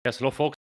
Yes, hello folks.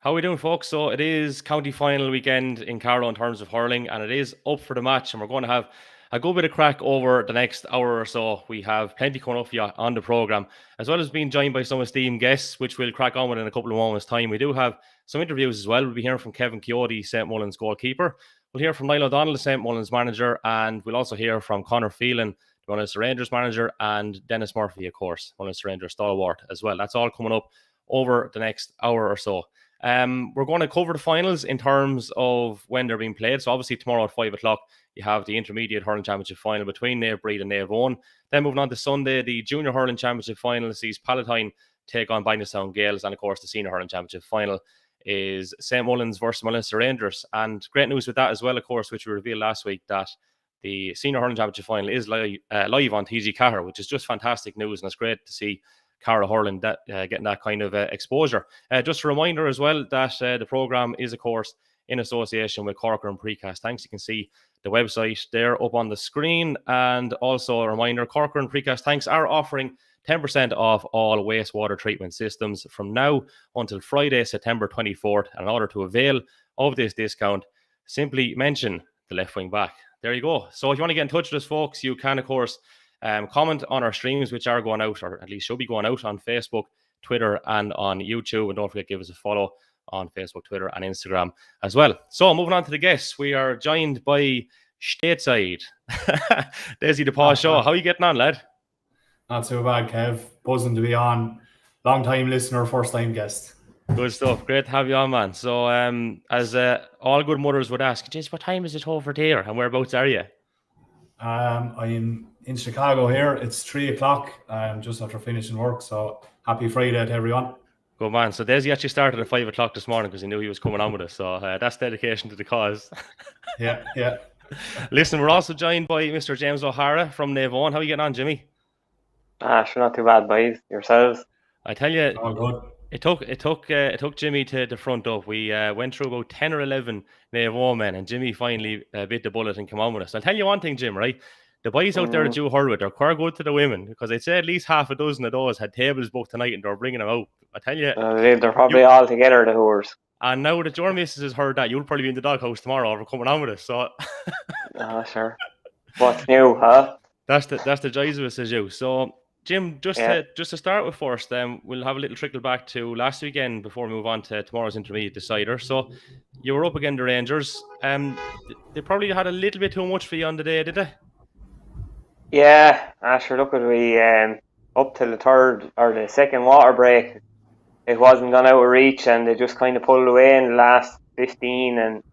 How are we doing, folks? So it is county final weekend in Carlow in terms of hurling, and it is up for the match, and we're going to have a good bit of crack over the next hour or so. We have plenty coming up for you on the programme, as well as being joined by some esteemed guests, which we'll crack on with in a couple of moments' time. We do have some interviews as well. We'll be hearing from Kevin Coady, St. Mullins goalkeeper. We'll hear from Niall O'Donnell, the St. Mullins manager, and we'll also hear from Conor Phelan, the Mullins Rangers manager, and Dennis Murphy, of course, Mullins Rangers stalwart as well. That's all coming up over the next hour or so. We're going to cover the finals in terms of when they're being played. So obviously tomorrow at 5 o'clock, you have the Intermediate Hurling Championship Final between Naomh, Brid and Eoin. Then moving on to Sunday, the Junior Hurling Championship Final sees Palatine take on Bindlestown Gales. And of course, the Senior Hurling Championship Final is St. Mullins versus Mullins Rangers. And great news with that as well, of course, which we revealed last week, that the Senior Hurling Championship Final is live on TG Cahir, which is just fantastic news. And it's great to see Carlow hurling getting that kind of exposure. Just a reminder as well that the programme is, of course, in association with Cormac and Precast. Thanks. You can see the website there up on the screen. And also a reminder, Cormac and Precast Thanks are offering 10% off all wastewater treatment systems from now until Friday, September 24th. And in order to avail of this discount, simply mention the left wing back. There you go. So if you want to get in touch with us, folks, you can, of course, comment on our streams, which are going out, or at least should be going out, on Facebook, Twitter, and on YouTube. And don't forget, give us a follow on Facebook, Twitter, and Instagram as well. So moving on to the guests, we are joined by Stateside, Desi DePaul Shaw. How are you getting on, lad? Not so bad, Kev. Buzzing to be on. Long time listener, first time guest. Good stuff. Great to have you on, man. So as all good mothers would ask, Jace, what time is it over there and whereabouts are you? I'm in Chicago here. It's 3 o'clock. Just after finishing work. So happy Friday to everyone. Good man. So Desi actually started at 5 o'clock this morning because he knew he was coming on with us. So that's dedication to the cause. Yeah. Listen, we're also joined by Mr. James O'Hara from Naomh. How are you getting on, Jimmy? Sure, not too bad, boys. Yourselves? I tell you, all good. It took Jimmy to the front up. We went through about 10 or 11 Naomh men, and Jimmy finally bit the bullet and came on with us. I'll tell you one thing, Jim, right? The boys out there that you hurl with are quite good to the women, because I'd say at least half a dozen of those had tables booked tonight and they're bringing them out. I tell you. They're probably all together, the whores. And now that your missus has heard that, you'll probably be in the doghouse tomorrow over coming on with us. So. Sure. What's new, huh? That's the joys of it, says you. So, Jim, just to start with first, we'll have a little trickle back to last weekend before we move on to tomorrow's intermediate decider. So, you were up against the Rangers. They probably had a little bit too much for you on the day, did they? Yeah, sure. Look, we up till the third or the second water break, it wasn't gone out of reach, and they just kind of pulled away in the last 15, and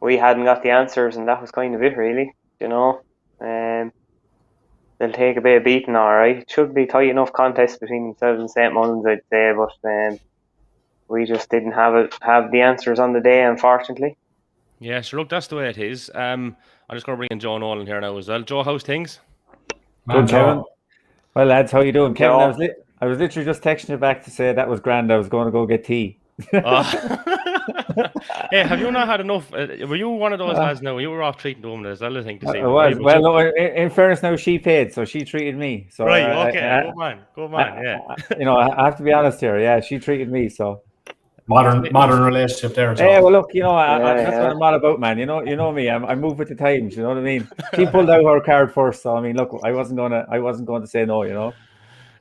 we hadn't got the answers, and that was kind of it, really. You know, they'll take a bit of beating, all right. It should be tight enough contest between themselves and St. Mullins, I'd say, but we just didn't have the answers on the day, unfortunately. Yeah, sure. Look, that's the way it is. I'm just going to bring in Joe Nolan here now as well. Joe, how's things? Good, Kevin. Well, lads, how you doing? Kevin, I was literally just texting you back to say that was grand. I was going to go get tea. Hey, have you not had enough? Were you one of those lads now? You were off treating the woman as well, I think, to see. I was. Well, no, in fairness, now she paid, so she treated me. So right, okay, good man. Yeah. You know, I have to be honest here. Yeah, she treated me. So modern relationship there. Joe. Yeah, well, look, you know, that's what I'm all about, man. You know me. I move with the times. You know what I mean? She pulled out her card first, so I mean, look, I wasn't going to say no. You know.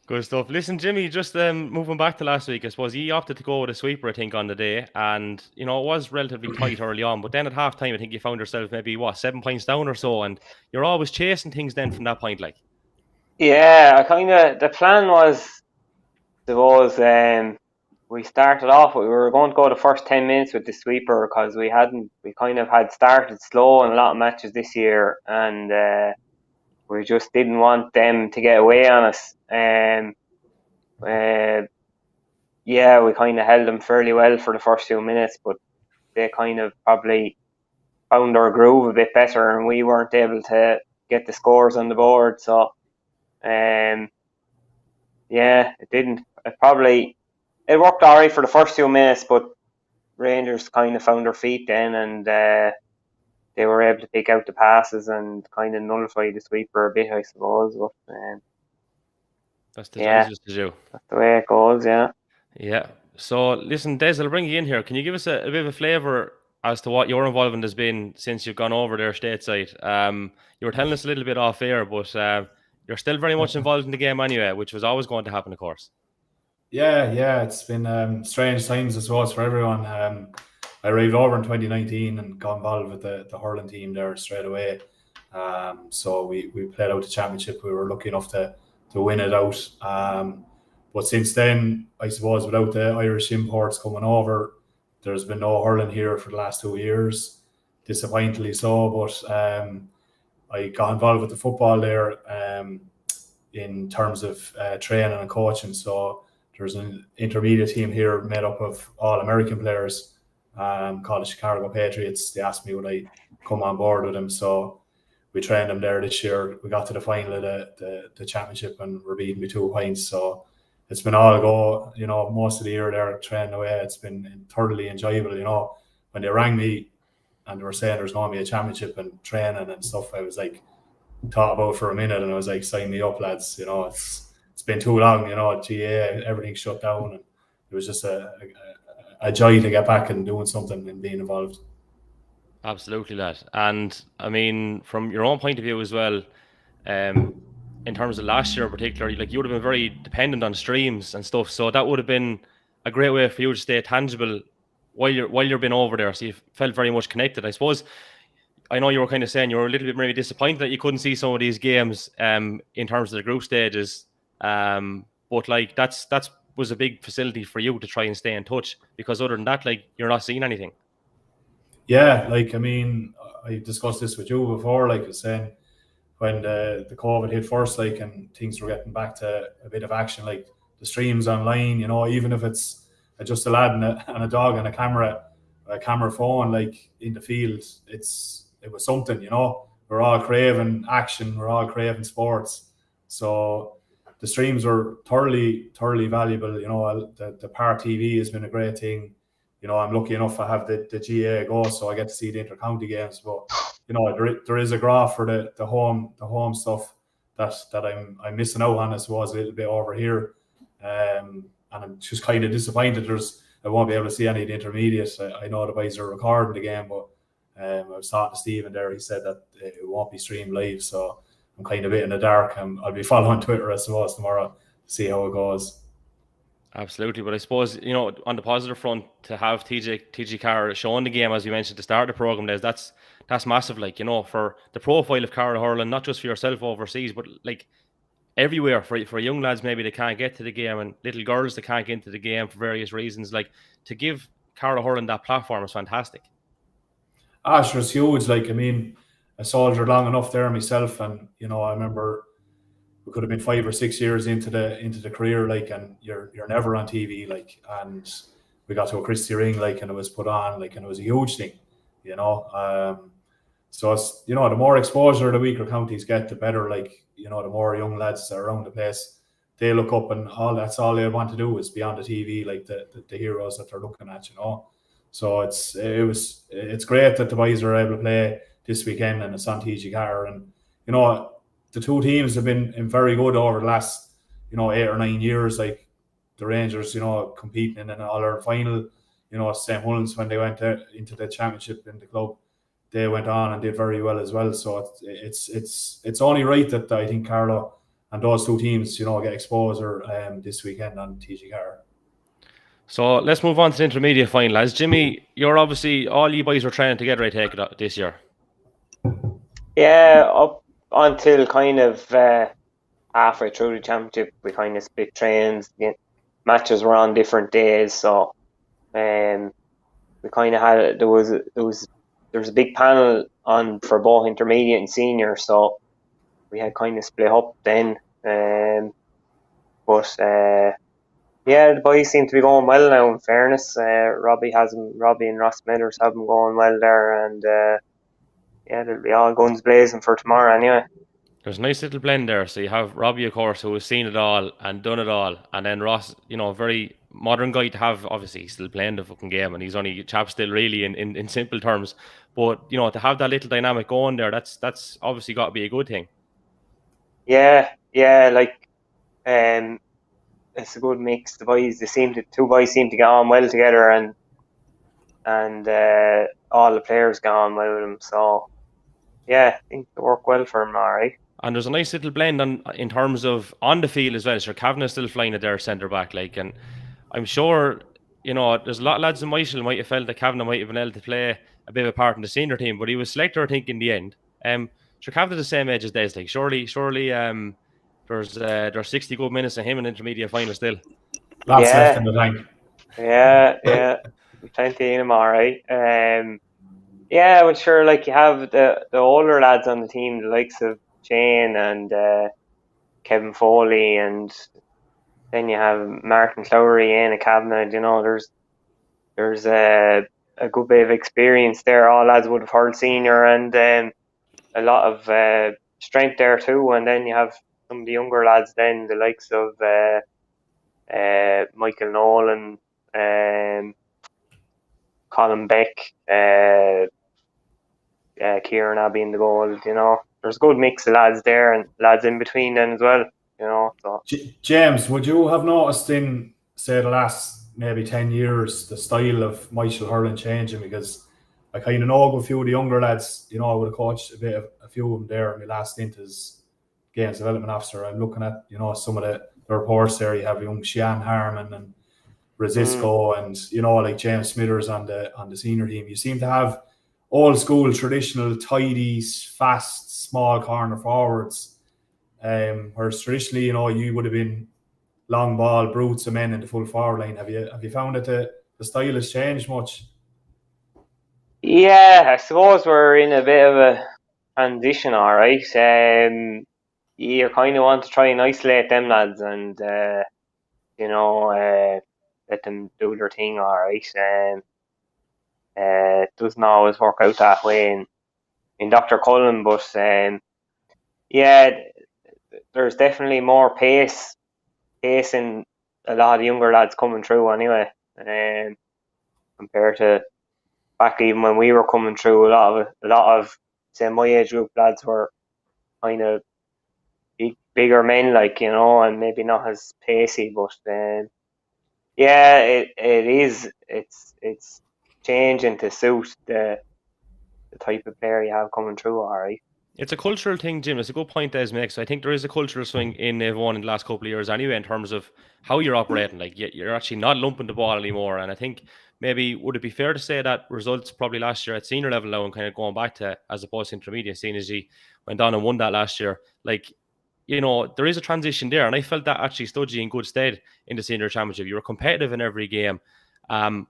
Good stuff. Listen, Jimmy, just moving back to last week, I suppose you opted to go with a sweeper, I think, on the day. And, you know, it was relatively tight early on. But then at half-time, I think you found yourself maybe, 7 points down or so. And you're always chasing things then from that point, like. Yeah, the plan was, I suppose, we started off, we were going to go the first 10 minutes with the sweeper because we kind of had started slow in a lot of matches this year. And we just didn't want them to get away on us. We kind of held them fairly well for the first few minutes, but they kind of probably found their groove a bit better, and we weren't able to get the scores on the board. So, it didn't. It worked all right for the first few minutes, but Rangers kind of found their feet then, and they were able to pick out the passes and kind of nullify the sweeper a bit, I suppose. But that's the just to do. That's the way it goes, yeah. Yeah. So listen, Des, I'll bring you in here. Can you give us a bit of a flavour as to what your involvement has been since you've gone over there stateside? You were telling us a little bit off air, but you're still very much involved in the game anyway, which was always going to happen, of course. Yeah, it's been strange times, I suppose, for everyone. I arrived over in 2019 and got involved with the hurling team there straight away. So we played out the championship. We were lucky enough to win it out. But since then, I suppose without the Irish imports coming over, there's been no hurling here for the last 2 years, disappointingly so. But I got involved with the football there in terms of training and coaching. So there's an intermediate team here made up of all American players called the Chicago Patriots. They asked me would I come on board with them. So we trained them there this year. We got to the final of the championship and were beaten by 2 points. So it's been all go, most of the year there training away. It's been thoroughly enjoyable. When they rang me and they were saying there's going to be a championship and training and stuff, I was like, thought about for a minute and I was like, sign me up, lads. It's been too long, GA, everything shut down, and it was just a joy to get back and doing something and being involved. Absolutely, lad. And I mean, from your own point of view as well, in terms of last year in particular, like you would have been very dependent on streams and stuff, so that would have been a great way for you to stay tangible while you're been over there. So you felt very much connected, I suppose. I know you were kind of saying you were a little bit maybe disappointed that you couldn't see some of these games in terms of the group stages. But like that's was a big facility for you to try and stay in touch, because other than that, like you're not seeing anything. Yeah, like I mean, I discussed this with you before, like I was saying, when the COVID hit first, like, and things were getting back to a bit of action, like the streams online, even if it's just a lad and a dog and a camera phone, like in the field, it was something, we're all craving action, we're all craving sports. So the streams were thoroughly valuable. The Park TV has been a great thing. I'm lucky enough I have the GA go, so I get to see the inter-county games. But there is a graph for the home stuff that I'm missing out on, I suppose, a little bit over here, and I'm just kind of disappointed. I won't be able to see any of the intermediates. I know the boys are recording the game, but I was talking to Stephen there. He said that it won't be streamed live, so I'm kind of a bit in the dark. I'll be following Twitter, I suppose, tomorrow to see how it goes. Absolutely, but I suppose on the positive front, to have TG Carr showing the game, as you mentioned, to start the program, that's massive. Like for the profile of Carlow hurling, not just for yourself overseas, but like everywhere for young lads maybe they can't get to the game, and little girls that can't get into the game for various reasons. Like to give Carlow hurling that platform is fantastic. Sure, it's huge. Like I mean, I soldiered long enough there myself, and I remember we could have been 5 or 6 years into the career, like, and you're never on TV, like, and we got to a Christie Ring, like, and it was put on, like, and it was a huge thing, so it's the more exposure the weaker counties get, the better, like, the more young lads are around the place, they look up, and that's all they want to do is be on the TV, like the heroes that they're looking at, so it's great that the boys are able to play this weekend, and it's on TG Carr, and the two teams have been very good over the last 8 or 9 years. Like the Rangers, competing in an All-Ireland final. St. Mullins, when they went into the championship in the club, they went on and did very well as well. So it's only right that I think Carlow and those two teams, get exposure this weekend on TG Carr. So let's move on to the intermediate final. As Jimmy, you're obviously all you boys were training together, I take it, this year. Yeah, up until kind of halfway through the championship, we kind of split trains. Matches were on different days, so we kind of had there was a big panel on for both intermediate and senior, so we had kind of split up then. But the boys seem to be going well now. In fairness, Robbie and Ross Smithers have them going well there, and they'll be all guns blazing for tomorrow anyway. There's a nice little blend there. So you have Robbie, of course, who has seen it all and done it all, and then Ross, very modern guy to have. Obviously, he's still playing the fucking game, and he's only a chap still, really, in simple terms. But to have that little dynamic going there, that's obviously got to be a good thing. Yeah, like it's a good mix. The two boys seem to get on well together, and all the players get on well with them. So yeah, I think they work well for them, all right. And there's a nice little blend in terms of on the field as well. Sure, Kavanagh's still flying at their centre back, and I'm sure there's a lot of lads in Michael might have felt that Kavanagh might have been able to play a bit of a part in the senior team, but he was selected, I think, in the end. Sure, Kavanagh's the same age as Des. Like, surely, there's 60 good minutes of him in intermediate final still. Lots left in the tank. Yeah, plenty in him, all right. Yeah, well, sure, like you have the older lads on the team, the likes of Cian and Kevin Foley, and then you have Martin Clowry and Kavanagh. There's a good bit of experience there. All lads would have hurled senior, and a lot of strength there too. And then you have some of the younger lads, then the likes of Michael Nolan, Colin Beck, Kieran Abbey in the goal. There's a good mix of lads there and lads in between then as well. So. James, would you have noticed in, say, the last maybe 10 years the style of Michael hurling changing? Because I kind of know a few of the younger lads. I would have coached a few of them there in my last stint as games development officer. I'm looking at some of the reports there. You have young Cian Harmon and Brazisco and like James Smithers on the senior team. You seem to have old school, traditional, tidy, fast, small corner forwards. Whereas traditionally, you would have been long ball, brutes of men in the full forward line. Have you found that the style has changed much? Yeah, I suppose we're in a bit of a transition, all right. You kind of want to try and isolate them lads and let them do their thing, all right. It doesn't always work out that way in Dr. Cullen, but yeah, there's definitely more pace in a lot of the younger lads coming through anyway, compared to back even when we were coming through. A lot of say my age group lads were kind of bigger men, and maybe not as pacey, but yeah, it's changing to suit the type of player you have coming through, all right. It's a cultural thing, Jim. It's a good point Des makes. I think there is a cultural swing in Eoin in the last couple of years anyway, in terms of how you're operating. Like, you're actually not lumping the ball anymore. And I think maybe, would it be fair to say that results probably last year at senior level now, and kind of going back to as opposed to intermediate, seeing as he went on and won that last year, like, there is a transition there. And I felt that actually stood you in good stead in the senior championship. You were competitive in every game. I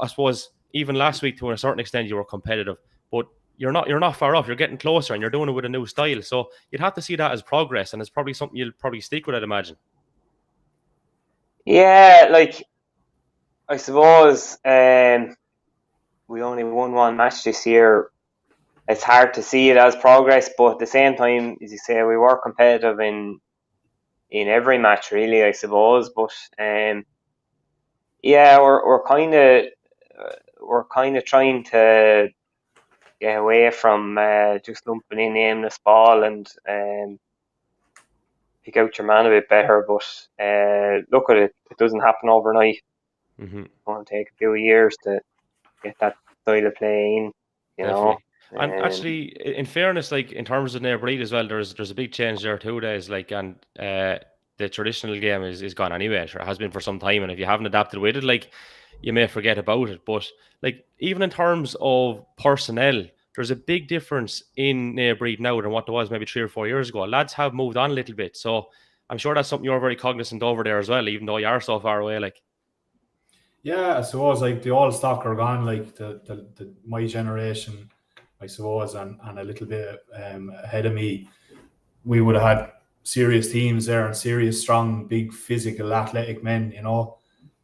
suppose even last week, to a certain extent, you were competitive, but you're not far off. You're getting closer, and you're doing it with a new style. So you'd have to see that as progress, and it's probably something you'll probably stick with, I'd imagine. Yeah, like, I suppose we only won one match this year. It's hard to see it as progress, but at the same time, as you say, we were competitive in every match, really, I suppose. But yeah, we're kind of trying to get away from just lumping in aimless ball and pick out your man a bit better. But look at it; it doesn't happen overnight. It's going to take a few years to get that style of play in. Definitely. And actually, in fairness, like in terms of near Brid as well, there's a big change there too. Days and the traditional game is gone anyway. Sure, it has been for some time, and if you haven't adapted with it, you may forget about it. But even in terms of personnel, there's a big difference in near Brid now than what there was maybe 3 or 4 years ago. Lads have moved on a little bit, so I'm sure that's something you're very cognizant over there as well, even though you are so far away. Yeah, I suppose the old stock are gone, the my generation, I suppose, and a little bit ahead of me. We would have had serious teams there and serious, strong, big, physical, athletic men,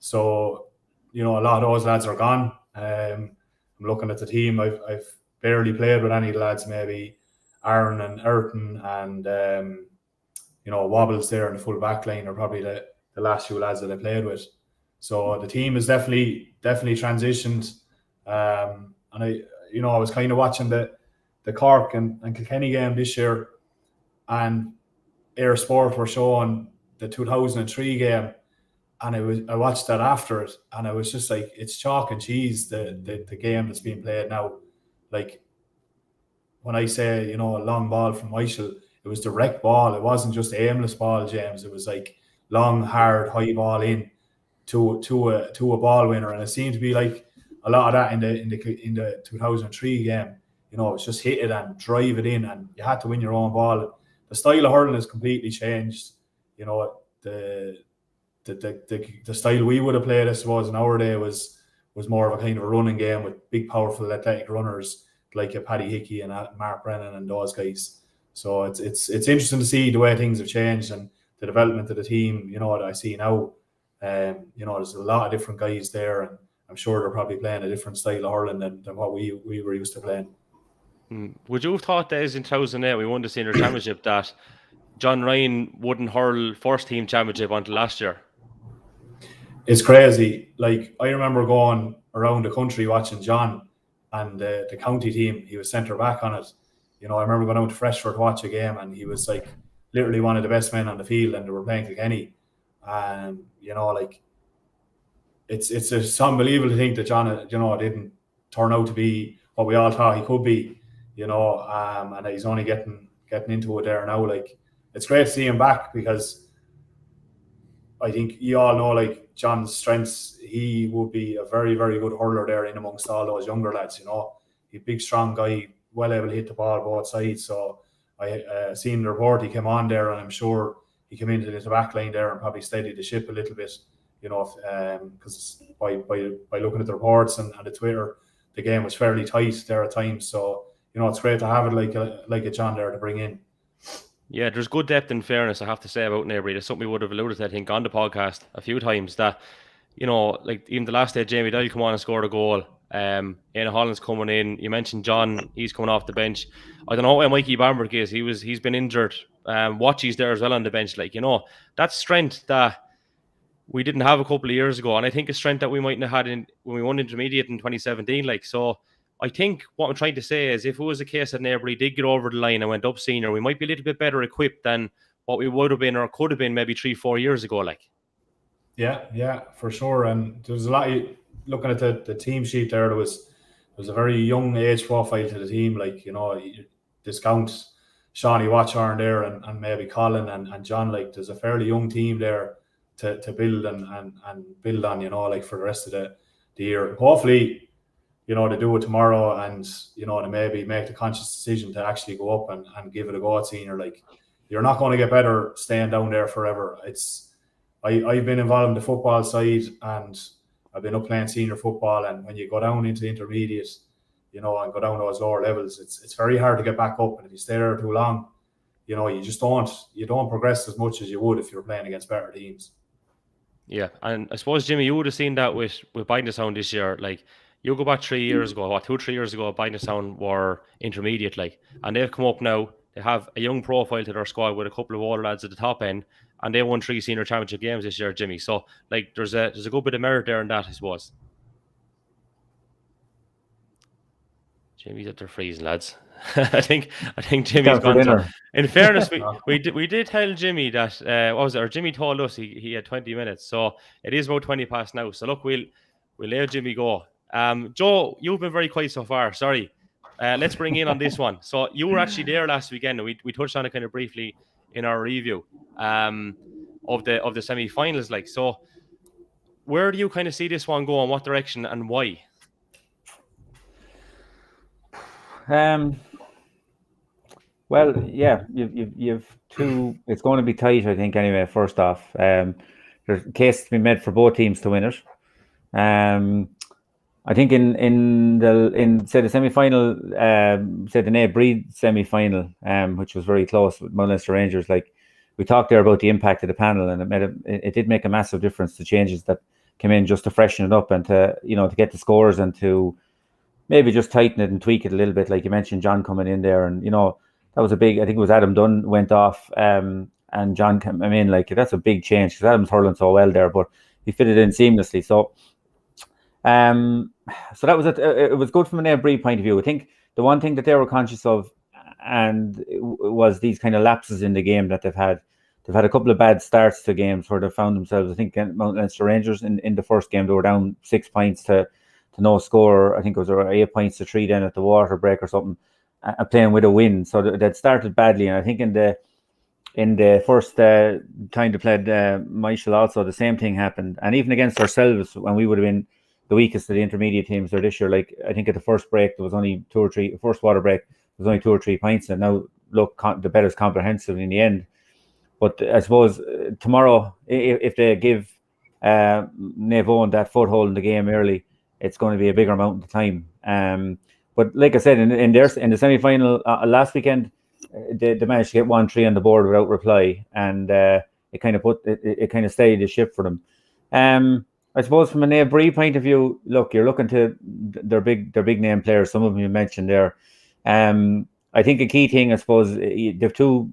So, a lot of those lads are gone. I'm looking at the team. I've barely played with any of the lads, maybe Aaron and Ayrton and, Wobbles there in the full back line are probably the last few lads that I played with. So the team has definitely transitioned. And I was kind of watching the Cork and Kilkenny game this year, and Air Sport were showing the 2003 game, and I watched that after it, and I was just like, it's chalk and cheese, the game that's being played now. Like, when I say, a long ball from Michael, it was direct ball. It wasn't just aimless ball, James. It was like long, hard, high ball in to a ball winner, and it seemed to be like a lot of that in the 2003 game. It's just hit it and drive it in, and you had to win your own ball. The style of hurling has completely changed. The style we would have played, I suppose, in our day was more of a kind of a running game with big, powerful, athletic runners like a Paddy Hickey and Mark Brennan and those guys. So it's interesting to see the way things have changed and the development of the team. That I see now. There's a lot of different guys there, and I'm sure they're probably playing a different style of hurling than what we were used to playing. Would you have thought that in 2008 we won the senior championship that John Ryan wouldn't hurl first team championship until last year? It's crazy. Like, I remember going around the country watching John and the county team. He was centre back on it. I remember going out to Freshford to watch a game, and he was like literally one of the best men on the field, and they were playing Kilkenny. And it's unbelievable to think that John didn't turn out to be what we all thought he could be. And he's only getting into it there now. Like, it's great to see him back, because I think you all know, like, John's strengths. He would be a very, very good hurler there in amongst all those younger lads. He's a big, strong guy, well able to hit the ball both sides. So I seen the report he came on there, and I'm sure he came into the back line there and probably steadied the ship a little bit. Because by looking at the reports and the Twitter, the game was fairly tight there at times. So it's great to have it like a John there to bring in. Yeah, there's good depth and fairness, I have to say, about Naomh. It's something we would have alluded to, I think, on the podcast a few times, that, like even the last day, Jamie Doyle come on and scored a goal. Eoin Holland's coming in. You mentioned John, he's coming off the bench. I don't know where Mikey Bamberg is. He's been injured. Watchy's there as well on the bench. Like, that's strength that we didn't have a couple of years ago, and I think a strength that we mightn't have had when we won intermediate in 2017. Like, so I think what I'm trying to say is, if it was a case that Naomh did get over the line and went up senior, we might be a little bit better equipped than what we would have been or could have been maybe 3-4 years ago. Like, yeah, for sure. And there's a lot. Looking at the team sheet there, there was a very young age profile to the team. Like, discount Shawnee Watchorn there and maybe Colin and John. Like, there's a fairly young team there to build and build on. Like, for the rest of the year. Hopefully, to do it tomorrow, and to maybe make the conscious decision to actually go up and give it a go at senior. Like, you're not going to get better staying down there forever. I've been involved in the football side, and I've been up playing senior football, and when you go down into intermediate, and go down those lower levels, it's very hard to get back up. And if you stay there too long, you just don't progress as much as you would if you're playing against better teams. Yeah, and I suppose, Jimmy, you would have seen that with Bindassown this year. Like, you go back 3 years ago, 2-3 years ago, Bindassown were intermediate, like, and they've come up now. They have a young profile to their squad with a couple of older lads at the top end, and they won 3 senior championship games this year, Jimmy. So, like, there's a good bit of merit there in that, I suppose. Jimmy's up there freezing, lads. I think Jimmy's gone. In fairness, we did tell Jimmy that what was it? Or Jimmy told us he had 20 minutes, so it is about 20 past now. So look, we'll let Jimmy go. Joe, you've been very quiet so far. Sorry. Let's bring in on this one. So you were actually there last weekend, and we touched on it kind of briefly in our review of the semi-finals. Like, so where do you kind of see this one going? What direction and why? Well, yeah, you've two. It's going to be tight, I think. Anyway, first off, there's a case to be made for both teams to win it. I think in say the semi-final, say the Naomh Brid semi-final, which was very close with Munster Rangers. Like, we talked there about the impact of the panel, and it did make a massive difference. The changes that came in just to freshen it up and to get the scores and to maybe just tighten it and tweak it a little bit. Like you mentioned, John coming in there, and that was a big. I think it was Adam Dunn went off, and John came in. Like, that's a big change because Adam's hurling so well there. But he fitted in seamlessly. So so that was it. It was good from an Naomh Brid point of view. I think the one thing that they were conscious of, and was these kind of lapses in the game that they've had. They've had a couple of bad starts to games where they found themselves. I think Mount Leinster Rangers in the first game, they were down 6 points to no score. I think it was 8 points to 3 then at the water break or something, playing with a win. So they'd started badly, and I think in the first time they played Michael also, the same thing happened. And even against ourselves, when we would have been the weakest of the intermediate teams there this year, like I think at the first break there was only 2 or 3. First water break there was only 2 or 3 points, and now look, the bet is comprehensive in the end. But I suppose tomorrow, if they give Naomh that foothold in the game early, it's going to be a bigger mountain to climb. But like I said, in the semi-final last weekend, they managed to get 1-3 on the board without reply, and it kind of steadied the ship for them. I suppose from a Naomh Brid point of view, look, you're looking to their big name players. Some of them you mentioned there. I think a key thing, I suppose, they've 2.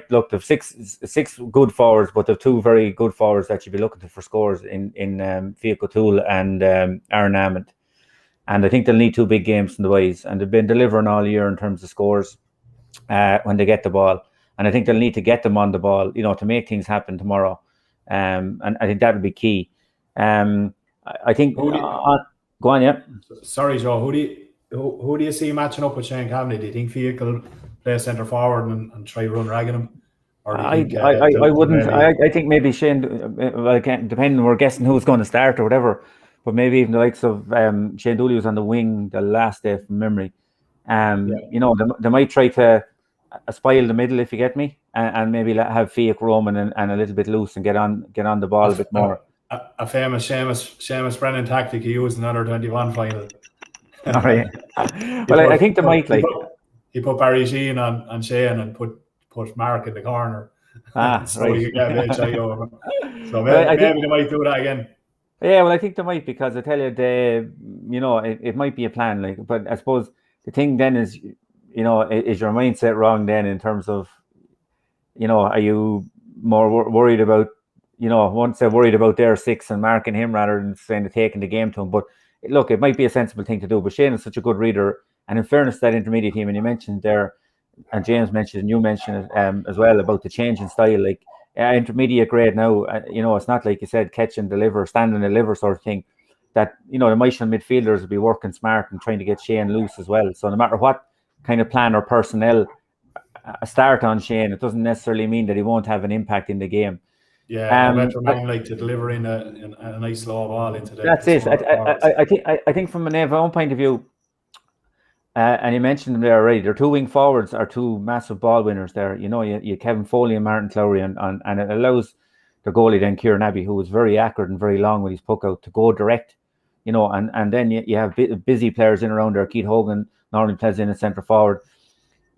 Look, they've six good forwards, but they've 2 very good forwards that you'd be looking to for scores in Fiach O'Toole and Aaron Hammond. And I think they'll need 2 big games from the boys, and they've been delivering all year in terms of scores when they get the ball. And I think they'll need to get them on the ball, to make things happen tomorrow. And I think that would be key. I think. Go on, yeah. Sorry, Joe. Who do you see matching up with Shane Cavanagh? Do you think Fiach will play centre forward and try run ragging him? Or do you think, I wouldn't. I think maybe Shane. Depending, we're guessing who's going to start or whatever. But maybe even the likes of Shane Doyle was on the wing the last day from memory. They might try to spoil the middle, if you get me, and maybe have Fiach roaming and a little bit loose and get on the ball a bit more. A famous Seamus Brennan tactic he used in another 21 final. All right. I think they might He put Barry Cian on Shane and put Mark in the corner. So right. he could get a bit shy over. So maybe they might do that again. Yeah, well, I think they might, because I tell you, it might be a plan. But I suppose the thing then is, is your mindset wrong then in terms of, are you more worried about, once they're worried about their 6 and marking him rather than saying they're taking the game to him. But look, it might be a sensible thing to do. But Shane is such a good reader, and in fairness to that intermediate team, and you mentioned there, and James mentioned, and you mentioned it as well about the change in style, intermediate grade now, it's not like you said, catch and deliver, stand and deliver sort of thing, that, the Michael midfielders will be working smart and trying to get Shane loose as well. So no matter what kind of plan or personnel start on Shane, it doesn't necessarily mean that he won't have an impact in the game. Yeah, better man to deliver in a nice slow ball into the. That's it. I think from a Naomh point of view, and you mentioned them there already. Their 2 wing forwards are 2 massive ball winners there. You Kevin Foley and Martin Clowry, and it allows their goalie then Kieran Abbey, who was very accurate and very long with his puck out, to go direct. And then you have busy players in around there. Keith Hogan normally plays in a centre forward.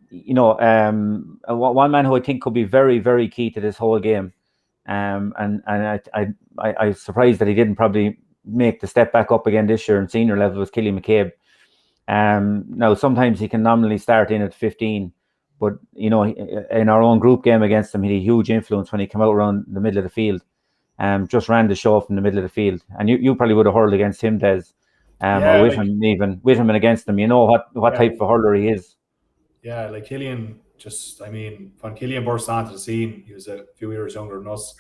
One man who I think could be very, very key to this whole game. And I was surprised that he didn't probably make the step back up again this year in senior level, was Killian McCabe. Now sometimes he can nominally start in at 15, but in our own group game against him, he had a huge influence when he came out around the middle of the field. Just ran the show from the middle of the field, and you probably would have hurled against him, Des, or with him and against him. What type of hurler he is. Yeah, like Killian. When Killian burst onto the scene, he was a few years younger than us.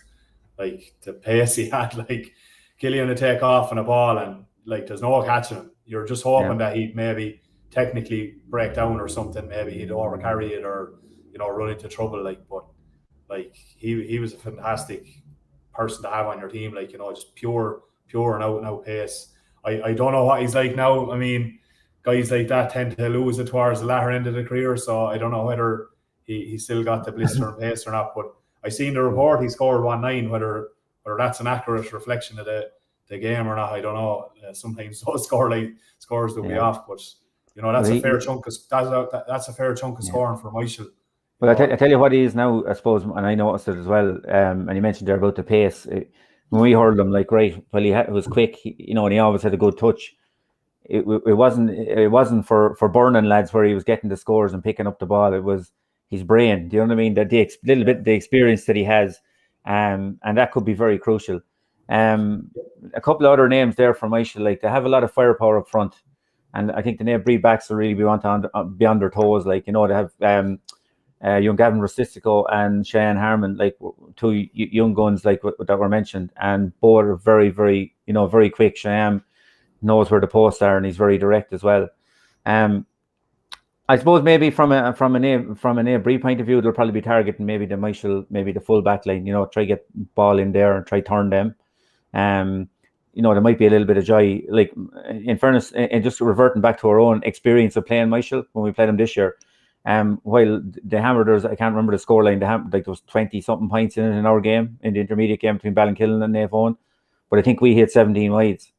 Like, the pace he had, like Killian to take off on a ball, and there's no catching him. You're just hoping that he'd maybe technically break down or something. Maybe he'd overcarry it or run into trouble. But he was a fantastic person to have on your team. Just pure and out and out pace. I don't know what he's like now. I mean, guys like that tend to lose it towards the latter end of the career, so I don't know whether he still got the blister and pace or not. But I seen the report he scored 1-9. Whether that's an accurate reflection of the game or not, I don't know. Sometimes those scores will be off, but that's a fair chunk of scoring for Michael. Well, I tell you what he is now, I suppose, and I noticed it as well. And you mentioned there about the pace. When we heard him, it was quick. And he always had a good touch. It wasn't for burning lads where he was getting the scores and picking up the ball. It was his brain. Do you know what I mean? That the experience that he has, and that could be very crucial. A couple of other names there from Michael, like they have a lot of firepower up front, and I think the Naomh Brid backs will really be on their toes. Like, you know, they have young Gavin Rosistico and Cian Harmon, like two young guns like that were mentioned, and both are very, very, you know, very quick. Cian knows where the posts are, and he's very direct as well. I suppose maybe from a Naomh Brid point of view, they'll probably be targeting maybe the full back line, you know, try get ball in there and try turn them. You know, there might be a little bit of joy, like in fairness, and just reverting back to our own experience of playing Michael when we played him this year. While the hammer, I can't remember the scoreline, like there was 20 something points in our game, in the intermediate game between Ballinkillen and Naomh, but I think we hit 17 wides.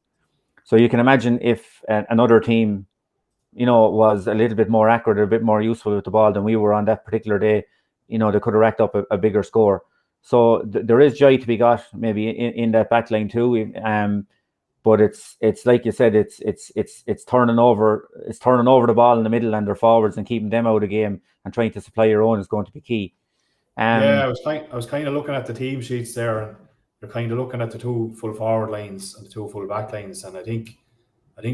So you can imagine if another team, you know, was a little bit more accurate, a bit more useful with the ball than we were on that particular day, you know, they could have racked up a bigger score. So there is joy to be got maybe in that back line too. But it's like you said, it's turning over the ball in the middle and their forwards and keeping them out of the game and trying to supply your own is going to be key. I was kind of looking at the team sheets there, and you're kind of looking at the two full forward lines and the two full back lines, and I think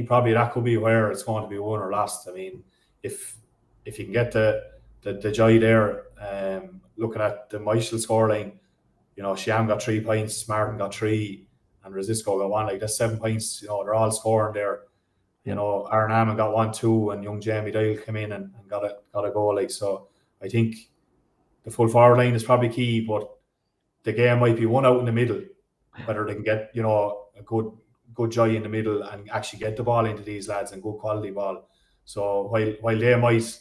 probably that could be where it's going to be won or lost. I mean, if you can get the joy there, looking at the Michael scoreline, you know, Cian got 3 points, Martin got 3, and Rosistico got 1. Like, that's 7 points. You know, they're all scoring there. You know, Aaron Hammond got 1, 2, and young Jamie Doyle came in and got a goal. Like, so I think the full forward line is probably key, but the game might be won out in the middle, whether they can get, you know, a good joy in the middle and actually get the ball into these lads and good quality ball. So while they might,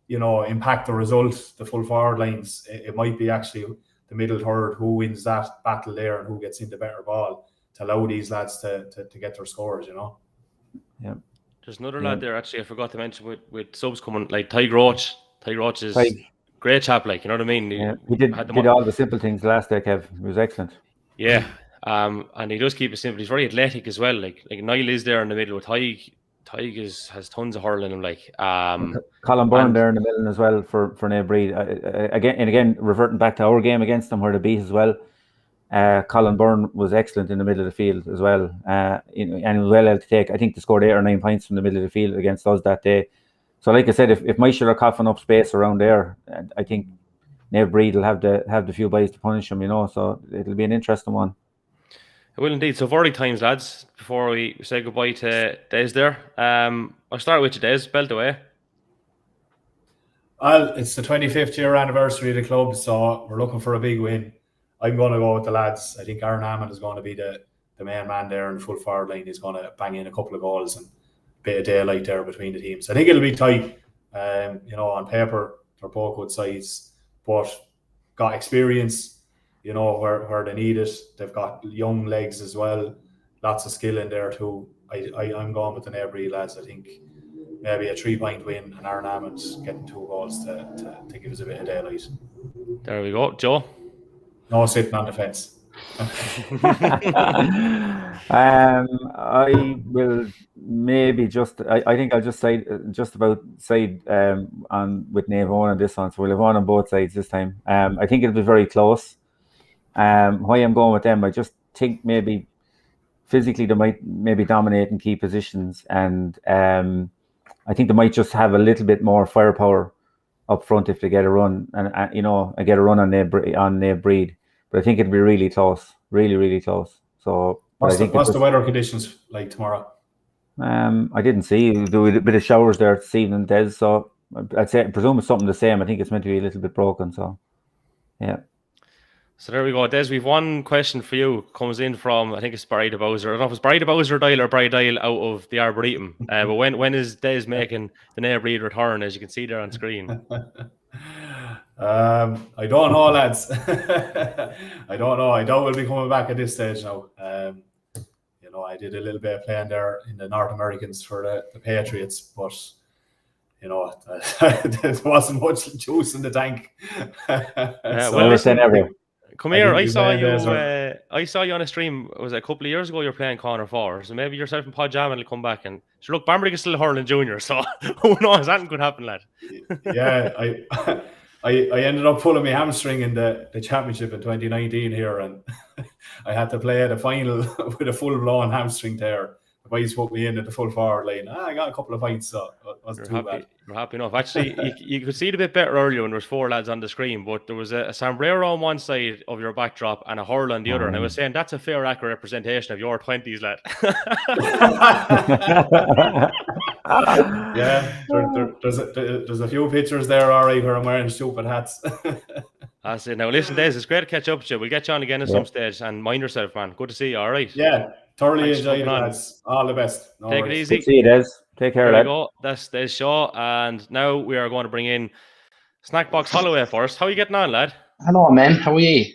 you know, impact the result, the full forward lines, it might be actually the middle third who wins that battle there and who gets in the better ball to allow these lads to get their scores, you know. Yeah. There's another lad there, actually, I forgot to mention with subs coming, like Ty Roach. Ty Roach is great chap, like, you know what I mean? Yeah. He did all the simple things last day, Kev. He was excellent. Yeah. And he does keep it simple. He's very athletic as well. Like Niall is there in the middle with Tig. Tig has tons of hurling in him. Like Colin Byrne there in the middle as well for Naomh Brid. Again, reverting back to our game against them where they beat as well. Colin Byrne was excellent in the middle of the field as well. And he was well able to take. I think they scored 8 or 9 points from the middle of the field against us that day. So, like I said, if Michael are coughing up space around there, I think Naomh Brid will have the few boys to punish him. You know, so it'll be an interesting one. It will indeed. So, 40 times, lads, before we say goodbye to Des there. I'll start with you, Des. Belt away. Well, it's the 25th year anniversary of the club, so we're looking for a big win. I'm going to go with the lads. I think Aaron Hammond is going to be the main man there in the full forward line. He's going to bang in a couple of goals and a bit of daylight there between the teams. I think it'll be tight. You know, on paper, they're both good sides, but got experience, you know, where they need it. They've got young legs as well. Lots of skill in there too. I'm going with the Naomh Brid lads. I think maybe a 3-point win and Aaron Hammond getting 2 goals to give us a bit of daylight. There we go. Joe? No sitting on the fence. I will maybe I think I'll just side on with Naomh on this one. So we'll have one on both sides this time. I think it'll be very close. Why I'm going with them, I just think maybe physically they might maybe dominate in key positions, and I think they might just have a little bit more firepower up front if they get a run and get a run on Naomh Brid. But I think it'll be really close, really, really close. So what's the weather conditions like tomorrow? I didn't see. There was a bit of showers there this evening, Des. So I presume it's something the same. I think it's meant to be a little bit broken. So yeah. So there we go, Des. We've one question for you. Comes in from, I think it's Barry the Bowser. I don't know if it's Barry the Bowser Doyle or Barry Doyle out of the Arboretum. But when is Des making the Naomh Brid return, as you can see there on screen? I don't know, lads. I don't know. I doubt we'll be coming back at this stage now. You know, I did a little bit of playing there in the North Americans for the Patriots, but you know, there wasn't much juice in the tank. Come here. I saw you on a stream. Was it a couple of years ago? You're playing corner forward, so maybe yourself and Pod Jam will come back. And so look, Bambrick is still hurling junior, so who knows? That could happen, lad. Yeah, I ended up pulling my hamstring in the championship in 2019 here, and I had to play at a final with a full-blown hamstring tear. The boys put me in at the full forward line. I got a couple of points, so it wasn't too bad. You're happy enough. Actually, you could see it a bit better earlier when there was 4 lads on the screen, but there was a sombrero on one side of your backdrop and a hurl on the other. And I was saying that's a fair, accurate representation of your 20s, lad. Yeah, there's a few pictures there, all right, where I'm wearing stupid hats. That's it. Now, listen, Des, it's great to catch up with you. We'll get you on again at some stage, and mind yourself, man. Good to see you, all right? Yeah, thoroughly Thanks enjoyed it, for coming on. lads. All the best. No Take it worries. easy. Good to see you, Des. Take care, There lad. we go. That's Des Shaw, and now we are going to bring in Snackbox Holloway first. How are you getting on, lad? Hello, man. How are you?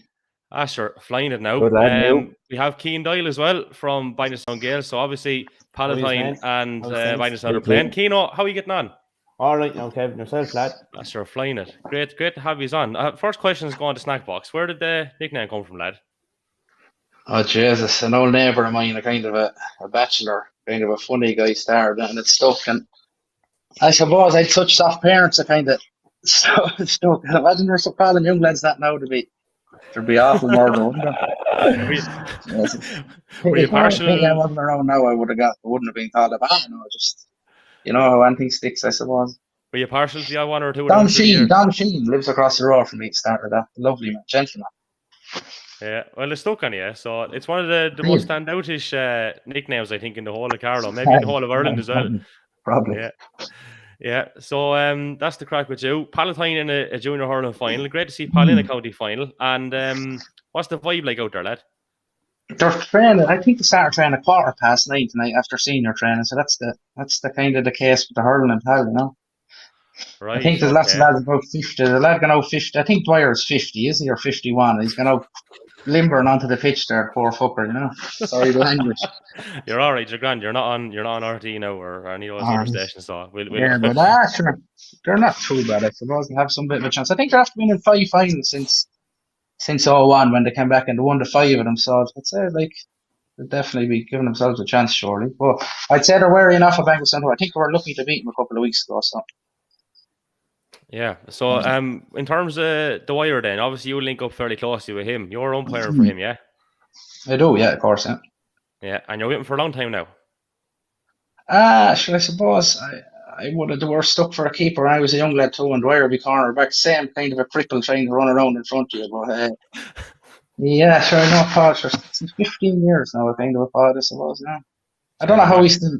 Sure, flying it now. Good lad, you. We have Cian Doyle as well from Bindlestown Gale, so obviously Palatine and Bindlestown are playing. Keno, how are you getting on? All right now, Kevin, yourself, lad. Sure, flying it. Great to have you on. First question is going to Snackbox. Where did the nickname come from, lad? Oh, Jesus. An old neighbour of mine, a kind of a bachelor, kind of a funny guy, started and it stuck. And I suppose I'd such soft parents that kind of stuck. Imagine there's some calling young lads that now there'd be awful murder, wouldn't there? Were you partial? If I wasn't around now, I wouldn't have been called a just, how anything sticks, I suppose. Were you partial to the one or two? Don Sheen lives across the road from me, started that. Lovely man, gentleman. Yeah, well, it's stuck on you, so it's one of the most standoutish nicknames, I think, in the whole of Carlow, maybe in the whole of Ireland as well. Probably. Yeah. So that's the crack with you. Palatine in a junior hurling final. Great to see Pal in a county final. And what's the vibe like out there, lad? They're training. I think they started training 9:15 tonight after senior training. So that's the kind of the case with the hurling and Pal, Right. I think there's lots of lads about 50. The lad going out 50. I think Dwyer's 50, is he, or 51? He's going out limbering onto the pitch there, poor fucker, Sorry the language. You're all right, you're grand. You're not on RT now or any of those other stations. So we'll but sure, they're not too bad. I suppose they have some bit of a chance. I think they're after winning 5 finals since 2001 when they came back and they won the 5 of them. So I'd say they'll definitely be giving themselves a chance, surely. But I'd say they're wary enough of Bangor. I think they were lucky to beat them a couple of weeks ago. So. Yeah. So in terms of Dwyer, then obviously you link up fairly closely with him. You're umpire for him, yeah? I do, yeah, of course, yeah. Yeah, and you're with him for a long time now. Sure, I suppose I would have. They were stuck for a keeper. I was a young lad too, and Dwyer would be corner back. Same kind of a cripple trying to run around in front of you. But yeah, sure, I know Paul for 15 years now. I kind of a Paul, I suppose. Yeah. I don't know how he's still.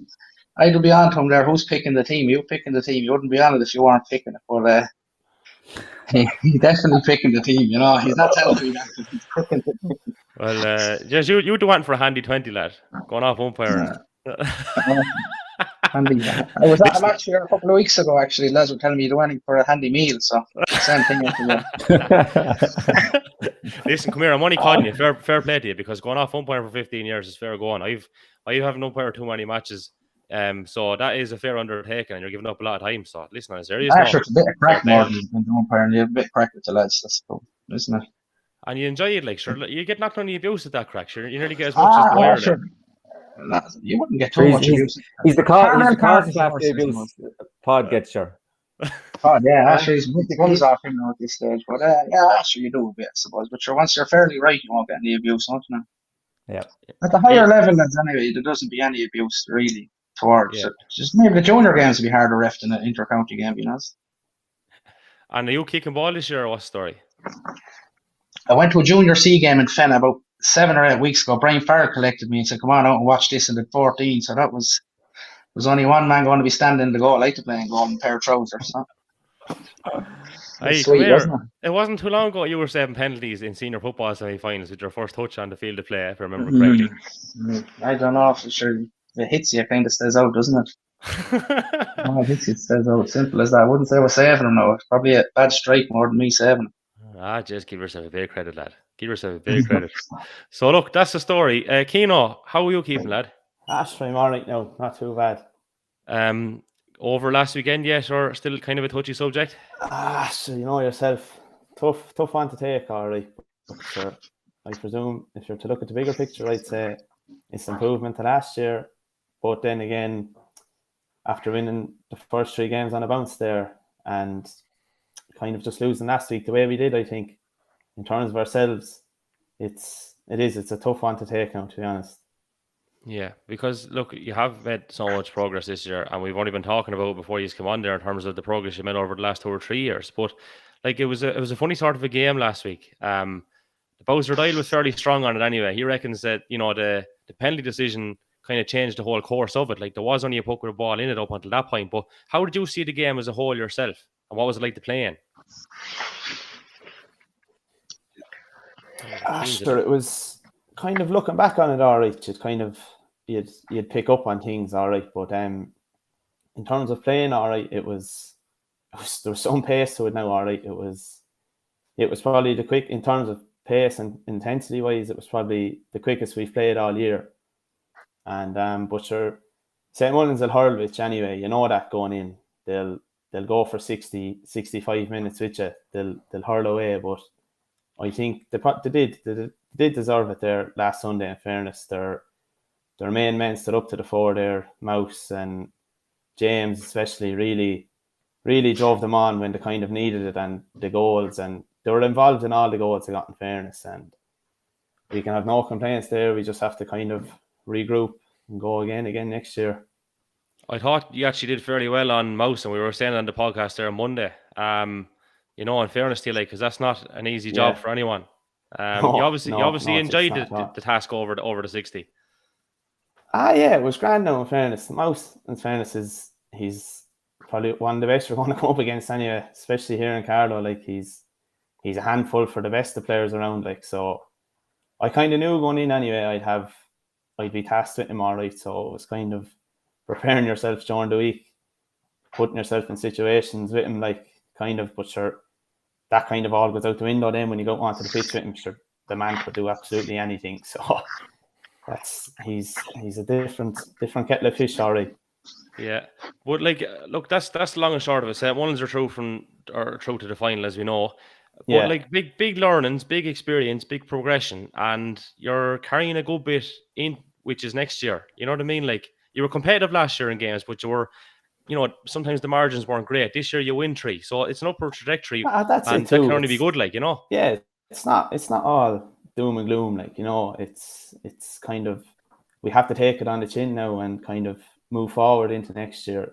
I'd be on to him there. Who's picking the team? You picking the team. You wouldn't be on it if you weren't picking it. But he's definitely picking the team. He's not telling me that. He's picking the team. Well, just you do want for a handy 20, lad. Going off umpire. Handy. I was at a match here a couple of weeks ago. Actually, lads were telling me they're wanting for a handy meal. So same thing. Listen, come here. I'm only calling you. Fair play to you, because going off umpire for 15 years is fair going. I haven't umpired too many matches. So that is a fair undertaking, and you're giving up a lot of time. So listen, it's serious. Sure, it's a bit of crack more than umpiring. You have a bit of crack with the lads, that's cool, isn't it? And you enjoy it, sure. You get knocked on the abuse at that crack, sure. You nearly get as much as Dwyer. Sure. You wouldn't get too much abuse. He's the cause of the abuse. Pod gets sure. Oh yeah, actually, he's the guns off him now at this stage. But sure, you do a bit, I suppose. But sure, once you're fairly right, you won't get any abuse, won't you? Yeah. At the higher level, lads, anyway, there doesn't be any abuse really towards it. Just maybe the junior games will be harder ref than an inter-county game, And are you kicking ball this year, or what story? I went to a junior C game in Fenna about 7 or 8 weeks ago. Brian Farrell collected me and said, "Come on out and watch this in the 14." So that was there's only one man going to be standing in the goal. I like to play in goal in a pair of trousers. So. Hey, sweet, it wasn't too long ago you were saving penalties in senior football semi-finals with your first touch on the field of play, if I remember correctly. I don't know if it hits you, it kind of stays out, doesn't it? It hits you, it stays out. Simple as that. I wouldn't say we're saving him now. It's probably a bad strike more than me saving him. Just give yourself a bit of credit, lad. Give yourself a bit of credit. So look, that's the story. Keno, how are you keeping, lad? I'm all right now. Not too bad. Over last weekend yet, or still kind of a touchy subject? So you know yourself, tough one to take, all right. But sure, I presume if you're to look at the bigger picture, I'd say it's improvement to last year. But then again, after winning the first 3 games on a bounce there, and kind of just losing last week the way we did, I think, in terms of ourselves, it's a tough one to take now, to be honest. Yeah, because look, you have made so much progress this year, and we've only been talking about before you come on there in terms of the progress you made over the last 2 or 3 years. But like it was a funny sort of a game last week. The Bowser Doyle was fairly strong on it anyway. He reckons that the penalty decision kind of changed the whole course of it. Like there was only a puck with a ball in it up until that point. But how did you see the game as a whole yourself, and what was it like to play in? Sure, it was kind of looking back on it, all right. It kind of you'd pick up on things, all right. But in terms of playing, all right, there was some pace to it now, all right. It was probably the quick in terms of pace and intensity wise. It was probably the quickest we've played all year. And but sure, St. Mullins will hurl with you anyway. You know that going in, they'll go for 60, 65 minutes with you. They'll hurl away, but I think they did deserve it there last Sunday. In fairness, their main men stood up to the fore there. Mouse and James especially really drove them on when they kind of needed it, and the goals, and they were involved in all the goals they got, in fairness, and we can have no complaints there. We just have to kind of regroup and go again next year. I thought you actually did fairly well on Mouse, and we were saying on the podcast there on Monday. In fairness to you, like, because that's not an easy job for anyone. You obviously enjoyed the task over the 60. Yeah, it was grand now, in fairness. Mouse, in fairness, he's probably one of the best you're going to come up against anyway, especially here in Carlow. Like, he's a handful for the best of players around. Like, so I kind of knew going in anyway I'd be tasked with him, all right. So it was kind of preparing yourself during the week, putting yourself in situations with him, like, kind of, but sure, that kind of all goes out the window then when you go onto the pitch with him. Sure, the man could do absolutely anything. So he's a different kettle of fish, all right. Yeah, but like, look, that's the long and short of it. St. Mullins are through to the final, as we know. But like big learnings, big experience, big progression, and you're carrying a good bit in, which is next year. You know what I mean? Like, you were competitive last year in games, but you were, sometimes the margins weren't great. This year you win 3, so it's an upward trajectory, that's and it too. That can only be good, like, Yeah, it's not all doom and gloom, like, it's kind of, we have to take it on the chin now and kind of move forward into next year.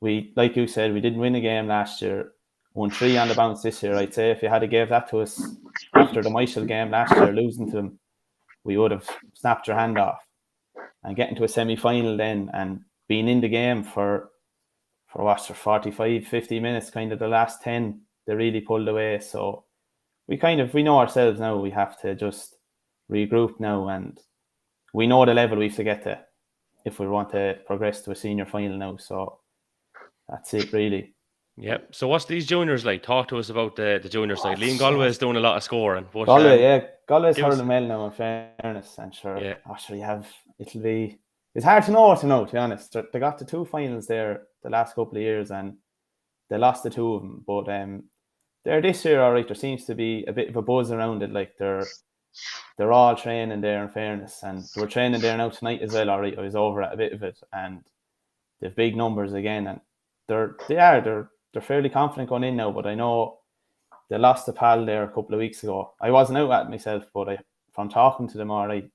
We, like you said, we didn't win a game last year, won 3 on the bounce this year. I'd say if you had gave that to us after the Michael game last year, losing to them, we would have snapped your hand off. And getting to a semi-final then and being in the game for 45, 50 minutes, kind of the last 10, they really pulled away. So we know ourselves now. We have to just regroup now, and we know the level we have to get to if we want to progress to a senior final now. So that's it, really. Yep. So what's these juniors like? Talk to us about the junior side. Liam Galway is doing a lot of scoring. But, Galway's hurling well now, in fairness. And sure, it's hard to know to be honest. They got to 2 finals there the last couple of years, and they lost the 2 of them. But they're this year, all right. There seems to be a bit of a buzz around it. Like, they're all training there, in fairness, and we're training there now tonight as well, all right. I was over at a bit of it, and they've big numbers again, and they're fairly confident going in now. But I know they lost to Pal there a couple of weeks ago. I wasn't out at it myself, but from talking to them, all right,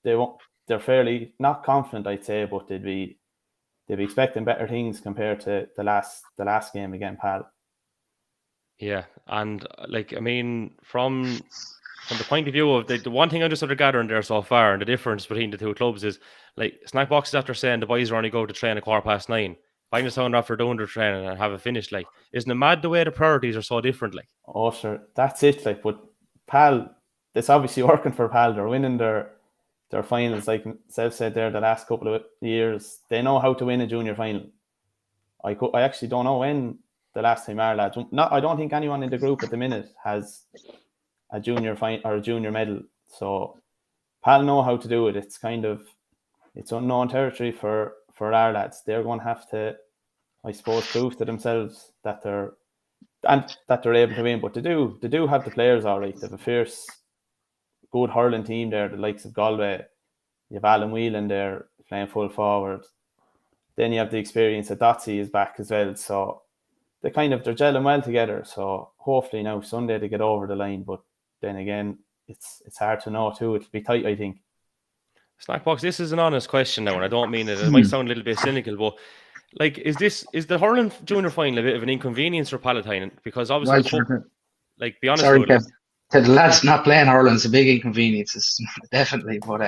they're fairly not confident, I'd say, but they'd be expecting better things compared to the last game again, Pal. Yeah, and like, I mean, from the point of view of the one thing I just sort of gathering there so far, and the difference between the 2 clubs is, like, snack boxes after saying the boys are only go to train at 9:15. Find a sound after doing their training and have it finished. Like, isn't it mad the way the priorities are so different? Like, oh sure, that's it. Like, but Pal, it's obviously working for Pal. They're winning their finals. Like Self said there, the last couple of years, they know how to win a junior final. I actually don't know when the last time our lads. I don't think anyone in the group at the minute has a junior final or a junior medal. So Pal know how to do it. It's kind of, it's unknown territory for our lads. They're going to have to, I suppose, prove to themselves that they're able to win. But they do have the players, all right. They have a fierce, good hurling team there, the likes of Galway. You have Alan Whelan there playing full forward. Then you have the experience that Dotsy is back as well. So they're gelling well together. So hopefully now Sunday they get over the line. But then again, it's hard to know too. It'll be tight, I think. Snackbox, this is an honest question now, and I don't mean it. It might sound a little bit cynical, but like, is the hurling junior final a bit of an inconvenience for Palatine? Because obviously, like, be honest. Sorry, Kev. The lads not playing hurling's a big inconvenience, definitely. But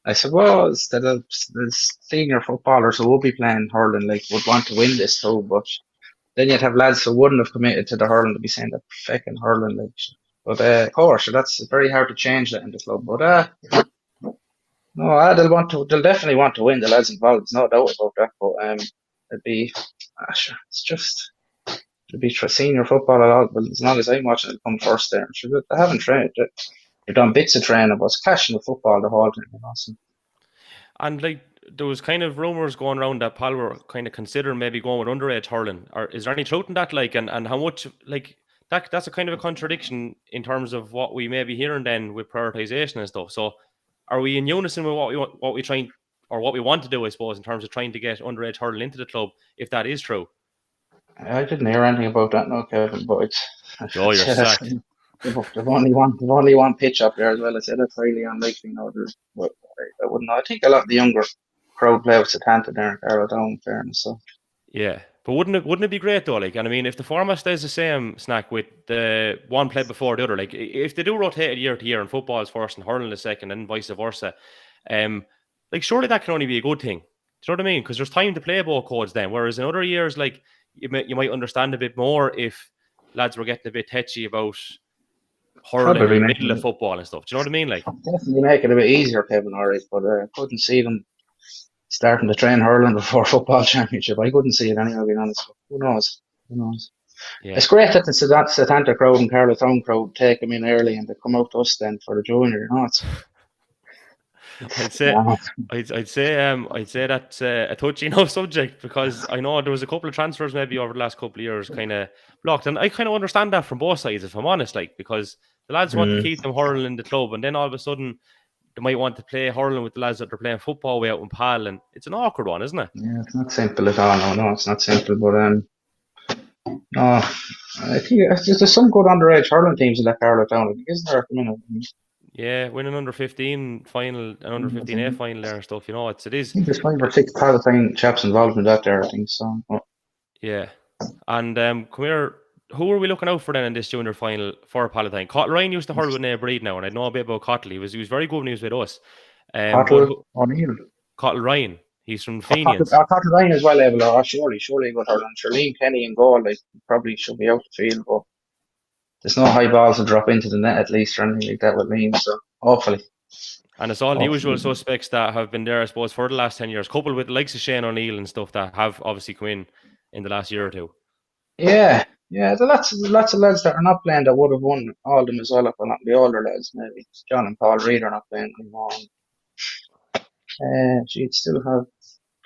I suppose that the senior footballers who will be playing hurling like would want to win this too. But then you'd have lads who wouldn't have committed to the hurling to be saying that fucking hurling like. But of course, that's very hard to change that in the club. But no, they'll definitely want to win. The lads involved, there's no doubt about that. But it'd be, it's just. It'll be senior football at all, but as long as I'm watching it come first there. Sure, they haven't trained. They've done bits of training, but it's clashing with football the whole time. So. And like, there was kind of rumours going around that Pal were kind of considering maybe going with underage hurling. Or is there any truth in that? Like, and how much, like, that's a kind of a contradiction in terms of what we may be hearing then with prioritisation and stuff. So are we in unison with what we trying, or what we want to do, I suppose, in terms of trying to get underage hurling into the club, if that is true? I didn't hear anything about that, no, Kevin. But it's you're sacked. They've only one pitch up there as well. I said it's highly unlikely. But I wouldn't know. I think a lot of the younger crowd play with Satanta there in Carlow down, in fairness. So yeah, but wouldn't it be great though? Like, and I mean, if the format stays the same, Snack, with the one played before the other, like if they do rotate it year to year and football is first and hurling is second, and vice versa, like surely that can only be a good thing. Do you know what I mean? Because there's time to play both codes then. Whereas in other years, like, you might understand a bit more if lads were getting a bit tetchy about hurling in the middle of football and stuff. Do you know what I mean? Like, definitely make it a bit easier, Kevin, alright, but I couldn't see them starting to train hurling before football championship. I couldn't see it anyway, being honest. Who knows? Yeah. It's great that the Satanta crowd and Carlow Town crowd take them in early and they come out to us then for the junior. I'd say that's a touchy enough subject, because I know there was a couple of transfers maybe over the last couple of years kind of blocked, and I kind of understand that from both sides, if I'm honest, like, because the lads want to keep them hurling in the club, and then all of a sudden they might want to play hurling with the lads that they're playing football way out in Pal, and it's an awkward one, isn't it? Yeah, it's not simple at all. No, it's not simple, but no, I think there's some good underage hurling teams in that Carlow Town, isn't there, at the minute? Yeah, winning under 15 final and under 15A final there and stuff. It is. I think there's 5 or 6 Palatine chaps involved in that there, I think so. Yeah, and come here. Who are we looking out for then in this junior final for Palatine? Ryan used to hurl with Brid now, and I know a bit about Cottle. He was very good when he was with us. O'Neill. Cottle Ryan. He's from Finalists. Cottle Ryan as well, Evel. Surely good hurling. Charlene Kenny in goal, like, probably should be out the field, but there's no high balls to drop into the net at least or anything like that with Liam, so hopefully. And it's all the usual suspects that have been there, I suppose, for the last 10 years, coupled with the likes of Shane O'Neill and stuff that have obviously come in the last year or two. Yeah, there's lots of lads that are not playing that would have won all of them as well, if not the older lads, maybe. John and Paul Reid are not playing anymore. You'd still have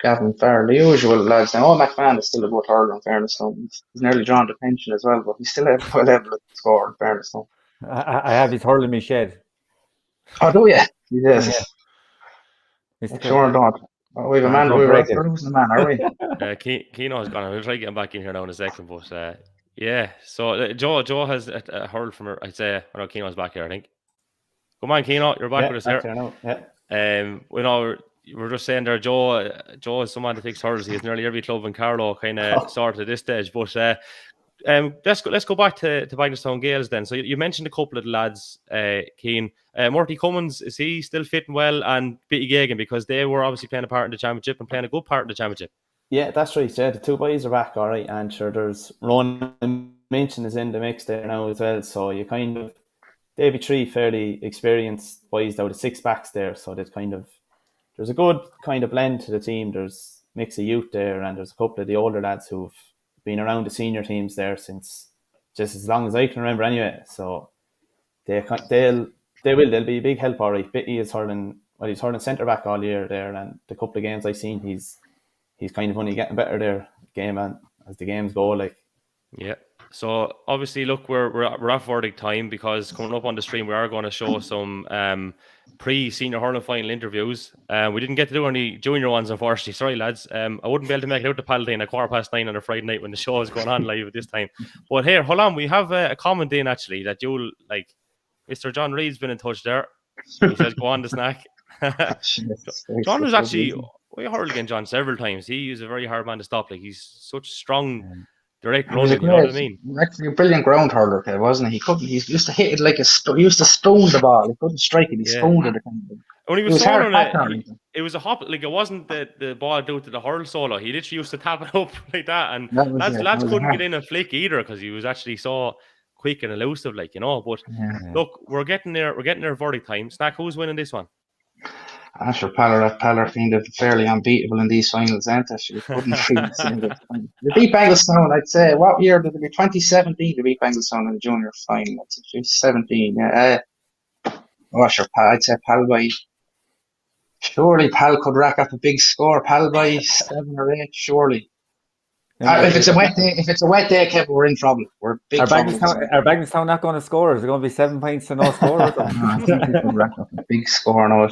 Gavin Farrell, the usual lads. Now, McMahon is still a good hurler, in fairness. He's nearly drawn the pension as well, but he's still able to score, in fairness. I have his hurling me shed. Oh, do you? Yes. Yeah. Sure don't. We have a man. We're losing the man, are we? Keno has gone. We'll try to get him back in here now in a second, but yeah. So Joe has a hurl from her. I'd say. I know Keno's back here, I think. Come on, Keno, you're back with us here. Yeah. We're just saying there, Joe is someone that takes hurls. He has nearly every club in Carlow kind of sorted at this stage. But let's go back to Bagnestown Gales then. So you mentioned a couple of the lads, Cian. Murty Cummins, is he still fitting well? And Bitty Gagan, because they were obviously playing a part in the championship and playing a good part in the championship. Yeah, that's right. Yeah, the two boys are back, all right. And sure, there's Ronan Minchin is in the mix there now as well. So you they'd be 3 fairly experienced boys out of 6 backs there. So there's a good kind of blend to the team. There's a mix of youth there, and there's a couple of the older lads who've been around the senior teams there since just as long as I can remember anyway. So they'll be a big help, all right. Bitty is hurling centre back all year there, and the couple of games I've seen he's kind of only getting better there game and as the games go, like. Yeah. So obviously, look, we're at verdict time, because coming up on the stream, we are going to show some pre-senior hurling final interviews. We didn't get to do any junior ones, unfortunately. Sorry, lads. I wouldn't be able to make it out to Palatine at 9:15 on a Friday night when the show is going on live at this time. But here, hold on, we have a comment in actually that you'll like. Mr. John Reed's been in touch there. He says, "Go on the snack." John was actually, we hurled against John several times. He is a very hard man to stop. Like, he's such strong, direct running. You know what I mean? Actually, a brilliant ground hurler, kid, wasn't he? He used to hit it like he used to spoon the ball. He couldn't strike it. He spooned it. When he was it was a hop. Like, it wasn't the ball due to the hurl solo. He literally used to tap it up like that, and lads couldn't get in a flick either, because he was actually so quick and elusive, like, you know. But look, we're getting there. We're getting there. Verdict time. Snack, who's winning this one? I'm sure Paller kind of fairly unbeatable in these finals, aren't they? You couldn't really say that. They beat Banglestown, I'd say. What year did they beat? 2017 they beat Banglestown in the junior final. That's 17, yeah. Sure, I'd say Pal by... Surely Pal could rack up a big score. Pal by 7 or 8, surely. If it's a wet day, Kevin, we're in trouble. We're big trouble. Are Banglestown not going to score? Is it going to be 7 points to no score? I think we could rack up a big score now.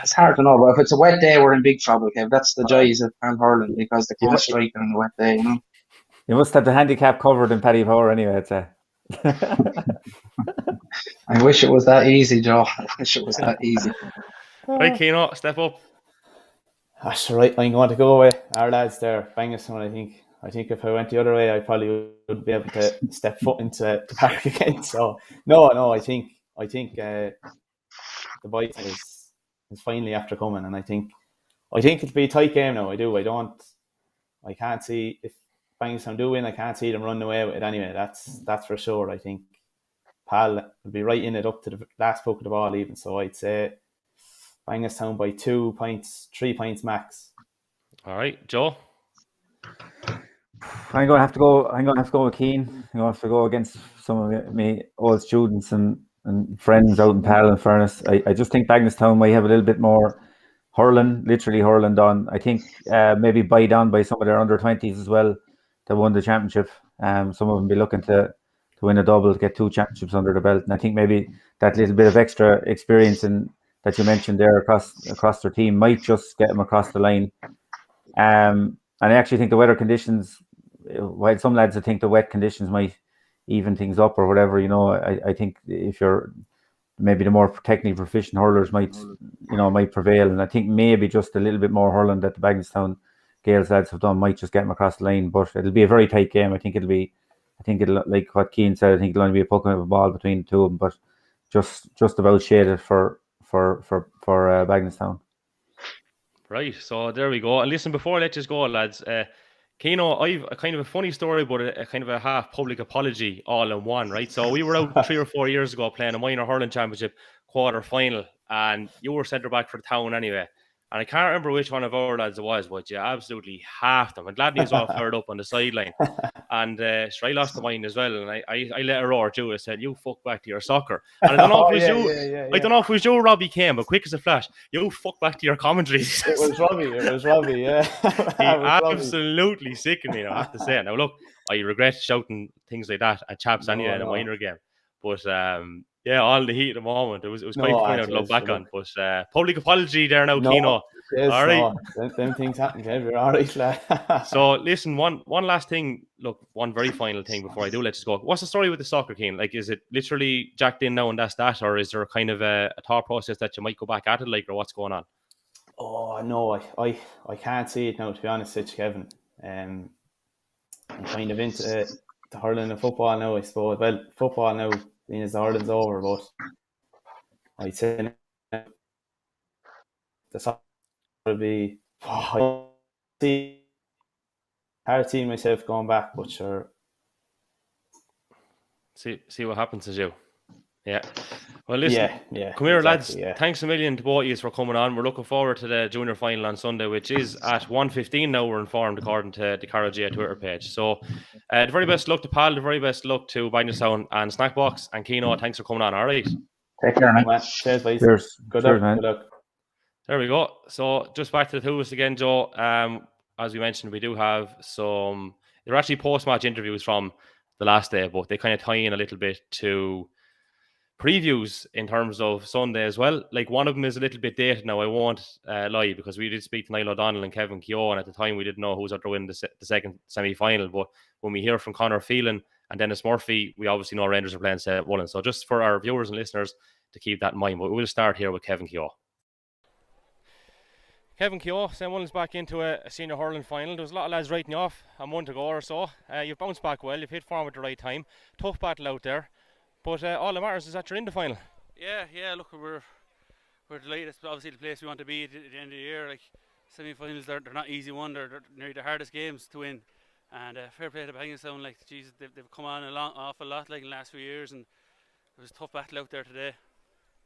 It's hard to know, but if it's a wet day, we're in big trouble, Kev. That's the joys of Pan Hurling, because they can't strike on a wet day, you know. You must have the handicap covered in Paddy Power anyway, I'd say. I wish it was that easy, Joe. I wish it was that easy. Right, Keno, step up. That's right. I'm going to go with our lads there, Banglestown. I think if I went the other way, I probably wouldn't be able to step foot into the park again. So no, I think the bite is finally after coming, and I think it'll be a tight game now. I can't see, if Banglestown do win, I can't see them running away with it anyway. That's for sure. I think Pal will be right in it up to the last poke of the ball even. So I'd say Banglestown by 2 points, 3 points max. All right, Joe. I'm going to have to go with Cian. I'm going to have to go against some of my old students and friends out in Pal, in fairness. I just think Banglestown might have a little bit more literally hurling done. I think maybe bite on by some of their under-20s as well that won the championship. Some of them be looking to win a double, to get 2 championships under the belt. And I think maybe that little bit of extra experience that you mentioned there across their team might just get them across the line. And I actually think the weather conditions, while some lads I think the wet conditions might even things up or whatever, you know, I think if you're maybe the more technically proficient hurlers might prevail, and I think maybe just a little bit more hurling that the Banglestown Gales lads have done might just get them across the line. But it'll be a very tight game. I think it'll like what Cian said. I think it'll only be a poking of a ball between the two of them, but just about shaded for Banglestown. Right, so there we go. And listen, before I let you go, lads, Keno, I've a kind of a funny story, but a kind of a half public apology all in one, right? So we were out 3 or 4 years ago playing a minor hurling championship quarter final, and you were centre back for the town anyway. And I can't remember which one of our lads it was, but you absolutely halved them. And Gladney was all fired up on the sideline. And I lost the mind as well. And I let her roar too. I said, "You fuck back to your soccer." And I don't know if it was you. I don't know if it was you, Robbie came, but quick as a flash, "You fuck back to your commentaries." It was Robbie, yeah. He absolutely sickened me, I have to say. Now look, I regret shouting things like that at chaps anyway in a minor game. But yeah, all the heat at the moment. It was quite funny to look back on. But public apology there now, Keno. Yes, all right. Them things happen, Kev. You're all right. So listen, one last thing. Look, one very final thing before I do let you go. What's the story with the soccer, Cian? Like, is it literally jacked in now and that's that, or is there kind of a thought process that you might go back at it, like, or what's going on? Oh no, I can't see it now, to be honest with you, Kevin. I'm kind of into the hurling and football now, I suppose. Well, football now, being as the hurling's over, but I'd say the soccer will be. I see hard seeing myself going back, but sure. See what happens to you. Yeah. Well, listen. Yeah. Come here, lads. Yeah. Thanks a million to both of you for coming on. We're looking forward to the junior final on Sunday, which is at 1:15 now. We're informed according to the Carlow Twitter page. So, the very best luck to Pal. The very best luck to Banglestown and Snackbox and Keno. Thanks for coming on. All right. Take care, man. Cheers, boys. Good luck, man. Good luck. There we go. So, just back to the two of us again, Joe. As we mentioned, we do have some. They're actually post-match interviews from the last day, but they kind of tie in a little bit to previews in terms of Sunday as well. Like, one of them is a little bit dated now, I won't lie, because we did speak to Niall O'Donnell and Kevin Keogh, and at the time we didn't know who was going to win the second semi-final. But when we hear from Conor Phelan and Dennis Murphy, we obviously know Rangers are playing St. Mullins. So just for our viewers and listeners to keep that in mind. But we'll start here with Kevin Keogh. Kevin Keogh, St. Mullins back into a senior hurling final. There was a lot of lads writing you off a month ago or so. You've bounced back well, you've hit form at the right time. Tough battle out there. But all that matters is that you're in the final. Yeah, look, we're delighted. It's obviously the place we want to be at the end of the year. Like, semi-finals, they're not easy one. They're nearly the hardest games to win. And fair play to Bangstown. Like, Jesus, they've come on awful lot, like, in the last few years, and it was a tough battle out there today.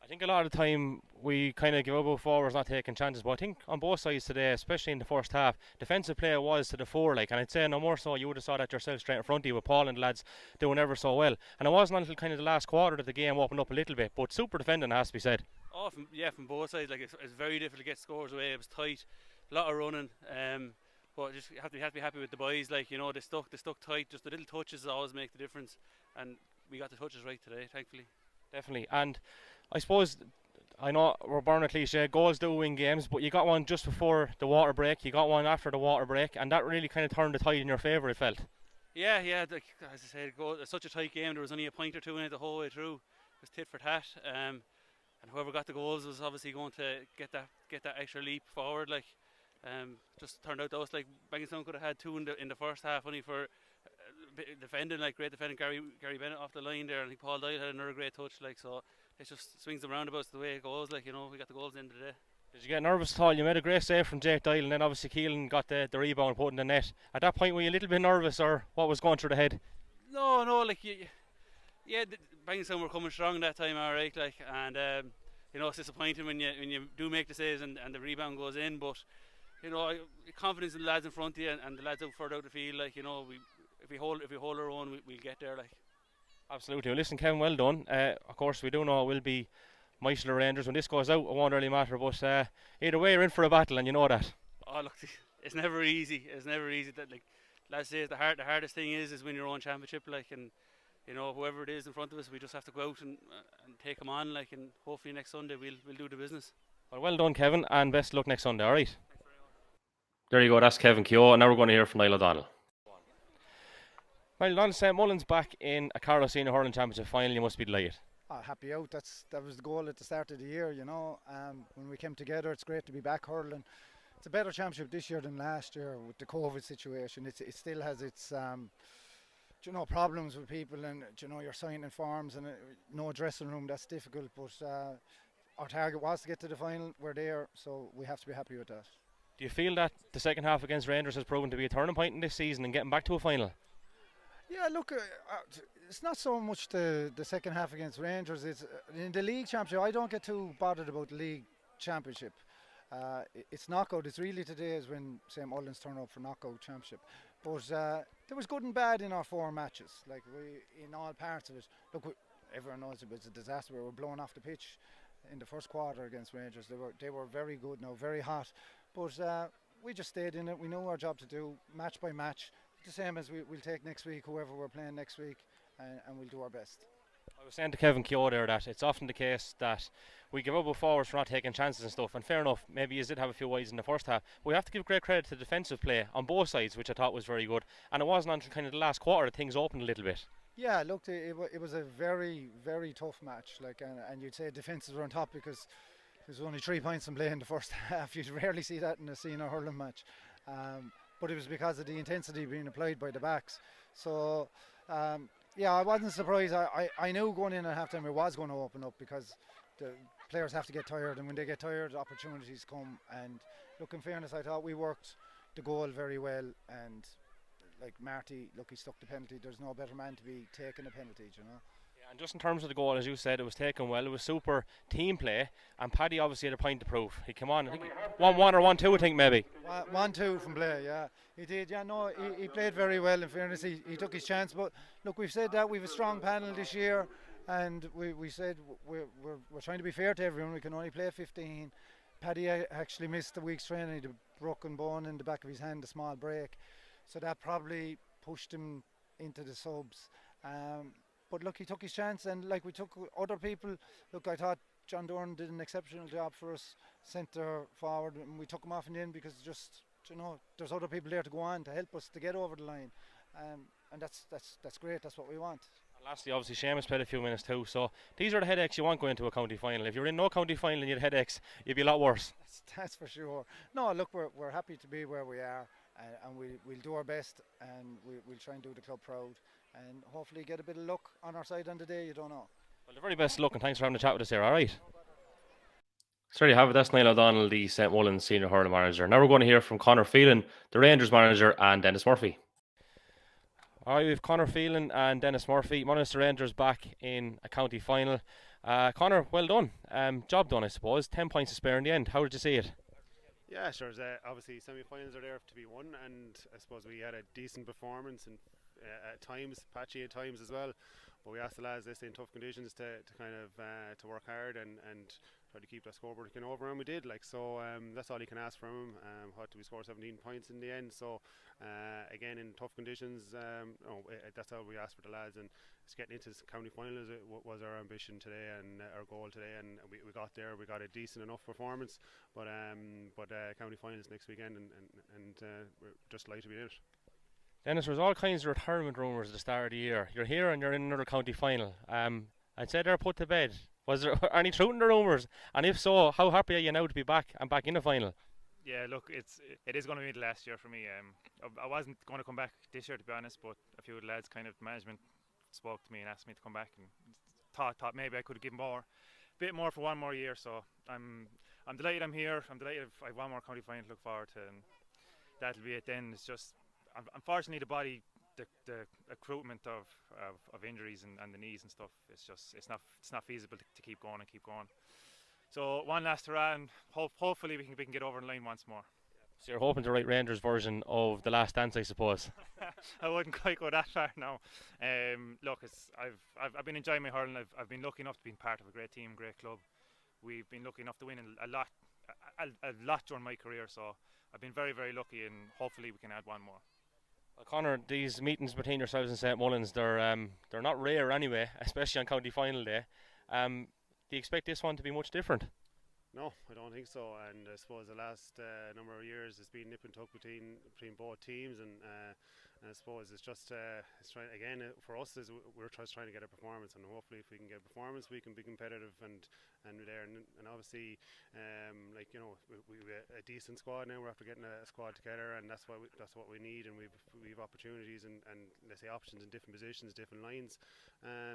I think a lot of the time we kind of give up about forwards not taking chances, but I think on both sides today, especially in the first half, defensive play was to the fore, like, and I'd say no more so you would have saw that yourself straight in front of you with Paul and the lads doing ever so well. And it wasn't until kind of the last quarter that the game opened up a little bit, but super defending has to be said. Oh, from both sides. Like, it's very difficult to get scores away. It was tight, a lot of running. But just have to be happy with the boys. Like, you know, they stuck tight. Just the little touches always make the difference, and we got the touches right today, thankfully. Definitely. And I suppose, I know we're born a cliche, goals do win games, but you got one just before the water break, you got one after the water break, and that really kind of turned the tide in your favour, it felt. Yeah, like, as I said, it's such a tight game. There was only a point or two in it the whole way through. It was tit for tat, and whoever got the goals was obviously going to get that extra leap forward. Like, just turned out to us like Bangstown could have had two in the first half, only for defending, like, great defending. Gary Bennett off the line there, and I think Paul Doyle had another great touch. Like, so it just swings and roundabouts the way it goes. Like, you know, we got the goals in today. Did you get nervous at all? You made a great save from Jake Doyle, and then obviously Keelan got the rebound put in the net. At that point, were you a little bit nervous, or what was going through the head? No, like, Bangstown were coming strong that time, alright, like, and you know, it's disappointing when you do make the saves and the rebound goes in, but you know, confidence in the lads in front of you and the lads out further out the field, like, you know, if we hold our own, we'll get there, like. Absolutely. Well, listen, Kevin, well done. Of course, we do know it will be Michael Rangers when this goes out. It won't really matter, but either way, you're in for a battle, and you know that. Oh, look, it's never easy. It's never easy. That, like, lads say, the hardest thing is win your own championship, like, and you know, whoever it is in front of us, we just have to go out and take them on, like, and hopefully next Sunday we'll do the business. Well done, Kevin, and best of luck next Sunday. All right. There you go. That's Kevin Keogh, and now we're going to hear from Niall O'Donnell. Well done, St. Mullins back in a Carlow Senior Hurling Championship final. You must be delighted. Happy out. That was the goal at the start of the year, you know. When we came together, it's great to be back hurling. It's a better championship this year than last year with the COVID situation. It still has its you know, problems with people, and you know, you're signing forms and no dressing room. That's difficult, but our target was to get to the final. We're there, so we have to be happy with that. Do you feel that the second half against Rangers has proven to be a turning point in this season and getting back to a final? Yeah, look, it's not so much the second half against Rangers. It's in the league championship. I don't get too bothered about the league championship. It's knockout. It's really today is when St. Mullins turn up for knockout championship. But there was good and bad in our 4 matches. Like, we, in all parts of it. Look, everyone knows it was a disaster. We were blown off the pitch in the first quarter against Rangers. They were very good now, very hot. But we just stayed in it. We know our job to do match by match. The same as we'll take next week, whoever we're playing next week, and we'll do our best. I was saying to Kevin Keogh there that it's often the case that we give up with forwards for not taking chances and stuff, and fair enough, maybe you did have a few wides in the first half. We have to give great credit to defensive play on both sides, which I thought was very good, and it wasn't until kind of the last quarter that things opened a little bit. Yeah, look, it was a very, very tough match, like, and you'd say defences were on top because there's only 3 points in play in the first half. You'd rarely see that in a senior hurling match. But it was because of the intensity being applied by the backs. So, yeah, I wasn't surprised. I knew going in at halftime it was going to open up because the players have to get tired, and when they get tired, opportunities come. And look, in fairness, I thought we worked the goal very well. And like Marty, look, he stuck the penalty. There's no better man to be taking a penalty, you know. And just in terms of the goal, as you said, it was taken well. It was super team play, and Paddy obviously had a point to prove. He came on, I think 1-1 or 1-2, I think maybe. 1-2 from play, yeah. He did, yeah, no, he played very well, in fairness. He took his chance, but look, we've said that we've a strong panel this year, and we said we're trying to be fair to everyone. We can only play 15. Paddy actually missed a week's training. He had a broken bone in the back of his hand, a small break, so that probably pushed him into the subs. But look, he took his chance, and like we took other people. Look, I thought John Dorn did an exceptional job for us, centre forward, and we took him off in the end because just, you know, there's other people there to go on to help us to get over the line, and that's great. That's what we want. And lastly, obviously, Seamus played a few minutes too. So these are the headaches you want going into a county final. If you're in no county final and you had headaches, you'd be a lot worse. That's for sure. No, look, we're happy to be where we are, and we'll do our best, and we'll try and do the club proud, and hopefully get a bit of luck on our side on the day. You don't know. Well, the very best luck, and thanks for having a chat with us here. All right. So there you have it. That's Niall O'Donnell, the St. Mullins senior hurling manager. Now we're going to hear from Conor Phelan, the Rangers manager, and Dennis Murphy. All right, we have Conor Phelan and Dennis Murphy. Munster Rangers back in a county final. Conor, well done. Job done, I suppose. 10 points to spare in the end. How did you see it? Yeah, sure. Obviously, semi-finals are there to be won, and I suppose we had a decent performance, and at times, patchy at times as well. But we asked the lads, they stay in tough conditions to kind of to work hard and try to keep that scoreboard ticking over, and we did. So that's all you can ask from him. We scored 17 points in the end. So again, in tough conditions, that's all we asked for the lads, and it's getting into this county finals. It was our ambition today and our goal today, and we got there. We got a decent enough performance, but county finals next weekend, and we're just delighted to be in it. Dennis, there's all kinds of retirement rumours at the start of the year. You're here and you're in another county final. I'd say they're put to bed. Was there any truth in the rumours? And if so, how happy are you now to be back and back in the final? Yeah, look, it is going to be the last year for me. I wasn't going to come back this year, to be honest, but a few of the lads, kind of management, spoke to me and asked me to come back, and thought maybe I could give a bit more for one more year. So I'm delighted I'm here. I'm delighted I have one more county final to look forward to, and that'll be it then. It's just, unfortunately, the body, the recruitment of injuries and the knees and stuff, it's not feasible to keep going. So one last hurrah, and hopefully we can get over the line once more. So you're hoping to write Rangers' version of The Last Dance, I suppose. I wouldn't quite go that far now. Look, I've been enjoying my hurling. I've been lucky enough to be part of a great team, great club. We've been lucky enough to win a lot during my career. So I've been very, very lucky, and hopefully we can add one more. Well, Conor, these meetings between yourselves and St. Mullins, they're not rare anyway, especially on county final day. Do you expect this one to be much different? No, I don't think so. And I suppose the last number of years it's been nip and tuck between both teams, and I suppose it's just it's trying again for us is we're just trying to get a performance, and hopefully if we can get a performance we can be competitive and there and obviously we have a decent squad now. We're after getting a squad together, and that's what we need, and we've opportunities and let's say options in different positions, different lines.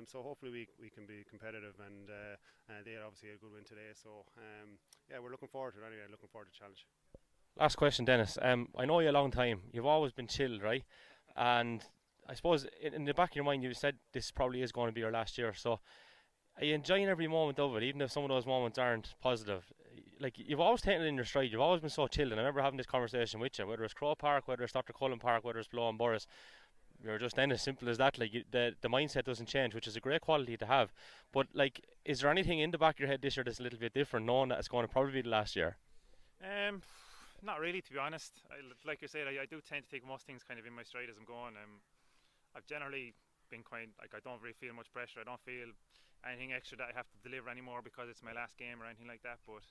So hopefully we can be competitive, and they had obviously a good win today. So yeah, we're looking forward to it anyway. Looking forward to the challenge. Last question, Dennis. I know you a long time. You've always been chilled, right? And I suppose in the back of your mind you said this probably is going to be your last year. So are you enjoying every moment of it, even if some of those moments aren't positive? Like, you've always taken it in your stride. You've always been so chilled. And I remember having this conversation with you, whether it's Crow Park, whether it's Dr. Cullen Park, whether it's Blow and Burris. You're just then as simple as that. Like, the mindset doesn't change, which is a great quality to have. But like, is there anything in the back of your head this year that's a little bit different, knowing that it's going to probably be the last year? Not really, to be honest. Like you said, I do tend to take most things kind of in my stride as I'm going. I've generally been quite, like, I don't really feel much pressure. I don't feel anything extra that I have to deliver anymore because it's my last game or anything like that. But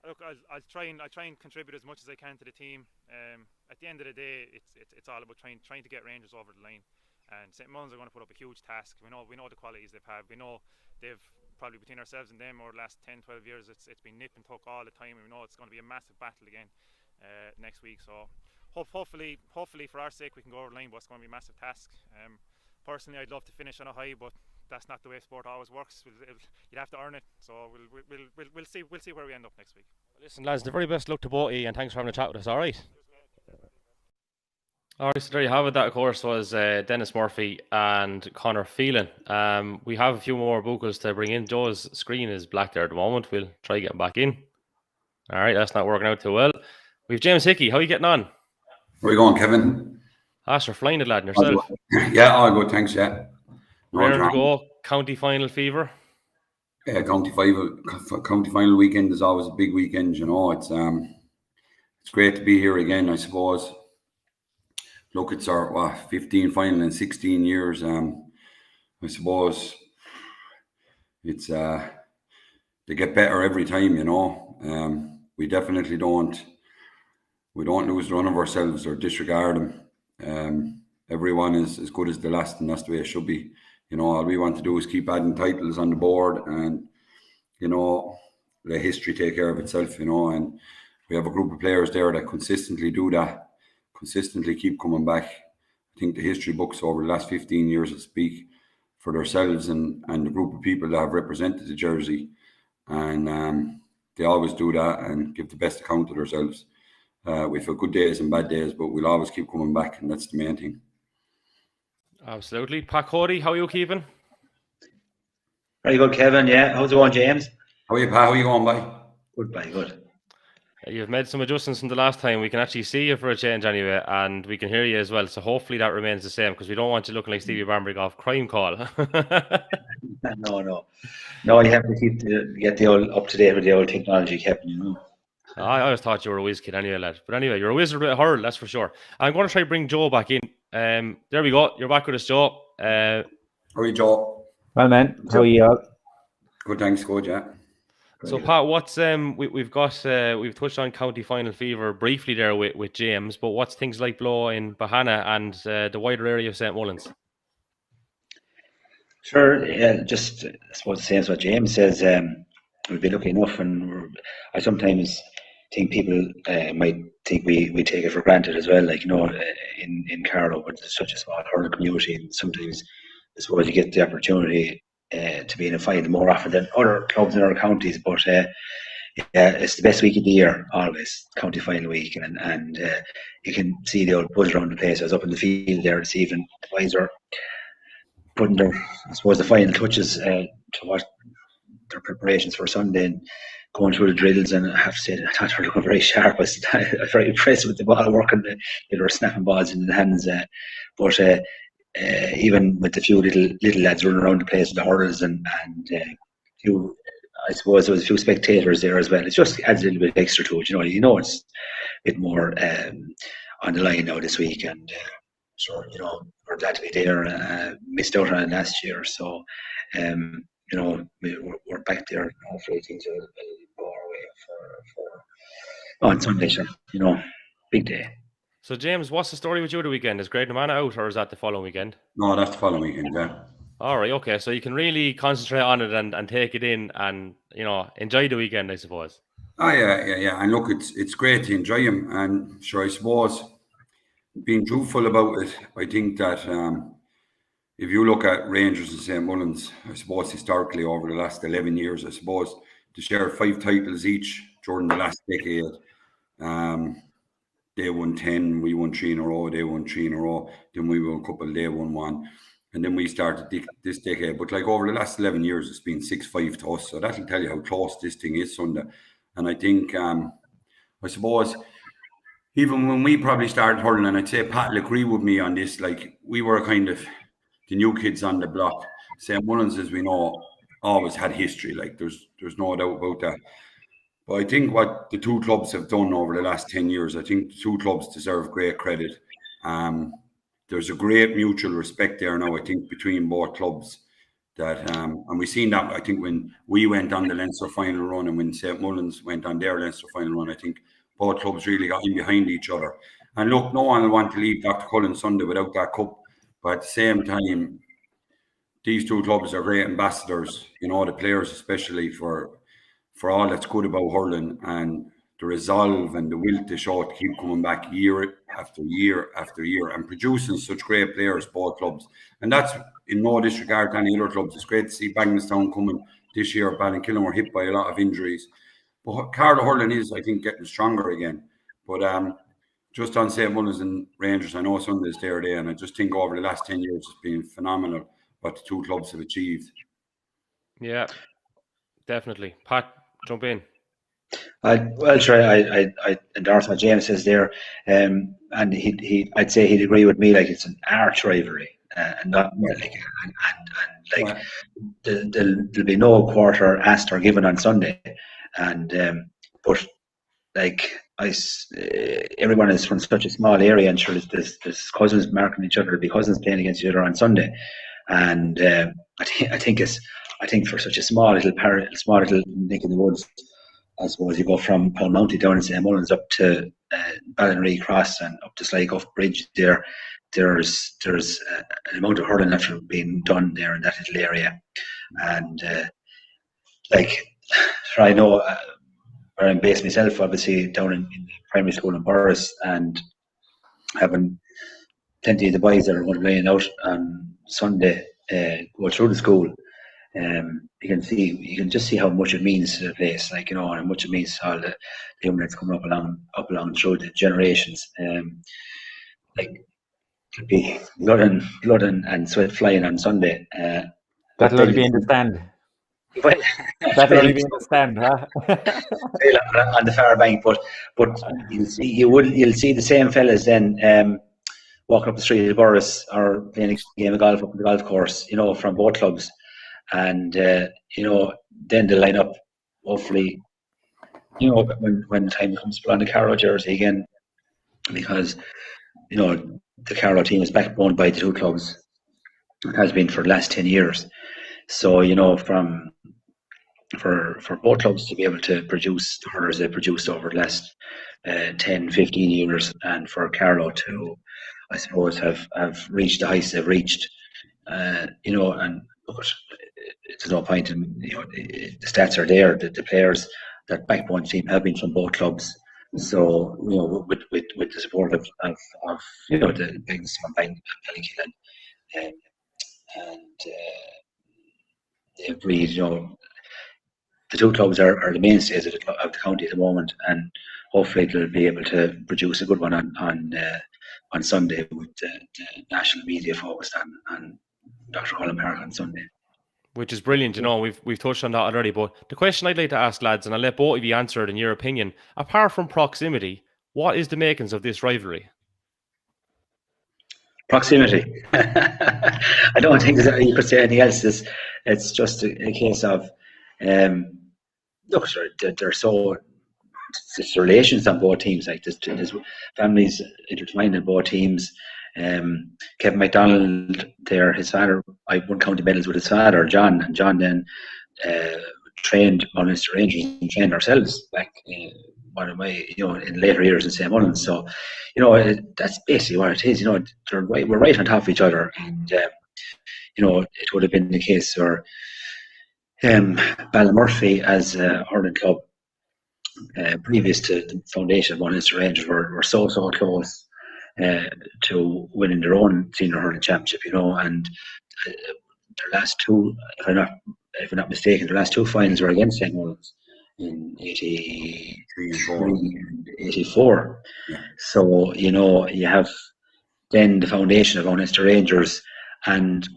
look, I'll try and contribute as much as I can to the team. At the end of the day, it's all about trying to get Rangers over the line. And St. Mullins are going to put up a huge task. We know the qualities they've had. We know they've probably, between ourselves and them, over the last 10-12 years, it's been nip and tuck all the time. We know it's going to be a massive battle again next week. So hopefully for our sake we can go over the line, but it's going to be a massive task. Personally, I'd love to finish on a high, but that's not the way sport always works. You'd have to earn it. So we'll see where we end up next week. Listen, lads, the very best luck to both of you, and thanks for having a chat with us. All right. All right, so there you have it. That, of course, was Dennis Murphy and Conor Phelan. We have a few more vocals to bring in. Joe's screen is black there at the moment. We'll try getting back in. All right, that's not working out too well. We've James Hickey. How are you getting on? Where are you going, Kevin? You're flying it, lad, and yourself. Yeah, all good, thanks, yeah. Ready to go? County final fever? Yeah, county final weekend is always a big weekend, you know. It's great to be here again, I suppose. Look, it's our 15 final in 16 years. I suppose it's they get better every time, you know. We definitely don't lose run of ourselves or disregard them. Everyone is as good as the last, and that's the way it should be. You know, all we want to do is keep adding titles on the board, and you know, let history take care of itself. You know, and we have a group of players there that consistently do that, consistently keep coming back. I think the history books over the last 15 years will speak for themselves and the group of people that have represented the jersey, and they always do that and give the best account of themselves. We've had good days and bad days, but we'll always keep coming back, and that's the main thing. Absolutely. Pat Coady, how are you keeping? Very good, Kevin. Yeah, how's it going, James? How are you, Pat? How are you going, bye? Good, bye, good. You've made some adjustments from the last time. We can actually see you for a change anyway, and we can hear you as well. So hopefully that remains the same, because we don't want you looking like Stevie Bambrick off Crime Call. No, you have to get the old up to date with the old technology, Kevin. You know. I always thought you were a whiz kid anyway, lad. But anyway, you're a wizard with a hurl, that's for sure. I'm going to try to bring Joe back in. There we go. You're back with us, Joe. How are you, Joe? Well, man, how are you all? Good, thanks. Good, yeah. So, Pat, what's we've touched on county final fever briefly there with James, but what's things like below in Bahana and the wider area of St. Mullins? Sure, yeah, just I suppose the same as what James says. We've been lucky enough, and I sometimes think people might think we take it for granted as well. Like, you know, in Carlow, but it's such a small hurling community, and sometimes I suppose you get the opportunity to be in a final more often than other clubs in other counties. But yeah, it's the best week of the year, always, county final week, and you can see the old buzz around the place. I was up in the field there this evening. The boys are putting their, I suppose, the final touches to what their preparations for Sunday, and going through the drills, and I have to say, I thought they were looking very sharp. I was very impressed with the ball working. They were snapping balls in the hands, but even with the few little lads running around the place with the hurls, and few, I suppose there was a few spectators there as well. It just adds a little bit extra to it. You know, it's a bit more on the line now this week, and so, you know, we're glad to be there. Missed out on it last year, so you know, we're back there. Hopefully things will go our way for on Sunday, sure. You know, big day. So, James, what's the story with you the weekend? Is Greg Namana out, or is that the following weekend? No, that's the following weekend, yeah. All right, okay. So you can really concentrate on it and take it in and, you know, enjoy the weekend, I suppose. Oh, yeah. And look, it's great to enjoy him. And sure, I suppose, being truthful about it, I think that if you look at Rangers and St. Mullins, I suppose historically over the last 11 years, I suppose, to share 5 titles each during the last decade, they won 10, we won 3 in a row, they won 3 in a row, then we won a couple, they won 1, and then we started this decade. But like over the last 11 years, it's been 6-5 to us, so that'll tell you how close this thing is, Sunday. And I think, I suppose, even when we probably started hurling, and I'd say Pat will agree with me on this, like, we were kind of the new kids on the block. St. Mullins, as we know, always had history, like there's no doubt about that. But I think what the two clubs have done over the last 10 years, I think the two clubs deserve great credit. There's a great mutual respect there now, I think, between both clubs. That and we've seen that, I think, when we went on the Leinster final run and when St. Mullins went on their Leinster final run, I think both clubs really got in behind each other. And look, no one will want to leave Dr. Cullen Sunday without that cup. But at the same time, these two clubs are great ambassadors, you know, the players especially, for all that's good about hurling, and the resolve and the will to show to keep coming back year after year after year and producing such great players, both clubs. And that's in no disregard to any other clubs. It's great to see Bagnallstown coming this year. Ballinkillen were hit by a lot of injuries. But Carlow hurling is, I think, getting stronger again. But just on St. Mullins and Rangers, I know Sunday's there, and I just think over the last 10 years it's been phenomenal what the two clubs have achieved. Yeah, definitely. Pat, jump in. Well, sure, I endorse what James says there, and I'd say he'd agree with me. Like, it's an arch rivalry, and not like, and like there'll be no quarter asked or given on Sunday, and but like everyone is from such a small area, and sure there's cousins marking each other, there'll be cousins playing against each other on Sunday. and I think for such a small little neck in the woods, I suppose you go from Poundmounty down in St. Mullins up to Ballinree Cross and up to Sligo Bridge. There's an amount of hurling that's being done there in that little area, and I know where I'm based myself, obviously down in the primary school in Borris, and having plenty of the boys that are going to be laying out on Sunday go through the school. You can just see how much it means to the place, and how much it means to all the young that's coming up along through the generations. It'll be blood and sweat flying on Sunday. That'll only be in the stand. Well, that'll only be in the stand, huh? On the far bank, but you'll see the same fellas then walking up the street of Borris or playing a game of golf up on the golf course, from both clubs. And then they'll line up, hopefully, when the time comes to put on the Carlow jersey again, because the Carlow team is backboned by the two clubs. It has been for the last 10 years. So for both clubs to be able to produce the hurlers they produced over the last 10, 15 years, and for Carlow to, I suppose, have reached the heights they've reached, and there's no point in, the stats are there, the players, that backbone team have been from both clubs. So, with the support of the big Bang Ballykeelan, and they agreed, the two clubs are the mainstays of the county at the moment, and hopefully they'll be able to produce a good one on Sunday, with the national media focused on Dr. Holland Park on Sunday. Which is brilliant, we've touched on that already, but the question I'd like to ask, lads, and I'll let both of you answer it in your opinion, apart from proximity, what is the makings of this rivalry? Proximity. I don't think you could say anything else. It's just a case of, look, they're so, it's relations on both teams, there's families intertwined in both teams. Kevin MacDonald there, his father, I won county medals with his father, John, and John then trained Munster Rangers and trained ourselves back in later years in St. Mullins. So, that's basically what it is. We're right on top of each other, and it would have been the case where Ballymurphy as a hurling club previous to the foundation of Munster Rangers were so close to winning their own senior hurling championship, and their last two, if I'm not mistaken, their last two finals were against St. Mullins in 83 and 84. Yeah. So, you have then the foundation of Munster Rangers, and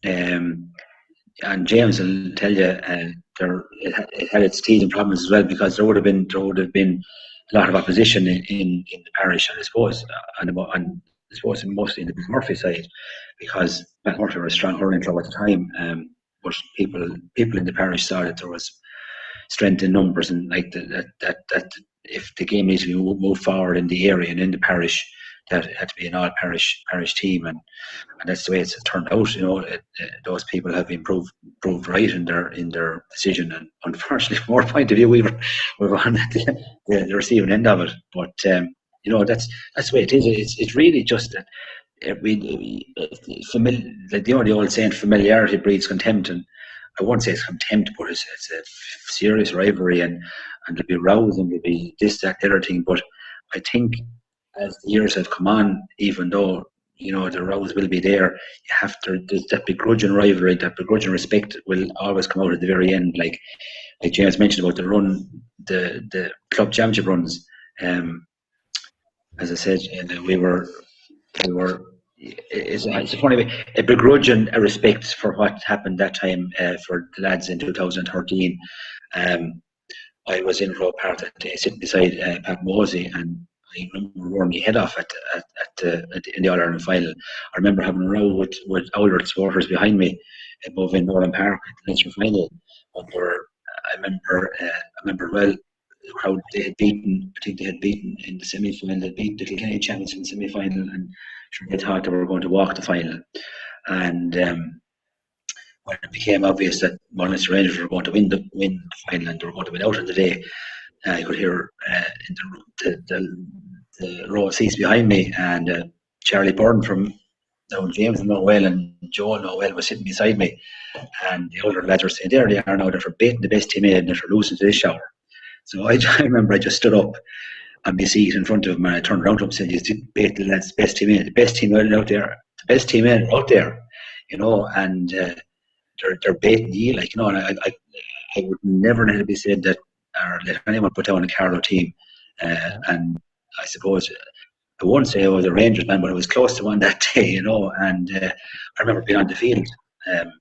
and James will tell you, it had its teething problems as well, because there would have been a lot of opposition in the parish, and I suppose, mostly in the Murphy side, because Murphy were a strong hurling club at the time. But people in the parish saw that there was strength in numbers, and that if the game needs to be moved forward in the area and in the parish, that it had to be an all parish team, and that's the way it's turned out. Those people have been proved right in their decision, and unfortunately, from our point of view, we were on the receiving end of it. But that's the way it is. It's really just that the old saying, familiarity breeds contempt, and I won't say it's contempt, but it's a serious rivalry, and there'll be rows and there'll be this, that, the other thing. But I think as the years have come on, even though the rows will be there, there's that begrudging rivalry, that begrudging respect will always come out at the very end. Like James mentioned about the run, the club championship runs. As I said, it's a funny way, a begrudging a respect for what happened that time for the lads in 2013. I was in for a part that day, sitting beside Pat Mosey, and I remember roaring my head off in the All-Ireland Final. I remember having a row with Owlert supporters behind me above in Northern Park at the Leinster Final. I remember well, the crowd they had beaten. I think they had beaten in the semi-final. They beat the Kilkenny champions in the semi-final, and sure they thought they were going to walk the final. And when it became obvious that Munster Rangers were going to win the final and they were going to win out on the day, I could hear in the row of seats behind me, and Charlie Byrne from James Noel and Joel Noel was sitting beside me, and the older lads were saying, there they are now, they're beating the best team in and they're losing to this shower. So I remember I just stood up on my seat in front of him and I turned around to him and said, you beat the lads, best team in, the best team out there, the best team in out there, you know, and they're beating you, like, you know, and I would never let it be said that, or let anyone put down a Carlow team, and I suppose I won't say I was a Rangers man, but I was close to one that day, you know. And I remember being on the field and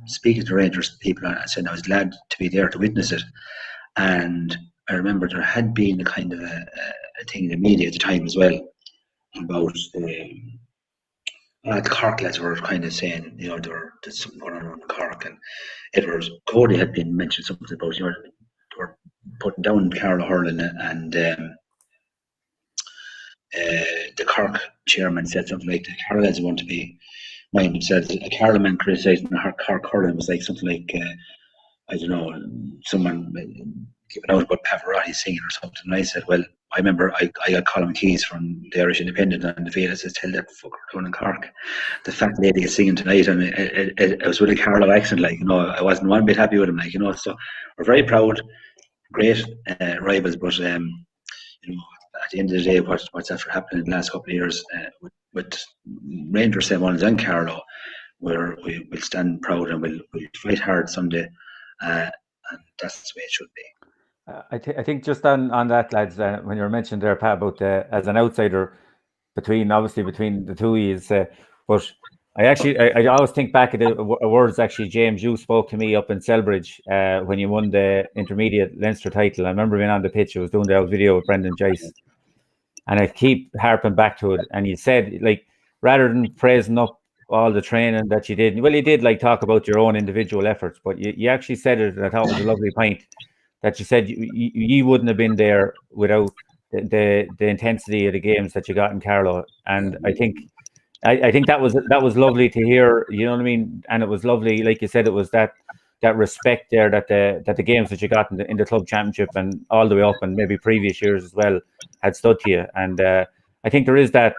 speaking to Rangers people, and I said I was glad to be there to witness it. And I remember there had been a kind of a thing in the media at the time as well about the Cork lads were kind of saying, you know, there's something going on in Cork, and Coady had been mentioned something about, you know, they were putting down Carlow hurling, and the Cork chairman said something like the Carlow lads want to be mind themselves. A Carlow man criticising Cork hurling was like something like I don't know, someone giving out about Pavarotti singing or something. And I said, well, I remember I got Colin Keys from the Irish Independent on the field. I said, tell that fucker down in Cork, the fat lady is singing tonight, and it was with a Carlow accent, like, you know, I wasn't one bit happy with him, like, you know. So we're very proud, great rivals, but you know, at the end of the day, what's after happening in the last couple of years with Rangers, St. Mullins and Carlow, where we'll stand proud and we'll fight hard someday, and that's the way it should be. I think just on that, lads, when you were mentioning there, Pat, about as an outsider between the two of you, but I always think back at the words actually, James, you spoke to me up in Selbridge when you won the intermediate Leinster title. I remember being on the pitch. I was doing the video with Brendan Joyce, and I keep harping back to it. And you said, like, rather than praising up all the training that you did, well, you did like talk about your own individual efforts, but you actually said it, and I thought it was a lovely point, that you said you wouldn't have been there without the intensity of the games that you got in Carlow. And I think that was lovely to hear, you know what I mean? And it was lovely, like you said, it was that respect there that the games that you got in the club championship and all the way up, and maybe previous years as well, had stood to you. And I think there is that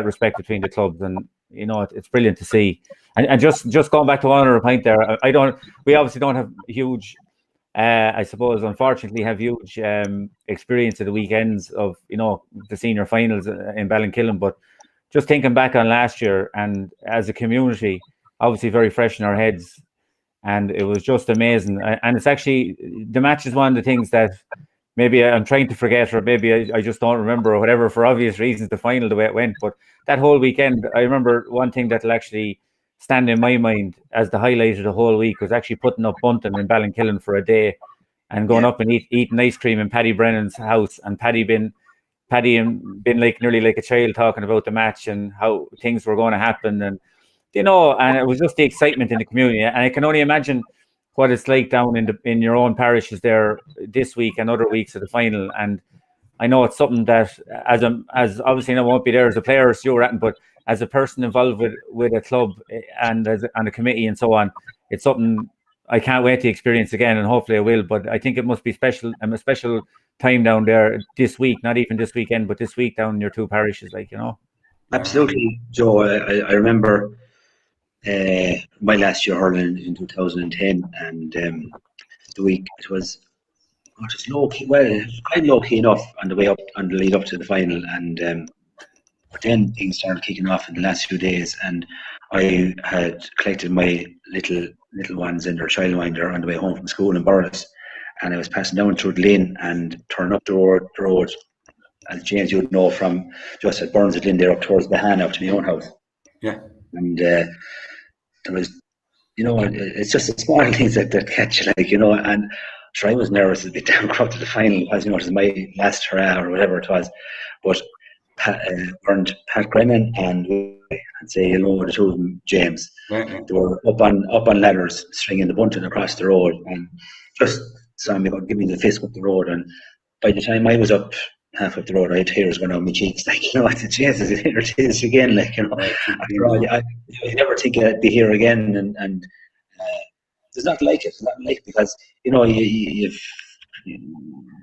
respect between the clubs, and you know, it's brilliant to see. And just going back to one other point there, we obviously don't have huge, I suppose, unfortunately, have huge experience of the weekends of, you know, the senior finals in Ballinkillen, but just thinking back on last year, and as a community, obviously very fresh in our heads, and it was just amazing. And it's actually, the match is one of the things that maybe I'm trying to forget, or maybe I just don't remember, or whatever, for obvious reasons, the final, the way it went. But that whole weekend, I remember one thing that'll actually stand in my mind as the highlight of the whole week was actually putting up bunting in Ballinkillen for a day and going up and eating ice cream in Paddy Brennan's house, and Paddy been like nearly like a child talking about the match and how things were going to happen, and you know, and it was just the excitement in the community. And I can only imagine what it's like down in your own parishes there this week and other weeks of the final. And I know it's something that as obviously I won't be there as a player, as you're at, but as a person involved with a club and on a committee and so on, it's something I can't wait to experience again, and hopefully I will. But I think it must be special, a special time down there this week, not even this weekend, but this week down in your two parishes, like, you know. Absolutely, Joe. I remember my last year hurling in 2010, and the week it was just low key. Well, it was quite low key enough on the way up, on the lead up to the final, and but then things started kicking off in the last few days, and I had collected my little ones in their childminder on the way home from school in Borris, and I was passing down through the lane and turning up the road, as James, you'd know, from just at Burns at Lynn there up towards Bahana up to my own house. Yeah. And there was, you know, it's just the small things that catch you, like, you know. And sure, I was nervous as we down up to the final, as you know, it was my last hurrah or whatever it was. But Pat Brennan and say hello to the two of them, James. Yeah. They were up on ladders, stringing the bunting across the road, and just saw me give me the fist up the road. And by the time I was up half up the road, I had tears going down my cheeks, like, you know, I said, Jesus, here it is again, like, you know, after all, you never think I'd be here again, and there's not like it, because, you know, you've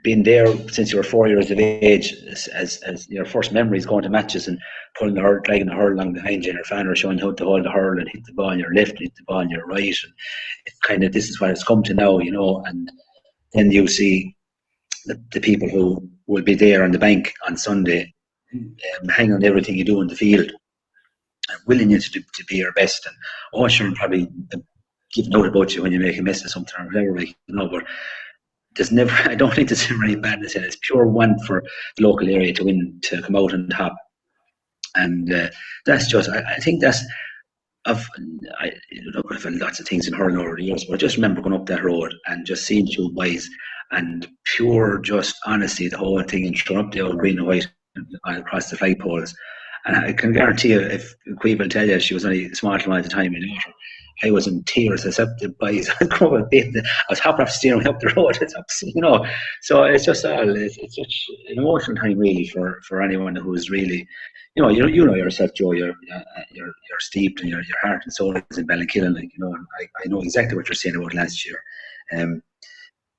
been there since you were 4 years of age, as your first memories going to matches and pulling the hurl, dragging the hurl along behind you, and your fan are showing how to hold the hurl and hit the ball on your left, hit the ball on your right, and it's kind of, this is what it's come to now, you know, and then you see the people who will be there on the bank on Sunday, hang on everything you do in the field, and willing you to be your best, and sure, probably giving out about you when you make a mess of something or whatever, like, you know, but there's never, I don't think there's ever any badness in it. It's pure want for the local area to win, to come out on top, and that's just, I think that's, I've had lots of things in hurling over the years, but I just remember going up that road and just seeing two boys and pure just honesty, the whole thing, and throwing up the old green and white across the flagpoles. And I can guarantee you, if Queen will tell you, she was only a small time at the time, I was in tears. I said, the boys, I was hopping off the steering wheel up the road. It's, you know, so it's just it's such an emotional time really for anyone who is really, you know yourself, Joe. You're steeped in your heart and soul is in Ballinkillen, like, you know. And I know exactly what you're saying about last year.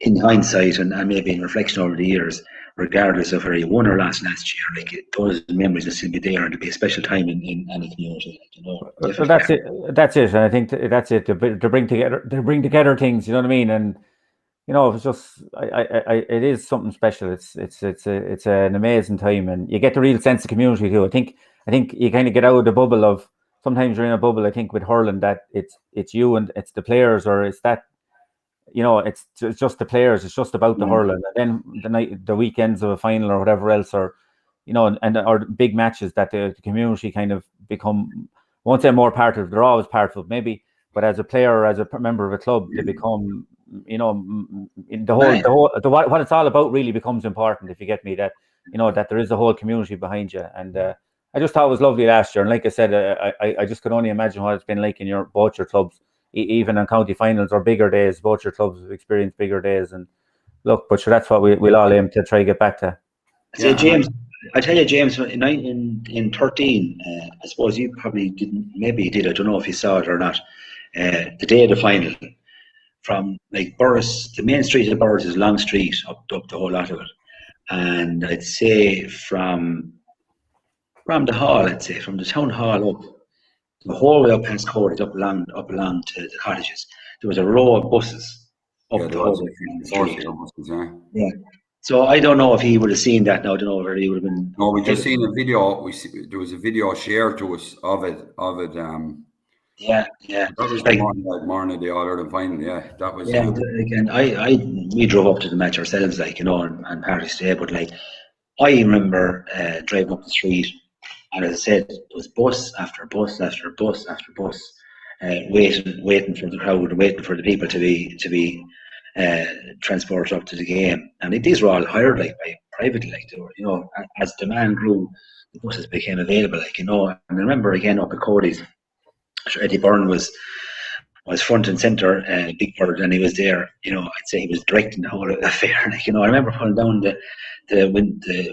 In hindsight and maybe in reflection over the years, regardless of whether you won or lost last year, like, those memories will still be there, and it'll be a special time in any community, like, you know. So that's it. That's it. And I think that's it, to bring together things. You know what I mean? And, you know, it's just, it is something special. It's an amazing time, and you get the real sense of community too. I think you kind of get out of the bubble of, sometimes you're in a bubble, I think, with hurling, that it's you and it's the players, or it's that, you know, it's just the players. It's just about the hurling. And then the weekends of a final or whatever else, or, you know, or big matches that the community kind of become, I won't say more part of, they're always part of it maybe, but as a player or as a member of a club, they become, you know, what it's all about really becomes important, if you get me, that, you know, that there is a whole community behind you. And I just thought it was lovely last year. And like I said, I just could only imagine what it's been like in both your clubs, even on county finals or bigger days. Both your clubs have experienced bigger days, and look, but sure, that's what we'll all aim to try to get back to. So James, I tell you, James, in 13, I suppose you probably didn't, maybe you did, I don't know if you saw it or not, the day of the final, from like Burris, the main street of Burris is Long Street, up the whole lot of it, and I'd say from the hall, from the town hall up, the whole way up past Coady, up along to the cottages, there was a row of buses up the whole way. Yeah. So I don't know if he would have seen that now. I don't know whether he would have been. No, we just seen a video. There was a video shared to us of it. Yeah. That was like, the morning of the All-Ireland final. Yeah, that was. Yeah, again, we drove up to the match ourselves, like, you know, and Paris Day. But like, I remember driving up the street, and as I said, there was bus after bus after bus after bus, waiting for the crowd, waiting for the people to be transported up to the game. And these were all hired, like, by privately, like, they were, you know, as demand grew, the buses became available, like, you know. And I remember again up at Cody's, Eddie Byrne was front and centre, Big Bird, and he was there, you know. I'd say he was directing the whole affair, like, you know. I remember pulling down the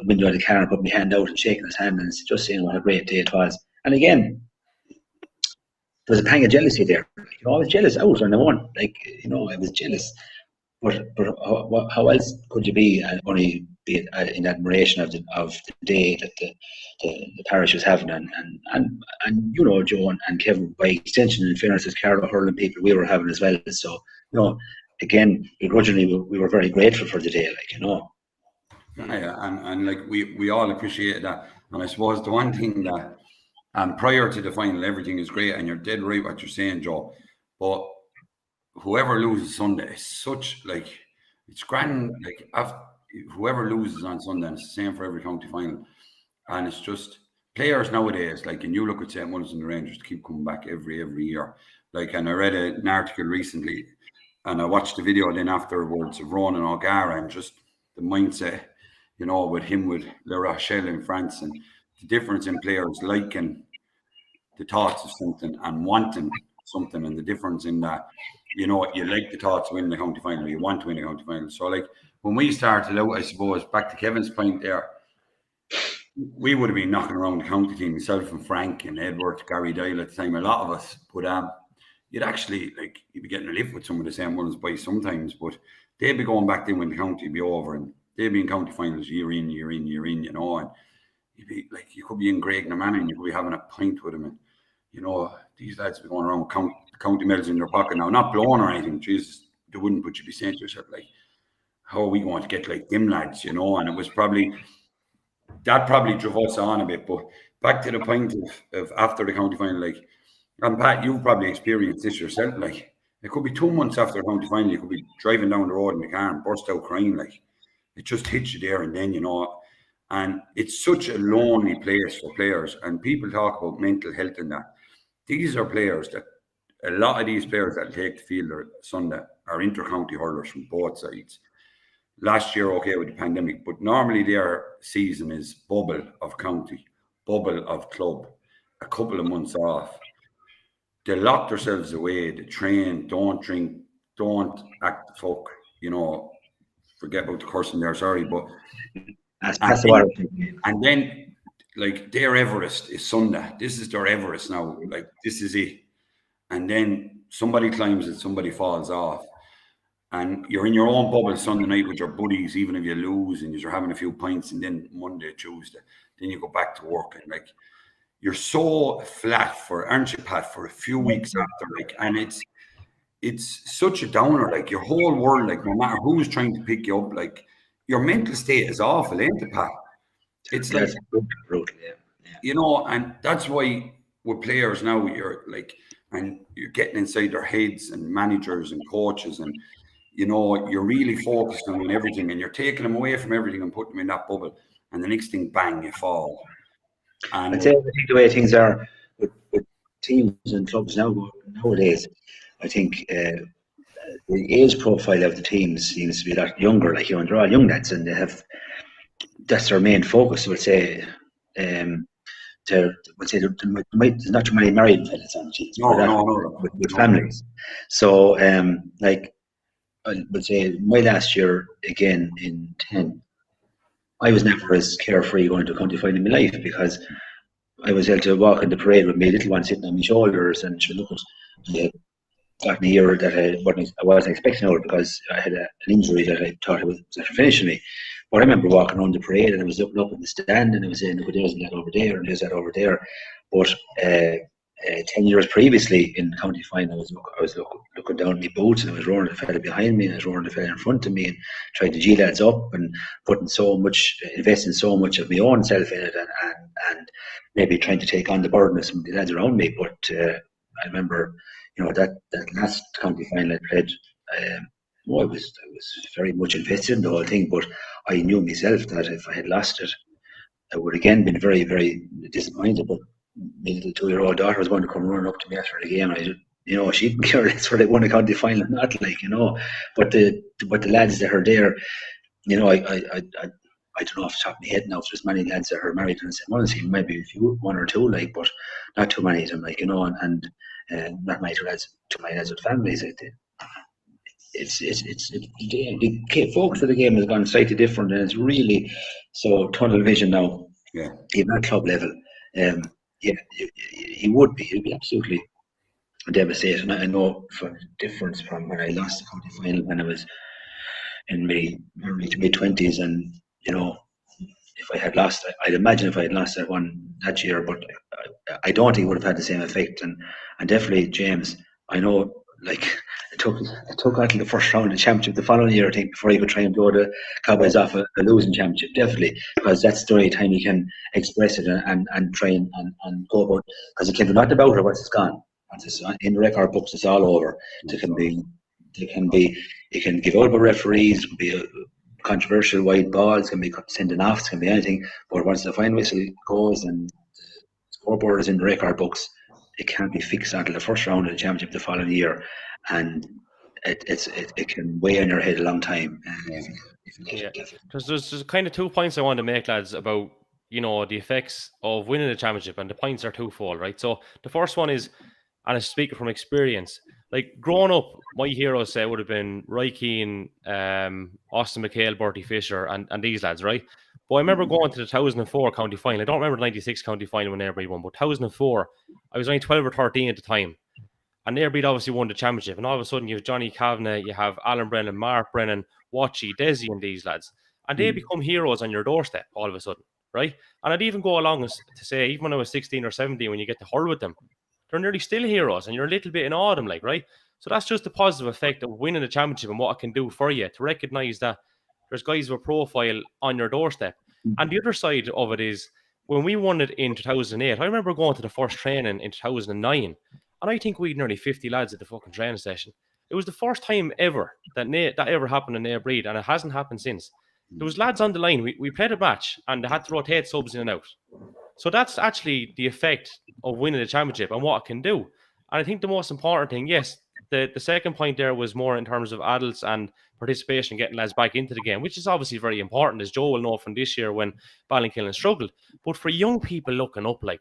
window of the car and putting my hand out and shaking his hand and just saying what a great day it was. And again, there was a pang of jealousy there. You know, I was jealous out when I won. Like, you know, I was jealous. But how else could you be only be in admiration of the day that the parish was having, and you know, Joe and Kevin, by extension, in fairness, as Carlow hurling people, we were having as well. So, you know, again, begrudgingly, we were very grateful for the day, like, you know. Yeah, and like we all appreciate that. And I suppose the one thing that prior to the final, everything is great, and you're dead right what you're saying, Joe. But whoever loses Sunday is such, like, it's grand. Like, whoever loses on Sunday, and it's the same for every county final. And it's just players nowadays, like, and you look at St. Mullins and the Rangers, keep coming back every year. Like, and I read an article recently, and I watched the video then afterwards of Ronan O'Gara, and just the mindset, you know, with him with La Rochelle in France, and the difference in players liking the thoughts of something and wanting something, and the difference in that, you know, you like the thoughts of winning the county final, you want to win the county final. So, like, when we started out, I suppose, back to Kevin's point there, we would have been knocking around the county team, myself and Frank and Edward, Gary Doyle at the time, a lot of us. But you'd actually, like, you'd be getting a lift with some of the same ones by sometimes, but they'd be going back then when the county would be over, and they'd be in county finals year in, you know, and you'd be like, you could be in Greg Naomh and you could be having a pint with them, and, you know, these lads be going around with county medals in their pocket now, not blowing or anything, Jesus, they wouldn't, but you'd be saying to yourself, like, how are we going to get like them lads, you know? And it was probably, that probably drove us on a bit. But back to the point of after the county final, like, and Pat, you've probably experienced this yourself, like, it could be 2 months after the county final, you could be driving down the road in the car and burst out crying, like, it just hits you there and then, you know. And it's such a lonely place for players, and people talk about mental health and that. These are players that, a lot of these players that take the field Sunday are inter-county hurlers from both sides. Last year, okay, with the pandemic, but normally their season is bubble of county, bubble of club, a couple of months off. They lock themselves away, they train, don't drink, don't act the fuck, you know, forget about the cursing there, sorry, but and then like their Everest is Sunday. This is their Everest now, like this is it. And then somebody climbs it, somebody falls off. And you're in your own bubble Sunday night with your buddies, even if you lose and you're having a few pints, and then Monday, Tuesday, then you go back to work, and like you're so flat aren't you, Pat, for a few weeks after, like, and it's such a downer, like your whole world, like no matter who's trying to pick you up, like your mental state is awful, ain't it, Pat? It's like brutal, yeah. You know, and that's why with players now, you're like, and you're getting inside their heads, and managers and coaches, and you know, you're really focused on everything, and you're taking them away from everything and putting them in that bubble, and the next thing, bang, you fall. And I think the way things are with teams and clubs nowadays, I think the age profile of the teams seems to be a lot younger, like, you know, they're all young lads, and that's their main focus. I would say, there's not too many married fellas on teams, with families. So, like, I would say my last year again in 10, I was never as carefree going to a county final in my life, because I was able to walk in the parade with my little one sitting on my shoulders, and she looked at gotten a year that I wasn't expecting out, because I had an injury that I thought it was finishing me. But I remember walking around the parade, and I was looking up in the stand, and I was saying, look, there's that over there, and there's that over there. But 10 years previously in the county final, I was looking down my boots, and I was roaring the fella behind me, and I was roaring the fella in front of me, and trying to G lads up, and investing so much of my own self in it, and maybe trying to take on the burden of some of the lads around me. But I remember, you know, that last county final I played, I was very much invested in the whole thing, but I knew myself that if I had lost it, I would again been very, very disappointed. But my little 2-year-old daughter was going to come running up to me after the game. You know, she didn't care whether they won the county final or not, like, you know. But the lads that are there, you know, I don't know off the top of my head now if there's many lads that are married in the same one team, maybe a few, 1 or 2, like, but not too many of them, like, you know, and not many too many lads with families. The focus of the game has gone slightly different, and it's really so tunnel vision now. Yeah, even at club level, it would be absolutely devastating. I know for the difference from when I lost the county final when I was in my early to mid 20s, and you know, if I had lost, I'd imagine if I had lost that one that year, but I don't think it would have had the same effect. And definitely, James, I know, like, it took until the first round of the championship the following year, I think, before he could try and blow the Cowboys off a losing championship, definitely, because that's the only time you can express it and try and go about, because you can do nothing about it once it's gone. Once it's in the record books, it's all over. You can give out about referees, it can be a controversial white balls, can be sending off, can be anything, but once the final whistle goes and the scoreboard is in the record books, it can't be fixed until the first round of the championship the following year, and it can weigh on your head a long time. There's kind of 2 points I want to make, lads, about, you know, the effects of winning the championship, and the points are twofold, right? So the first one is, and I speak from experience, like growing up, my heroes would have been Roy Keane, Austin McHale, Bertie Fisher, and these lads, right? But I remember going to the 2004 county final. I don't remember the 96 county final when Airbrid won, but 2004, I was only 12 or 13 at the time. And Airbrid obviously won the championship. And all of a sudden, you have Johnny Kavanagh, you have Alan Brennan, Mark Brennan, Watchy, Desi, and these lads. And they become heroes on your doorstep all of a sudden, right? And I'd even go along as to say, even when I was 16 or 17, when you get to hurl with them, they're nearly still heroes, and you're a little bit in awe of them, like, right? So that's just the positive effect of winning the championship and what it can do for you, to recognise that there's guys with a profile on your doorstep. And the other side of it is, when we won it in 2008, I remember going to the first training in 2009, and I think we had nearly 50 lads at the fucking training session. It was the first time ever that ever happened in Airbrid, and it hasn't happened since. There was lads on the line. We played a match, and they had to rotate subs in and out. So that's actually the effect of winning the championship and what it can do. And I think the most important thing, yes, the second point there was more in terms of adults and participation, getting lads back into the game, which is obviously very important, as Joe will know from this year when Ballinkillen struggled. But for young people looking up, like,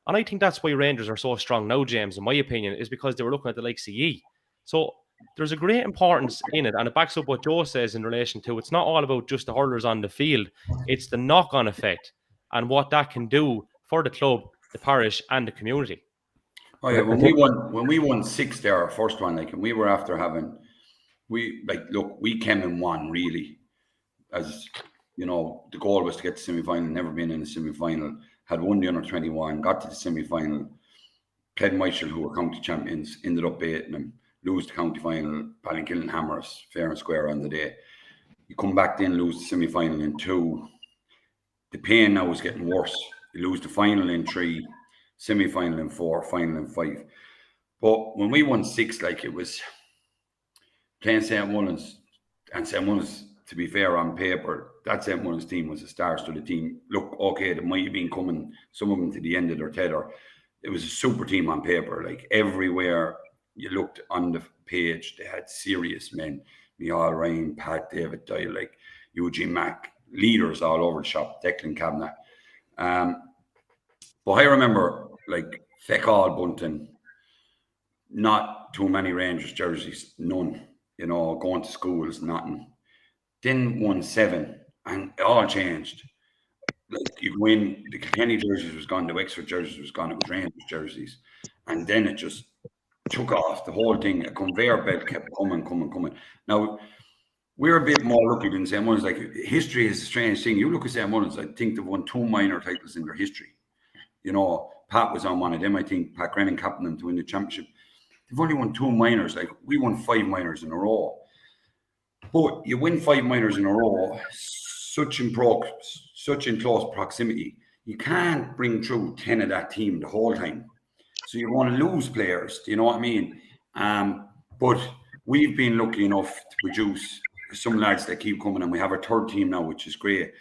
and I think that's why Rangers are so strong now, James, in my opinion, is because they were looking at the likes of ye. So there's a great importance in it, and it backs up what Joe says in relation to, it's not all about just the hurlers on the field, it's the knock-on effect and what that can do for the club, the parish, and the community. Oh yeah, when we won 6 there, our first one, like, and we were after having, we came in one really, as you know, the goal was to get to semi-final, never been in a semi-final, had won the under-21, got to the semi-final, played Michael, who were county champions, ended up beating them, lose the county final, Ballinkillen hammers, fair and square on the day. You come back then, lose the semi-final in 2. The pain now is getting worse. You lose the final in 3, semi-final in 4, final in 5. But when we won 6, like, it was playing St. Mullins, and St. Mullins, to be fair, on paper, that St. Mullins team was a star-studded team. Look, okay, they might have been coming, some of them, to the end of their tether. It was a super team on paper. Like, everywhere you looked on the page, they had serious men. Michael Ryan, Pat, David Doyle, like Eugene Mack, leaders all over the shop, Declan Kavanagh. But I remember, like, feck all bunting, not too many Rangers jerseys, none, you know, going to schools, nothing. Then won 7, and it all changed. Like, you win, the Kilkenny jerseys was gone, the Wexford jerseys was gone, it was Rangers jerseys. And then it just took off, the whole thing, a conveyor belt kept coming. Now, we're a bit more lucky than St. Mullins. Like, history is a strange thing. You look at St. Mullins, I think they've won 2 minor titles in their history. You know, Pat was on one of them. I think Pat Grennan captained them to win the championship. They've only won 2 minors. Like, we won 5 minors in a row. But you win 5 minors in a row, such in close proximity, you can't bring through 10 of that team the whole time. So you want to lose players, do you know what I mean? But we've been lucky enough to produce some lads that keep coming, and we have our 3rd team now, which is great.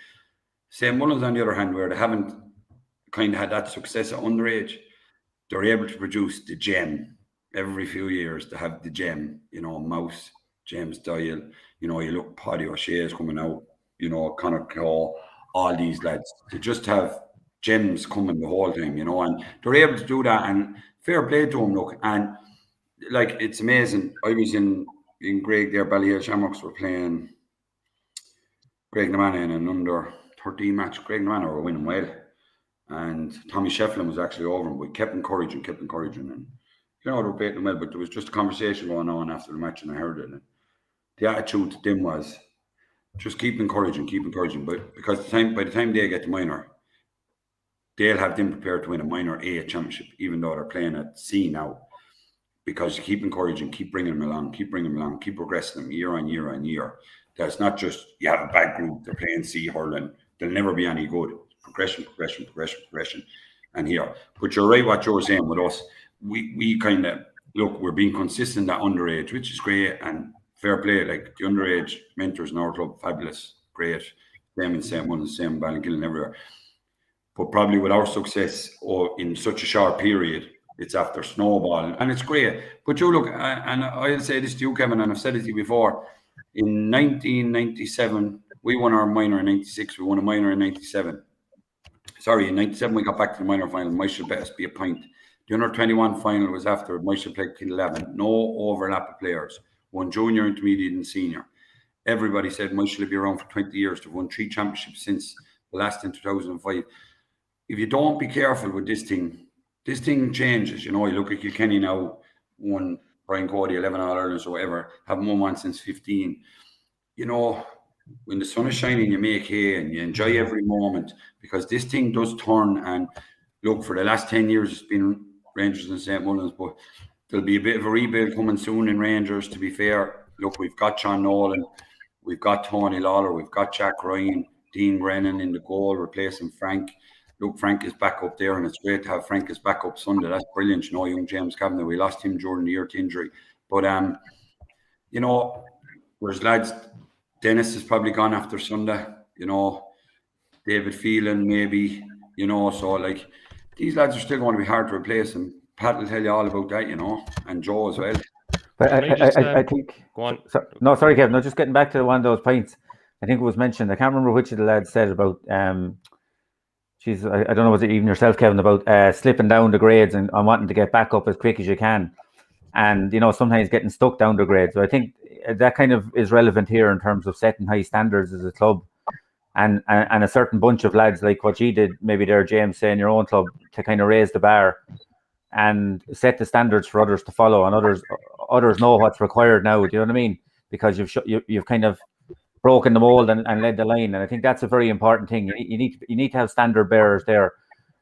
St. Mullins, on the other hand, where they haven't kind of had that success at underage, they're able to produce the gem every few years. They have the gem, you know, Mouse, James Doyle, you know, you look, Paddy O'Shea is coming out, you know, Conor Claw, all these lads. They just have gems coming the whole time, you know, and they're able to do that, and fair play to them, look. And, like, it's amazing. I was in Greg there, Ballyhale Shamrocks were playing Greg Naomh in an under-13 match. Greg Naomh were winning well. And Tommy Shefflin was actually over, and we kept encouraging. And, you know, they were beating them well, but there was just a conversation going on after the match, and I heard it. And the attitude to them was just keep encouraging. But because by the time they get to minor, they'll have them prepared to win a minor A championship, even though they're playing at C now. Because you keep encouraging, keep bringing them along, keep progressing them year on year. That's not just, you have a bad group, they're playing C hurling, they'll never be any good. Progression. And here. But you're right what you're saying with us. We kind of, look, we're being consistent at underage, which is great, and fair play. Like, the underage mentors in our club, fabulous, great. Same in St. Mullins, same in Ballinkillen, everywhere. But probably with our success in such a short period, it's after snowball, and it's great. But you look, and I'll say this to you, Kevin, and I've said it to you before. In 1997, we won our minor in 96. We won a minor in 97. Sorry, in 97, we got back to the minor final. Michael bet us be a point. The under-21 final was after Michael played till 11. No overlap of players. One junior, intermediate, and senior. Everybody said Michael will be around for 20 years. They've won 3 championships since. the last in 2005. If you don't be careful with this thing changes. You know, you look at Kilkenny now, won Brian Coady 11 All-Irelands or whatever, haven't won one since 15. You know, when the sun is shining, you make hay and you enjoy every moment, because this thing does turn. And look, for the last 10 years, it's been Rangers and St. Mullins, but there'll be a bit of a rebuild coming soon in Rangers, to be fair. Look, we've got John Nolan, we've got Tony Lawler, we've got Jack Ryan, Dean Brennan in the goal, replacing Frank. Look, Frank is back up there, and it's great to have Frank as back up Sunday. That's brilliant. You know, young James Kavanagh, we lost him during the year to injury. But, you know, whereas lads, Dennis is probably gone after Sunday, you know, David Phelan maybe, you know, so like these lads are still going to be hard to replace, and Pat will tell you all about that, you know, and Joe as well. But I think. Go on. No, sorry, Kevin. No, just getting back to one of those points. I think it was mentioned. I can't remember which of the lads said about. I don't know, was it even yourself, Kevin, about slipping down the grades and wanting to get back up as quick as you can, and you know, sometimes getting stuck down the grades. So I think that kind of is relevant here in terms of setting high standards as a club, and a certain bunch of lads like what you did, maybe there, James, say in your own club, to kind of raise the bar and set the standards for others to follow, and others know what's required now. Do you know what I mean? Because you've kind of broken the mold and led the line, and I think that's a very important thing. You need to have standard bearers there,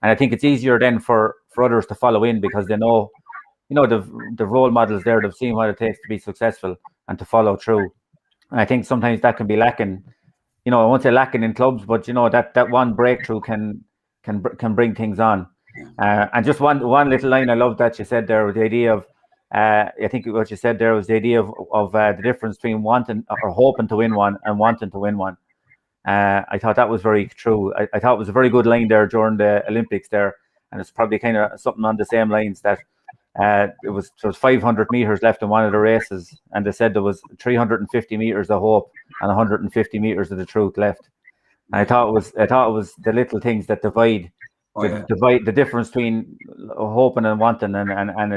and I think it's easier then for others to follow in, because they know, you know, the role models there. They've seen what it takes to be successful and to follow through. And I think sometimes that can be lacking. You know, I won't say lacking in clubs, but you know, that one breakthrough can bring things on. And just one little line I love that you said there, with the idea of I think what you said there was the idea of the difference between wanting or hoping to win one and wanting to win one. I thought that was very true. I thought it was a very good line there during the Olympics there, and it's probably kind of something on the same lines that there was 500 meters left in one of the races, and they said there was 350 meters of hope and 150 meters of the truth left. And I thought it was the little things that divide the difference between hoping and wanting, and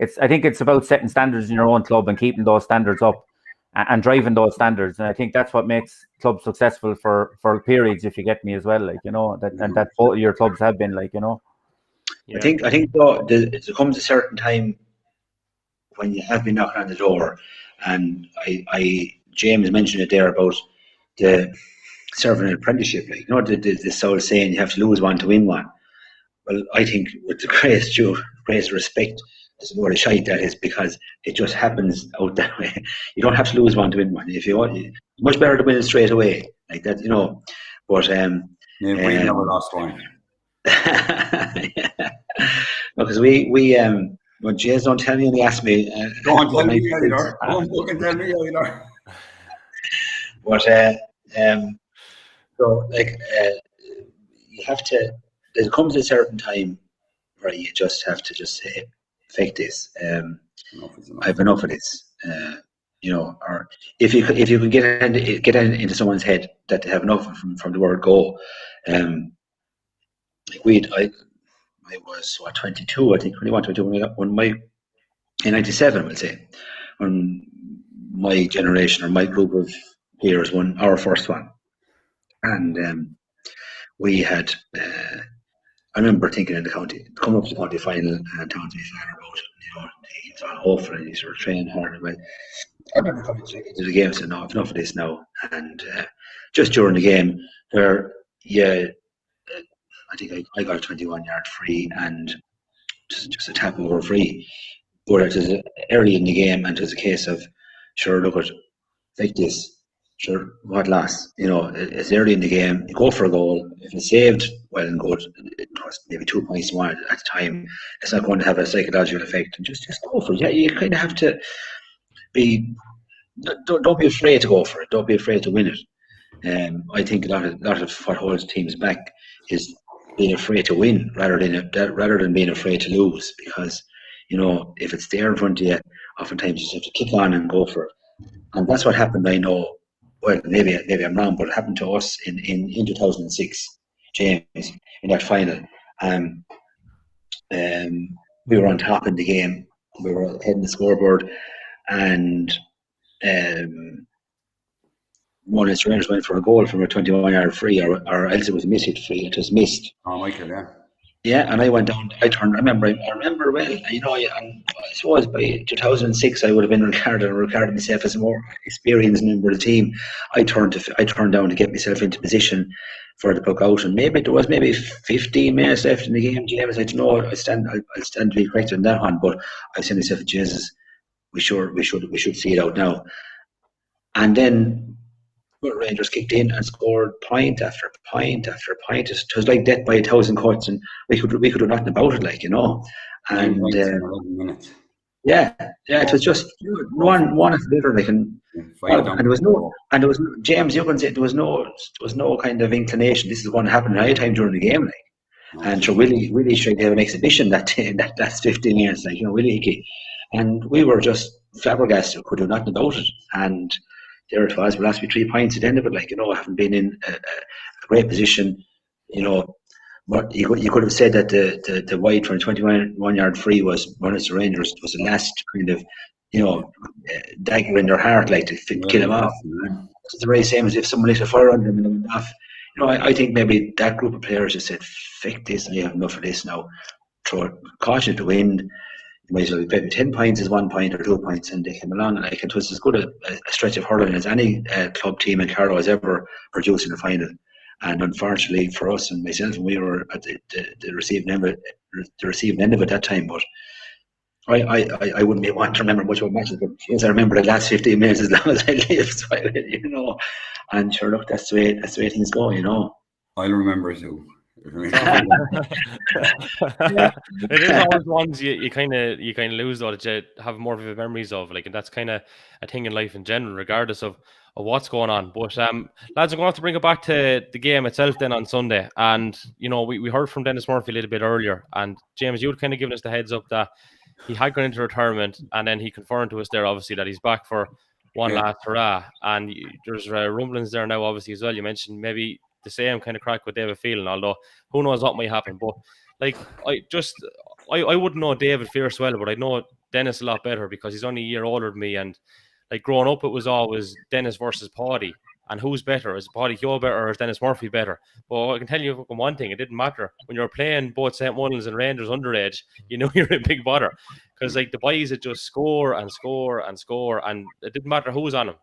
it's I think it's about setting standards in your own club and keeping those standards up and driving those standards. And I think that's what makes clubs successful for periods, if you get me as well, like, you know, and that both of your clubs have been, like, you know. Yeah. I think though, there comes a certain time when you have been knocking on the door, and James mentioned it there about the serving an apprenticeship, like, you know, this old saying, you have to lose one to win one. Well, I think with the greatest respect, this is what a shite that is, because it just happens out that way. You don't have to lose one to win one. If you want, it's much better to win it straight away, like that, you know. But we never lost one. Because we well, James, don't tell me, and he asked me. Don't tell me either. Don't fucking tell me either. But so like you have to. There comes a certain time where you just have to just say, "Fake this. I've enough of this." You know, or if you can get into someone's head that they have enough from the word go. Like I was 22, I think, 21, 22 when my in '97, we'll say, when my generation or my group of players won our first one, and we had. I remember thinking in the county, coming up to the county final, and talking to my father about it. You know, he's on awful and he's sort of training hard. I remember coming into the game and saying, "No, I've enough of this now." And just during the game, I think I got a 21-yard free and just a tap over free. But it was early in the game, and it was a case of, sure, look at like this. Sure, what loss? You know, it's early in the game. You go for a goal. If it's saved, well and good. It was maybe 2 points more at the time. It's not going to have a psychological effect. And just go for it. Yeah, you kind of have to be. Don't be afraid to go for it. Don't be afraid to win it. I think a lot of what holds teams back is being afraid to win rather than being afraid to lose. Because, you know, if it's there in front of you, oftentimes you just have to kick on and go for it. And that's what happened. I know. Well, maybe I'm wrong, but it happened to us in 2006, James, in that final. We were on top in the game. We were heading the scoreboard, and Mullin's Rangers went for a goal from a 21-yard free, or else it was a missed free. It was missed. Oh, Michael, yeah. Yeah, and I went down. I remember well. You know, and I suppose by 2006 I would have been regarded myself as a more experienced member of the team. I turned down to get myself into position for the puck out, and maybe there was 15 minutes left in the game. James, I don't know. I'll stand to be corrected on that one, but I said to myself, Jesus, we should see it out now. And then Rangers kicked in and scored point after point after point. It was like death by 1,000 cuts, and we could do nothing about it, like, you know. And yeah, it was just one after the other, like, and there was no James. You can say there was no kind of inclination. This is going to happen any time during the game, like. And so Willie tried to have an exhibition that last 15 minutes, like, you know, Willie Hickey, and we were just flabbergasted. Could do nothing about it, and there it was. We lost by 3 points at the end of it, like, you know, having been in a great position, you know. But you could have said that the wide from 21-yard free was Mullin's Rangers was the last kind of, you know, dagger in their heart, like, to kill him off. It's the very same as if someone lit a fire under them and they went off. You know, I think maybe that group of players just said, "Fick this, and you have enough of this now." Throw caution to wind. You might as well bet 10 points is 1 point or 2 points, and they came along, and like, it was as good a stretch of hurling as any club team in Carlow has ever produced in the final. And unfortunately for us and myself, we were at the receiving end of it that time. But I wouldn't be wanting to remember much about matches, but yes, I remember the last 15 minutes as long as I live, so you know. And sure, look, that's the way things go, you know. I'll remember too. Yeah. It is always ones you kind of lose, though, that you have more vivid memories of, like, and that's kind of a thing in life in general, regardless of what's going on. But lads, I'm going to have to bring it back to the game itself then on Sunday. And you know, we heard from Dennis Murphy a little bit earlier, and James, you had kind of given us the heads up that he had gone into retirement, and then he confirmed to us there, obviously, that he's back for one last hurrah. And there's rumblings there now, obviously, as well. You mentioned maybe the same kind of crack with David Phelan, although who knows what might happen. But like, I wouldn't know David fierce well, but I know Dennis a lot better because he's only a year older than me. And like, growing up, it was always Dennis versus Coady, and who's better? Is Coady Keogh better, or is Dennis Murphy better? But I can tell you one thing: it didn't matter when you were playing both St. Mullins and Rangers underage. You know you're in big bother because like the boys would just score and score and score, and it didn't matter who was on them.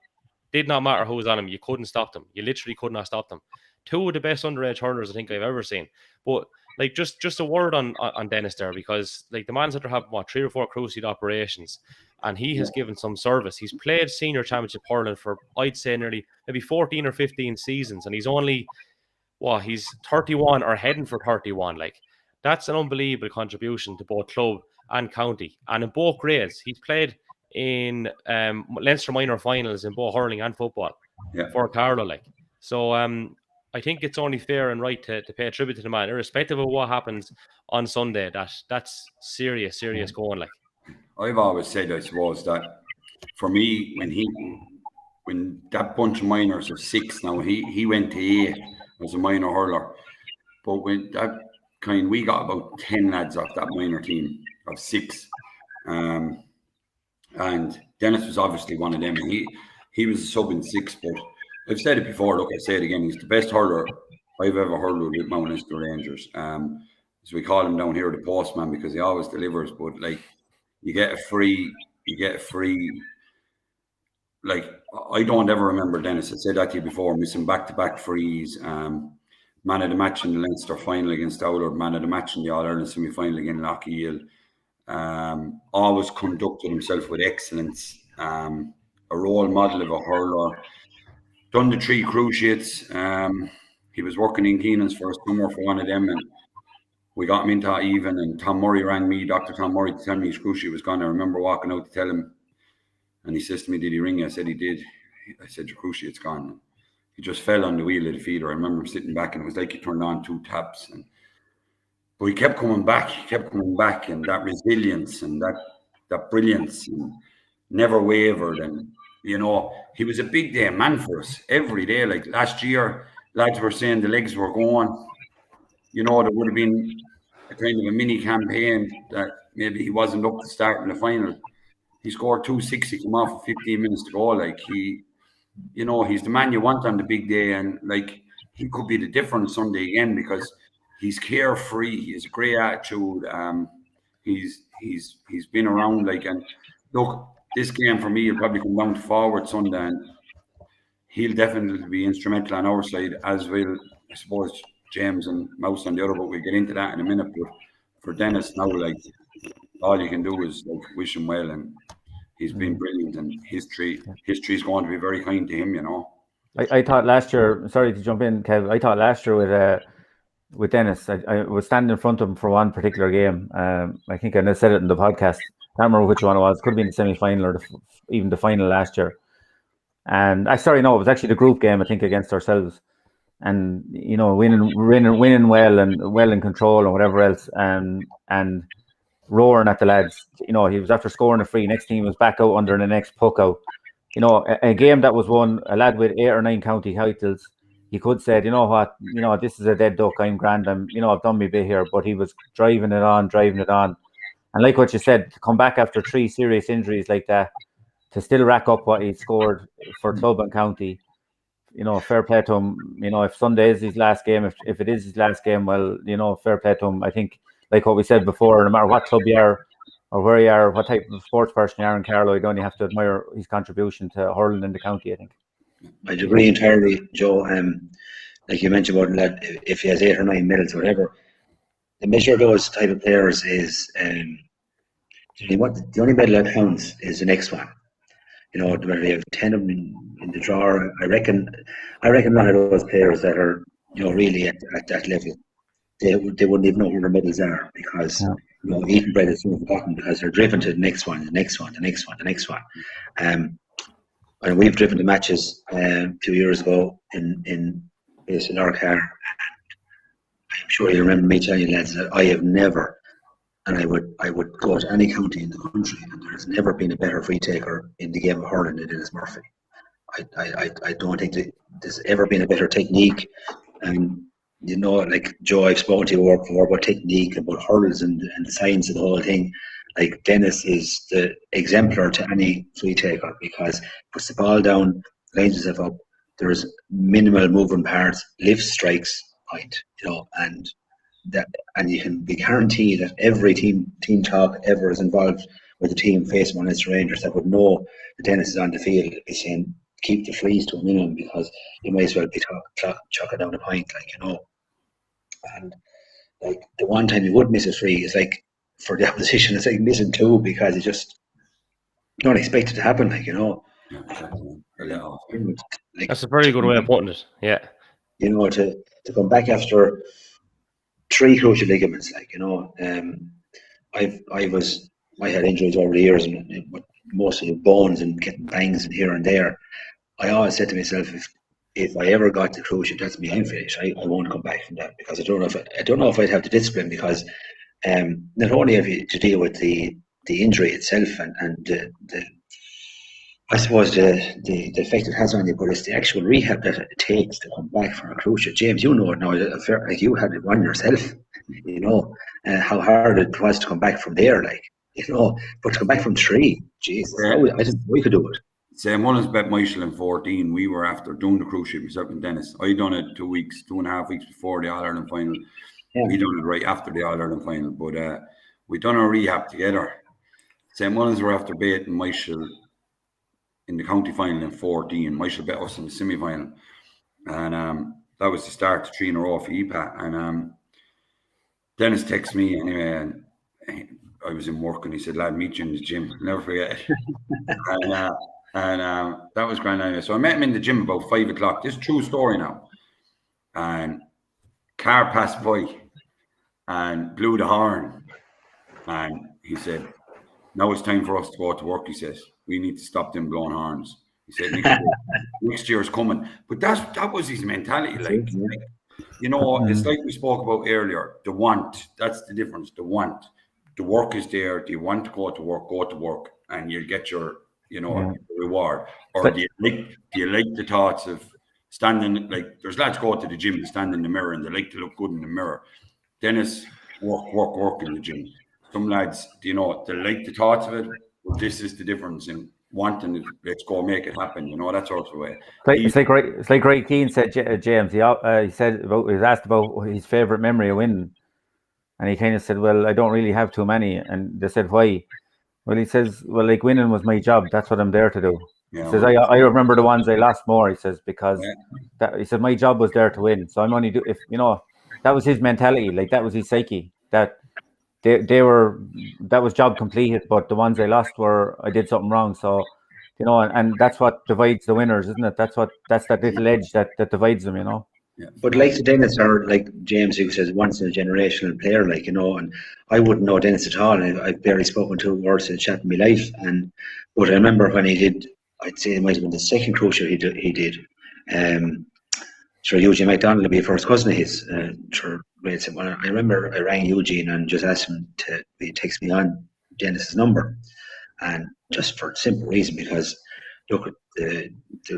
Did not matter who was on them. You couldn't stop them. You literally could not stop them. Two of the best underage hurlers I think I've ever seen. But like, just a word on Dennis there, because like the man's had to have 3 or 4 cruciate operations, and he has given some service. He's played senior championship hurling for, I'd say, nearly maybe 14 or 15 seasons, and he's only he's 31 or heading for 31. Like, that's an unbelievable contribution to both club and county, and in both grades. He's played in Leinster minor finals in both hurling and football for Carlow. Like, so I think it's only fair and right to pay a tribute to the man, irrespective of what happens on Sunday. That's serious going. Like, I've always said, I suppose, that for me, when that bunch of minors of 6 now, he went to 8 as a minor hurler, but when that we got about 10 lads off that minor team of 6, and Dennis was obviously one of them. He was a sub in 6, but I've said it before, look, I say it again, he's the best hurler I've ever hurled with Mount Leinster Rangers. As we call him down here, the postman, because he always delivers. But like, you get a free. Like, I don't ever remember Dennis. I said that to you before, missing back-to-back frees. Man of the match in the Leinster final against Doyle, man of the match in the All-Ireland semi-final against Lockheed. Always conducted himself with excellence. A role model of a hurler. Done the 3 cruciates. He was working in Keenan's for a summer for one of them, and we got him into even. And Tom Murray rang me, Dr. Tom Murray, to tell me his cruciate was gone. I remember walking out to tell him, and he says to me, "Did he ring you?" I said he did. I said, "Your cruciate's gone." He just fell on the wheel of the feeder. I remember him sitting back, and it was like he turned on 2 taps. But he kept coming back. And that resilience and that brilliance, and never wavered. And you know, he was a big day man for us every day. Like last year, lads were saying the legs were going. You know, there would have been a kind of a mini campaign that maybe he wasn't up to start in the final. He scored 2-6. He came off with 15 minutes to go. Like, you know, he's the man you want on the big day, and like he could be the difference Sunday again because he's carefree. He has a great attitude. He's been around like, and look, this game for me will probably come down to forward Sunday, and he'll definitely be instrumental on our side, as will, I suppose, James and Mouse on the other, but we'll get into that in a minute. But for Dennis now, like, all you can do is like wish him well, and he's been brilliant, and history is going to be very kind to him, you know. I thought last year, sorry to jump in, Kev, I thought last year with Dennis, I was standing in front of him for one particular game. I think I said it in the podcast. I can't remember which one it was. Could have been the semi-final or even the final last year. And it was actually the group game, I think, against ourselves. And, you know, winning well and well in control and whatever else, and roaring at the lads. You know, he was after scoring a free. Next team was back out under the next puck out. You know, a game that was won, a lad with 8 or 9 county titles, he could say, you know what, this is a dead duck, I'm grand, I've done my bit here, but he was driving it on. And like what you said, to come back after 3 serious injuries like that, to still rack up what he scored for club and county, you know, fair play to him. You know, if Sunday is his last game, if it is his last game, well, you know, fair play to him. I think, like what we said before, no matter what club you are or where you are, what type of sports person you are in Carlow, you only have to admire his contribution to hurling in the county, I think. I'd agree entirely, Joe. Like you mentioned about that, if he has 8 or 9 medals or whatever, the measure of those type of players is the only medal that counts is the next one. You know, whether they have 10 of them in the drawer, I reckon one of those players that are, you know, really at that level, they wouldn't even know who their medals are, because you know, eating bread is so important because they're driven to the next one, the next one, the next one, the next one. And we've driven to matches a few years ago in our car, and I'm sure you remember me telling you, lads, that I have never, and I would go to any county in the country, and there's never been a better free taker in the game of hurling than Dennis Murphy. I don't think that there's ever been a better technique. And you know, like Joe, I've spoken to you before about technique, about hurls and the science of the whole thing. Like Dennis is the exemplar to any free taker, because he puts the ball down, lines himself up, there's minimal moving parts, lifts, strikes, point, you know, and you can be guaranteed that every team talk ever is involved with the team facing one of the Rangers that would know that Dennis is on the field is saying keep the frees to a minimum, because you may as well be chucking down a point, like, you know. And like the one time you would miss a free is like, for the opposition, it's like missing 2, because you just don't expect it to happen, like, you know. Like, that's a very good way of putting it. Yeah. You know, to come back after 3 crucial ligaments, like, you know, I had injuries over the years, and mostly bones and getting bangs and here and there. I always said to myself, if I ever got the cruciate, that's me, I'm finished. I won't come back from that, because I don't know if I'd have the discipline, because not only have you to deal with the injury itself and the I suppose the effect it has on you, but it's the actual rehab that it takes to come back from a cruciate. James, you know it now, like you had it one yourself, you know, how hard it was to come back from there, like, you know, but to come back from 3, Jesus, I didn't know we could do it. Same one as Bet Michael in 14. We were after doing the cruciate, myself and Dennis. I done it 2.5 weeks before the All-Ireland final. Yeah. We done it right after the All-Ireland final, but we done our rehab together. Same one as we're after Bet and Michael in the county final in 14. Michael bet us in the semi-final, and that was the start to 3 in a row for EPA. And Dennis texted me anyway, and I was in work, and he said, "Lad, meet you in the gym." I'll never forget it. and that was grand anyway. So I met him in the gym about 5 o'clock. This is a true story now. And car passed by and blew the horn, and he said, "Now it's time for us to go to work." He says, "We need to stop them blowing horns." He said, "Next year's coming." But that was his mentality. Like, you know, it's like we spoke about earlier. The want, that's the difference. The want, the work is there. Do you want to go to work, and you'll get your, you know, reward. Or do you like the thoughts of standing, like, there's lads go to the gym and stand in the mirror and they like to look good in the mirror. Dennis, work in the gym. Some lads, you know, they like the thoughts of it, but this is the difference in wanting it, let's go make it happen, that sort of way. It's like Ray Keane said, James. He said he was asked about his favourite memory of winning, and he kind of said, "Well, I don't really have too many." And they said, "Why?" Well, he says, "Well, like winning was my job. That's what I'm there to do." Yeah, he says, "I remember the ones I lost more." He says because he said my job was there to win. So I'm only that was his mentality. Like that was his psyche. That that was job completed. But the ones I lost were I did something wrong. So. And that's what divides the winners, isn't it? That's that little edge that divides them, Yeah. But like the Dennis or like James, who says once in a generational player, and I wouldn't know Dennis at all. And I've barely spoken to words in the chat in my life. But I remember when he did, I'd say it might have been the second crucial he did. Sure, Eugene McDonald would be a first cousin of his. I remember I rang Eugene and just asked him to text me on Dennis's number. And just for a simple reason, because look at the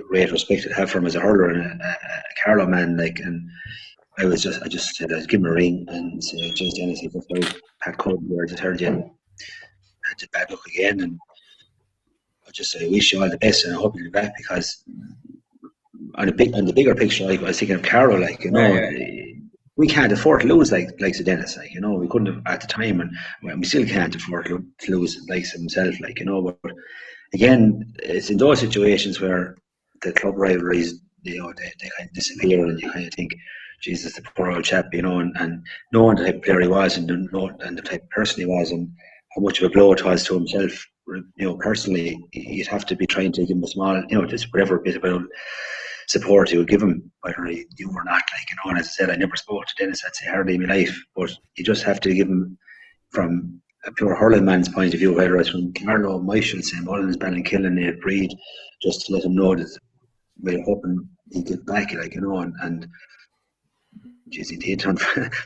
great respect I have for him as a hurler and a Carlow man, and I just said I'd give him a ring and say, "James Dennis, if Pat Coady here, I just heard you had bad luck again, and I just say I wish you all the best and I hope you'll be back." Because on the bigger picture, I was thinking of Carlow, we can't afford to lose like Dennis, we couldn't have at the time, and we still can't afford to lose like himself, but again, it's in those situations where the club rivalries, they kind of disappear, and you kind of think, Jesus, the poor old chap, and knowing the type of player he was, and the type of person he was, and how much of a blow it was to himself, personally, you'd have to be trying to give him a small, just whatever bit about support you would give him, whether he knew or not. And as I said, I never spoke to Dennis, I'd say hardly in my life, but you just have to give him from a pure hurling man's point of view, whether it's from Carlow, Michael, St. Mullins, Ballinkillen, Brid, just to let him know that we're hoping he'll get back, and geez, he did.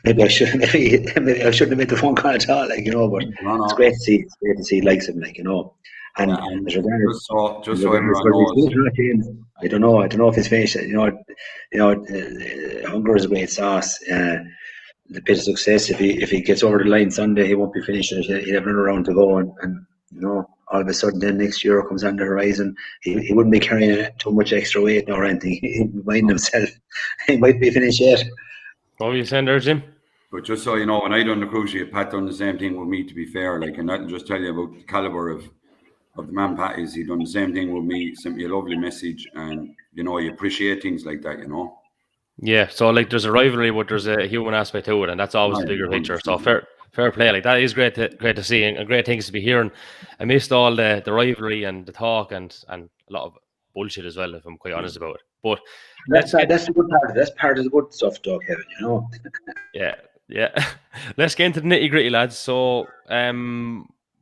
Maybe I shouldn't have made the phone call at all, but it's great to see. It's great to see he likes him, And as regards, just so everyone knows, I don't know if he's finished. Hunger is a great sauce. The bit of success, if he gets over the line Sunday, he won't be finished. He'll have another round to go, and all of a sudden, then next year comes on the horizon. He wouldn't be carrying too much extra weight or anything. He'd mind himself. He might be finished yet. What were you saying there, Jim? But just so you know, when I done the cruciate, Pat done the same thing with me, to be fair. And that'll just tell you about the calibre of the man Pat is. He done the same thing with me, sent me a lovely message, and you appreciate things like that, Yeah, so there's a rivalry, but there's a human aspect to it, and that's always the bigger picture. So fair play, that is great to see, and great things to be hearing amidst all the rivalry and the talk and a lot of bullshit as well, if I'm quite honest about it. But that's the good part. That's part of the good stuff, Doug. Kevin, Yeah. Let's get into the nitty gritty, lads. So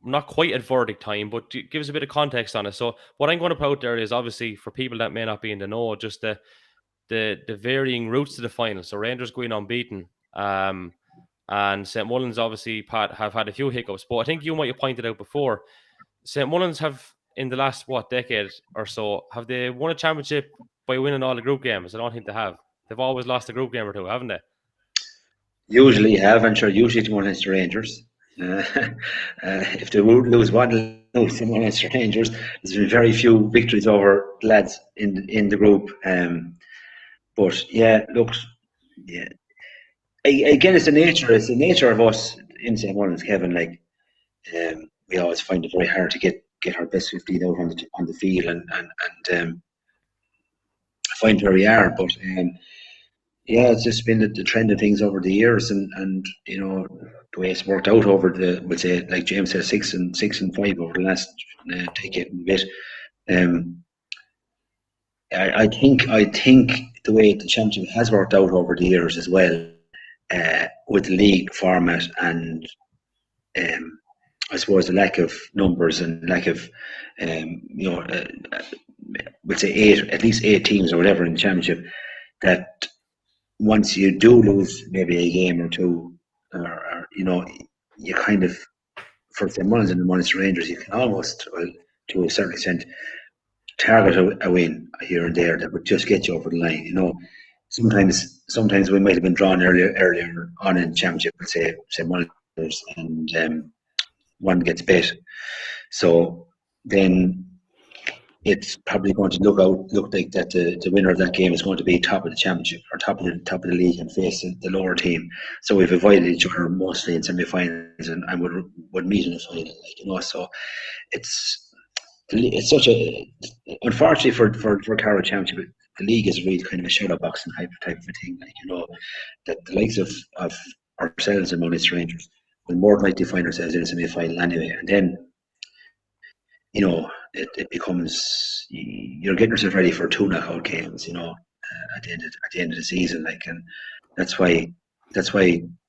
not quite at verdict time, but give us a bit of context on it. So what I'm going to put out there is, obviously, for people that may not be in the know, just the varying routes to the final. So Rangers going unbeaten, and St. Mullins, obviously, Pat, have had a few hiccups. But I think you might have pointed out before, St. Mullins have, in the last, decade or so, have they won a championship by winning all the group games? I don't think they have. They've always lost a group game or two, haven't they? Usually have, and sure, usually to one against the Rangers. If they would lose one, lose to one against the Rangers, there's been very few victories over lads in the group. But yeah, again, it's the nature of us in St. Mullins, Kevin. We always find it very hard to get our best 15 out on the field, and find where we are. But yeah, it's just been the trend of things over the years, and the way it's worked out over we'll say, like James said, 6 and 5 over the last decade and a bit. I think the way the championship has worked out over the years as well, with the league format, and I suppose the lack of numbers and lack of we'll say at least 8 teams or whatever in the championship, that once you do lose maybe a game or two, or you kind of, for St. Mullins and the Munster Rangers, you can almost, to a certain extent, target a win here and there that would just get you over the line. Sometimes we might have been drawn earlier on in the championship, let's say St. Mullins, and one gets bet. So then it's probably going to look like that the winner of that game is going to be top of the championship or top of the league and face the lower team. So we've avoided each other mostly in semi-finals and would meet in the final, like, you know. So it's such a, unfortunately for Carlow Championship, the league is really kind of a shadow boxing type of a thing, like, you know, that the likes of ourselves and Munster Rangers will more than likely find ourselves in a semi-final anyway, and then, you know, it becomes, you're getting yourself ready for 2 knockout games, you know, at the end of the season, like, and that's why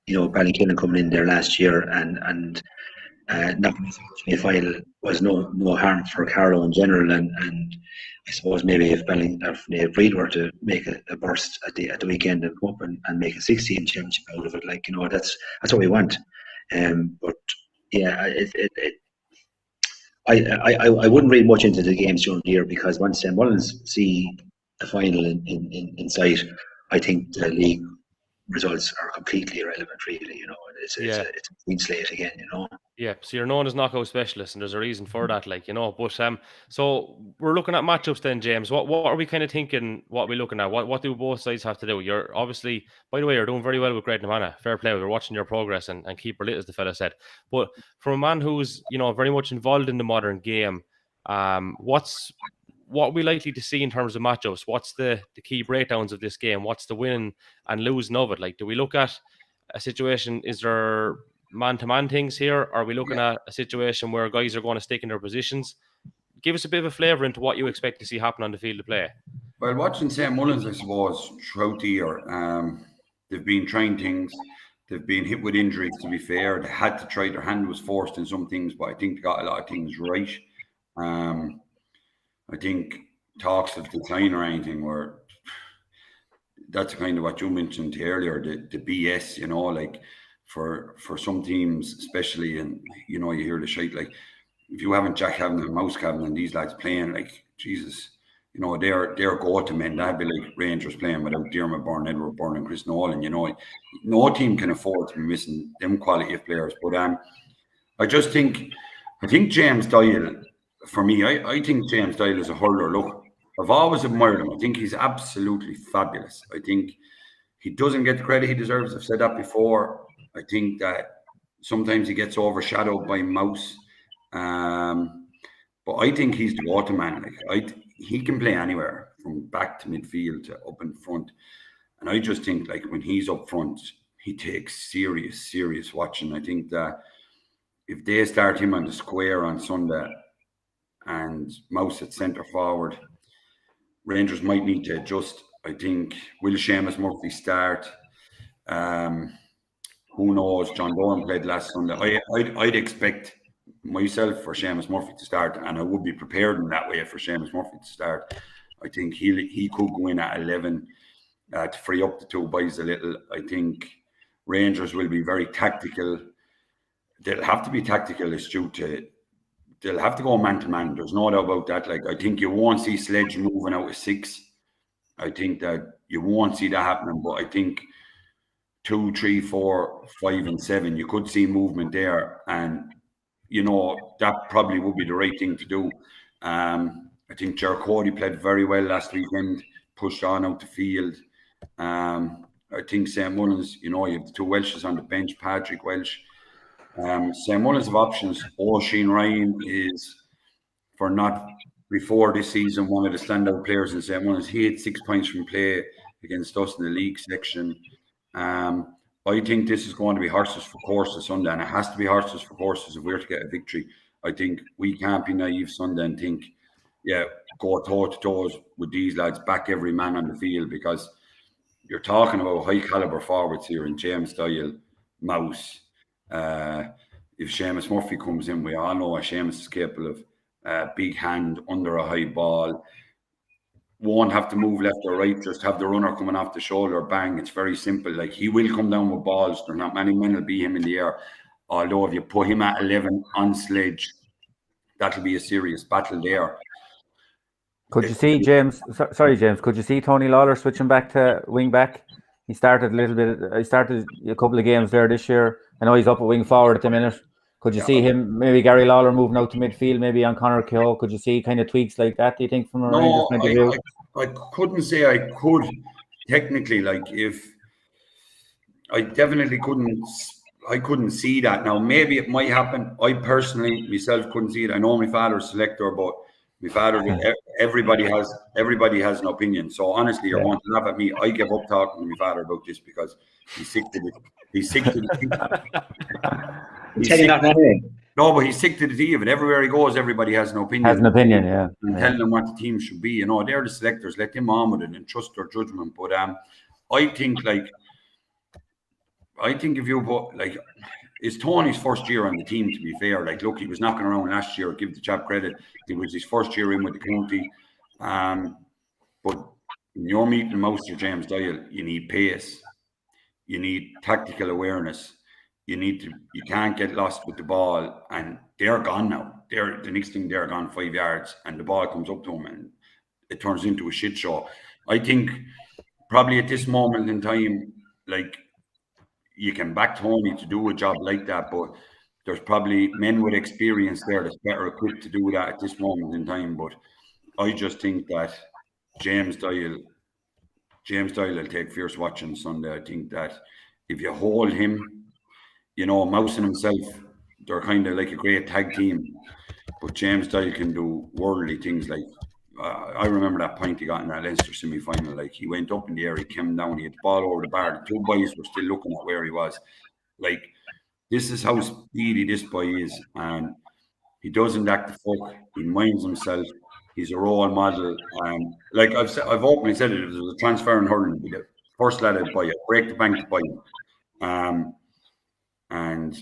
you know, Ballykinnon coming in there last year and not the final was no harm for Carlow in general, and I suppose maybe if Brid were to make a burst at the weekend and come up and make a 16 championship out of it, like, you know, that's what we want. But yeah, I wouldn't read much into the games during the year, because once St. Mullins see a final in sight, I think the league results are completely irrelevant, really, you know. It's a clean slate again, you know. Yeah, so you're known as knockout specialist, and there's a reason for that, like, you know. But so we're looking at matchups then, James. What are we kind of thinking? What are we looking at? What do both sides have to do? You're obviously, by the way, you're doing very well with Great Naomh. Fair play. We're watching your progress and keep her lit, as the fella said. But from a man who's, you know, very much involved in the modern game, what are we likely to see in terms of matchups? What's the key breakdowns of this game? What's the win and losing of it? Like, do we look at a situation? Is there man-to-man things here? Are we looking at a situation where guys are going to stick in their positions? Give us a bit of a flavour into what you expect to see happen on the field of play. Well, watching St. Mullins, I suppose, throughout the year, they've been trying things. They've been hit with injuries, to be fair. They had to try. Their hand was forced in some things, but I think they got a lot of things right. I think talks of decline or anything, where that's kind of what you mentioned earlier, the BS, you know, like for some teams, especially, and, you know, you hear the shite, like, if you haven't Jack Kavanagh and Mouse Kavanagh and these lads playing, like, Jesus, you know, they're go-to men. That'd be like Rangers playing without Diarmaid Byrne, Edward Byrne and Chris Nolan, you know. No team can afford to be missing them quality of players. But I think James Doyle, for me, I think James Doyle is a hurler. Look, I've always admired him. I think he's absolutely fabulous. I think he doesn't get the credit he deserves. I've said that before. I think that sometimes he gets overshadowed by Mouse. But I think he's the waterman. Like, he can play anywhere from back to midfield to up in front. And I just think, like, when he's up front, he takes serious watching. I think that if they start him on the square on Sunday and Mouse at centre forward, Rangers might need to adjust. I think, will Seamus Murphy start? Who knows? John Bowen played last Sunday. I'd expect myself for Seamus Murphy to start, and I would be prepared in that way for Seamus Murphy to start. I think he could go in at 11 to free up the two boys a little. I think Rangers will be very tactical. They'll have to be tactical, astute. They'll have to go man to man. There's no doubt about that. Like, I think you won't see Sledge moving out of 6. I think that you won't see that happening. But I think 2, 3, 4, 5, and 7, you could see movement there, and, you know, that probably would be the right thing to do. I think Coady played very well last weekend, pushed on out the field. I think St. Mullins, you know, you have the 2 Welshes on the bench, Patrick Welsh. St. Mullins have options. Oisin Ryan is, for not before this season, one of the standout players in St. Mullins. He had 6 points from play against us in the league section. I think this is going to be horses for courses Sunday, and it has to be horses for courses if we're to get a victory. I think we can't be naive Sunday and think, yeah, go toe-to-toes with these lads, back every man on the field, because you're talking about high-caliber forwards here in James Doyle, Mouse. If Seamus Murphy comes in, we all know Seamus is capable of big hand under a high ball. Won't have to move left or right, just have the runner coming off the shoulder, bang. It's very simple. Like, he will come down with balls. There are not many men will beat him in the air. Although if you put him at 11 on Sledge, that'll be a serious battle there. Could you see James? Sorry, James. Could you see Tony Lawler switching back to wing back? He started a little bit. He started a couple of games there this year. I know he's up at wing forward at the minute. Could you see him, maybe Gary Lawler moving out to midfield, maybe on Conor Kehoe? Could you see kind of tweaks like that, do you think, from a Rangers point of view? I couldn't say I could technically, like, if I definitely couldn't see that. Now, maybe it might happen. I personally, myself, couldn't see it. I know my father's selector, but my father, everybody has an opinion. So honestly, you're going to laugh at me. I give up talking to my father about this because he's sick to it. He's sick to the No, but he's sick to the tea of it. Everywhere he goes, everybody has an opinion. Yeah. And telling them what the team should be. You know, they're the selectors. Let them on with it and trust their judgment. But I think if you put, like, it's Tony's first year on the team, to be fair. Like, look, he was knocking around last year. Give the chap credit. It was his first year in with the county. But when you're meeting Mouster James Doyle, you need pace. You need tactical awareness. You can't get lost with the ball. And they're gone now. The next thing, they're gone 5 yards and the ball comes up to them and it turns into a shit show. I think probably at this moment in time, like, you can back Tony to do a job like that, but there's probably men with experience there that's better equipped to do that at this moment in time. But I just think that James Doyle will take fierce watching Sunday. I think that if you hold him, you know, Mouse and himself, they're kind of like a great tag team. But James Doyle can do worldly things. Like, I remember that point he got in that Leinster semi-final. Like, he went up in the air, he came down, he had the ball over the bar. The two boys were still looking at where he was. Like, this is how speedy this boy is. And he doesn't act the fuck. He minds himself. He's a role model. And like I've openly said it, if there was a transfer in hurling, he'd be the first lad I'd buy it, break the bank to buy him. And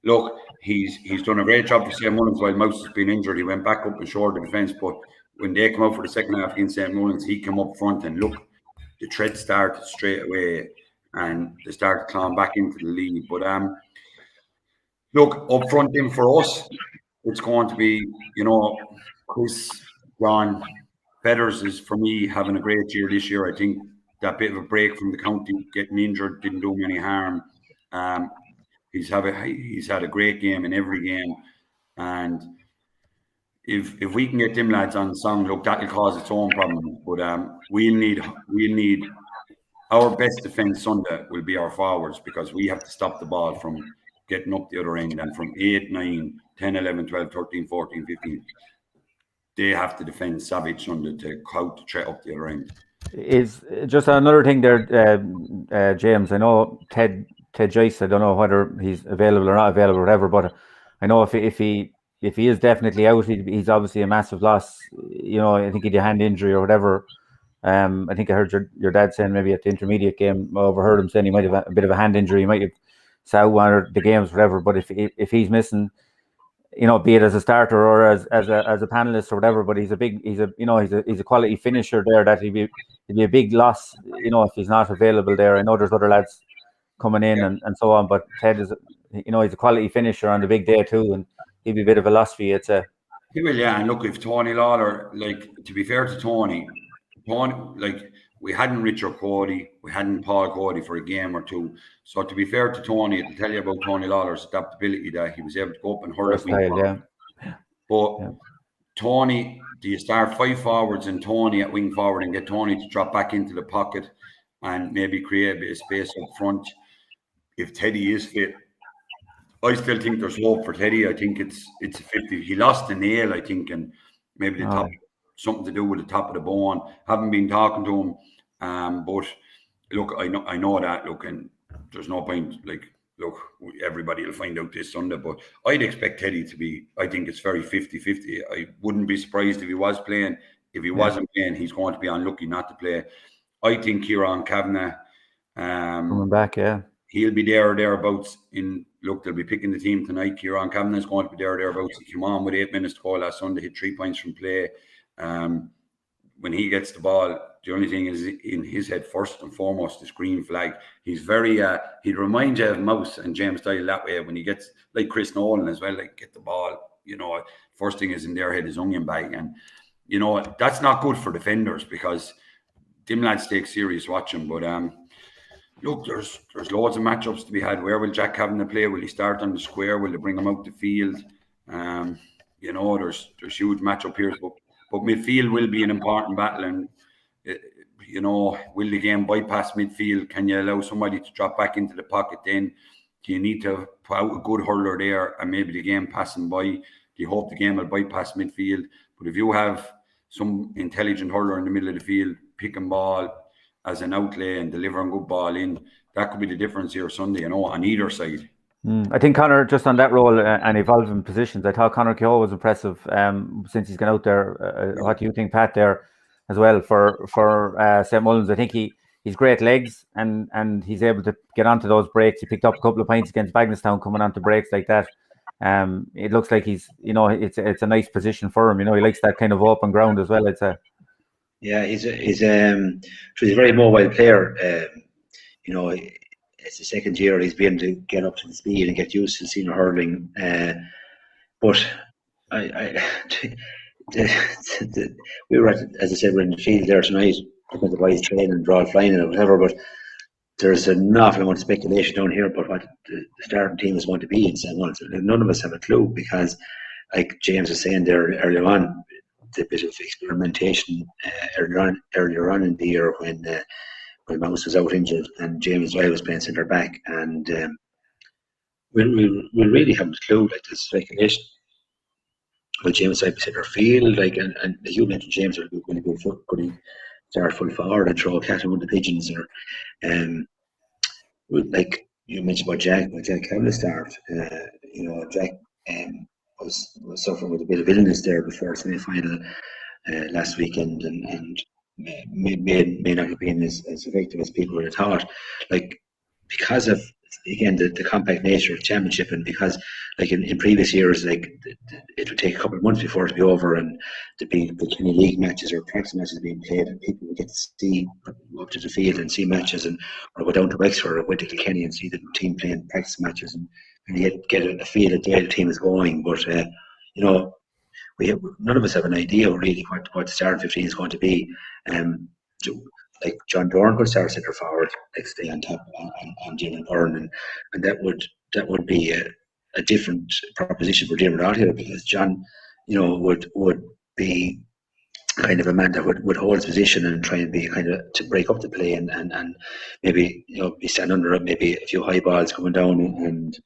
look, he's done a great job for St. Mullins while Mouse has been injured. He went back up and shored the defence, but when they come out for the second half against St. Mullins, he came up front and look, the thread started straight away and they started clawing back into the lead. But look, up front in for us, it's going to be, you know, Chris, John, Feathers is, for me, having a great year this year. I think that bit of a break from the county, getting injured, didn't do him any harm. He's had a great game in every game, and if we can get them lads on the song, look, that'll cause its own problems. But we'll need our best defence Sunday will be our forwards, because we have to stop the ball from getting up the other end, and from 8, 9, 10, 11, 12, 13, 14, 15. They have to defend savage Sunday to cout the threat up the other end. Is just another thing there, James. I know Ted Joyce, I don't know whether he's available or not available or whatever, but I know if he is definitely out, he's obviously a massive loss. You know, I think he had a hand injury or whatever. I think I heard your dad saying maybe at the intermediate game, I overheard him saying he might have a bit of a hand injury. He might have sat one of the games, whatever. But if he's missing, you know, be it as a starter or as a panelist or whatever, but he's a quality finisher there. That he'd be a big loss, you know, if he's not available there. I know there's other lads coming in and so on, but Ted is, you know, he's a quality finisher on the big day too, and he'd be a bit of a loss for you, I'd say. He will, yeah. And look, if Tony Lawler, like, to be fair to Tony, like, we hadn't Richard Coady, we hadn't Paul Coady for a game or two. So to be fair to Tony, it'll tell you about Tony Lawler's adaptability, that he was able to go up and hurl. But Tony, do you start 5 forwards and Tony at wing forward and get Tony to drop back into the pocket and maybe create a bit of space up front? If Teddy is fit, I still think there's hope for Teddy. I think it's a 50. He lost the nail, I think, and maybe the top, something to do with the top of the bone. Haven't been talking to him, but look, I know that. Look, and there's no point. Like, look, everybody will find out this Sunday, but I'd expect Teddy to be. I think it's very 50-50. I wouldn't be surprised if he was playing. If he wasn't playing, he's going to be unlucky not to play. I think Cian Kavanagh, coming back, he'll be there or thereabouts. Look, they'll be picking the team tonight. Cian Kavanagh is going to be there or thereabouts. He came on with 8 minutes to go last Sunday, hit 3 points from play. When he gets the ball, the only thing is in his head, first and foremost, is green flag. He's very, he'd remind you of Mouse and James Doyle that way. When he gets, like Chris Nolan as well, like, get the ball, you know, first thing is in their head is onion bag. And, you know, that's not good for defenders, because them lads take serious watching. But Look, there's loads of matchups to be had. Where will Jack have him to play? Will he start on the square? Will they bring him out the field? You know, there's huge matchup here, but midfield will be an important battle. And you know, will the game bypass midfield? Can you allow somebody to drop back into the pocket? Then do you need to put out a good hurler there, and maybe the game passing by? Do you hope the game will bypass midfield? But if you have some intelligent hurler in the middle of the field, picking ball as an outlay and delivering good ball in, that could be the difference here Sunday, you know, on either side. I think Conor, just on that role and evolving positions, I thought Conor Keogh was impressive since he's gone out there. What do you think, Pat, there as well for St. Mullins? I think he's great legs and he's able to get onto those breaks. He picked up a couple of points against Bagnallstown coming onto breaks like that. It looks like he's, you know, it's a nice position for him. You know, he likes that kind of open ground as well, I'd say. Yeah, he's a very mobile player. You know, it's the second year he's been to get up to the speed and get used to senior hurling. But we were as I said, we're in the field there tonight because the boys training and draw flying and whatever. But there's an awful amount of speculation down here about what the starting team is going to be in St. Mullins. None of us have a clue because, like James was saying there earlier on, the bit of experimentation earlier on in the year when Mouse was out injured and James Doyle was playing centre back, and we really haven't a clue. Like there's speculation. Will James might be centre field, like and you mentioned James will be good foot, could he start full forward and throw a cat among the pigeons, or like you mentioned about Jack having to start. You know, Jack was suffering with a bit of illness there before semi-final last weekend, and may not have been as effective as people would have thought. Like because of again the compact nature of the championship, and because like in previous years, like it would take a couple of months before it to be over, and there'd be the Kenny League matches or practice matches being played, and people would get to see up to the field and see matches, and or go down to Wexford or go to Kilkenny and see the team playing practice matches, and get a feel of the way the team is going. But you know, none of us have an idea really what the starting 15 is going to be. Like John Dorn could start centre forward, like stay on top on Jim Byrne, and that would be a different proposition for Jim out here, because John, you know, would be kind of a man that would hold his position and try and be kind of to break up the play and maybe, you know, be standing under maybe a few high balls coming down and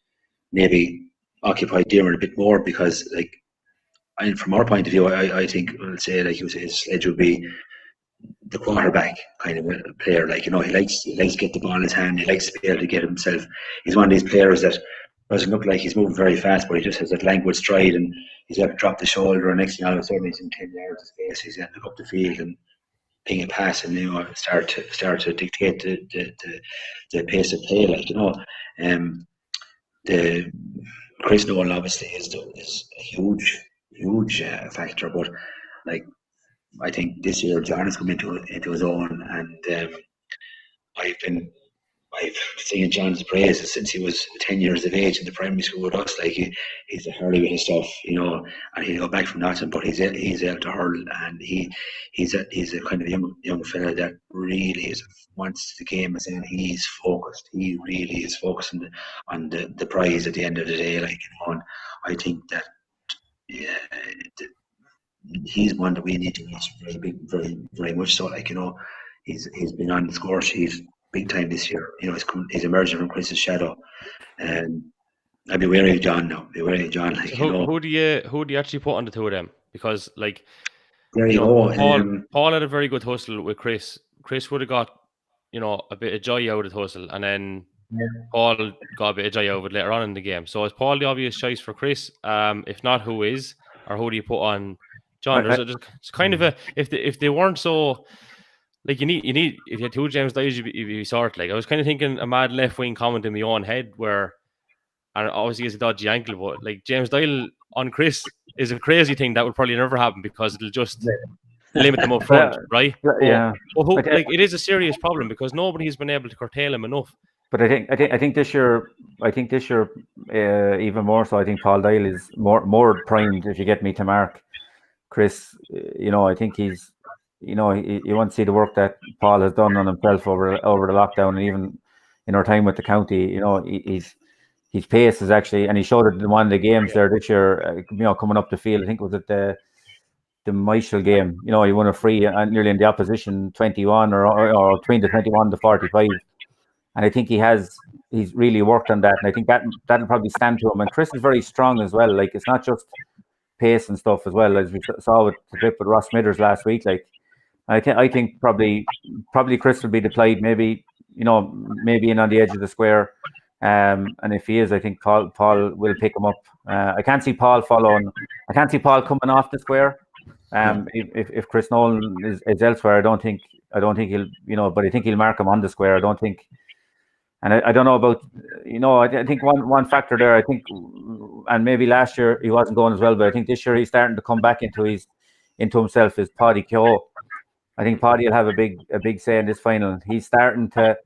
maybe occupy Dermot a bit more, because like from our point of view, I think I'll say like his sledge would be the quarterback kind of a player. Like, you know, he likes to get the ball in his hand. He likes to be able to get himself. He's one of these players that doesn't look like he's moving very fast, but he just has that languid stride, and he's able to drop the shoulder, and next thing all of a sudden he's in 10 yards of space. He's able to look up the field and ping a pass, and, you know, start to dictate the pace of play. Like, you know, the Chris Nolan obviously is a huge factor, but like, I think this year John has come into his own, and I've seen John's praises since he was 10 years of age in the primary school with us. Like he's a hurley with his stuff, you know, and he'll go back from nothing, but he's able to hurl, and he's a kind of young fella that really wants the game, and he's focused. He really is focused on the prize at the end of the day. Like, you know, and I think that he's one that we need to watch very big, very, very much so. Like, you know, he's been on the score sheet big time this year. You know, he's emerging from Chris's shadow, and I'd be wary of John now. Like, so who do you actually put on the two of them? Because like, there you go. Paul had a very good hustle with Chris. Chris would have got, you know, a bit of joy out of the hustle, and then Paul got a bit of joy out of it later on in the game. So is Paul the obvious choice for Chris? If not, who is, or who do you put on John? It's kind of a if they weren't so. Like you need if you had two James Doyle, you'd be sort. Like I was kind of thinking a mad left wing comment in my own head where, and obviously it's a dodgy ankle, but like James Doyle on Chris is a crazy thing that would probably never happen because it'll just limit them up front, right? Yeah. But like it is a serious problem because nobody's been able to curtail him enough. But I think this year, even more so. I think Paul Doyle is more primed, if you get me, to mark Chris. You know, I think he's. You know, you want to see the work that Paul has done on himself over the lockdown, and even in our time with the county. His pace is actually, and he showed it in one of the games there this year. Coming up the field, I think it was at the Michael game. He won a free nearly in the opposition 21 or between the 21 to 45. And I think he's really worked on that, and I think that'll probably stand to him. And Chris is very strong as well. Like, it's not just pace and stuff as well, as we saw with the clip with Ross Smithers last week. Like, I think probably Chris will be deployed, maybe in on the edge of the square. And if he is, I think Paul will pick him up. I can't see Paul coming off the square. If Chris Nolan is elsewhere, I don't think he'll, but I think he'll mark him on the square. I don't think, and I don't know about, I think one factor there, I think, and maybe last year he wasn't going as well, but I think this year he's starting to come back into himself, is Paddy Keogh. I think Paddy will have a big say in this final. He's starting to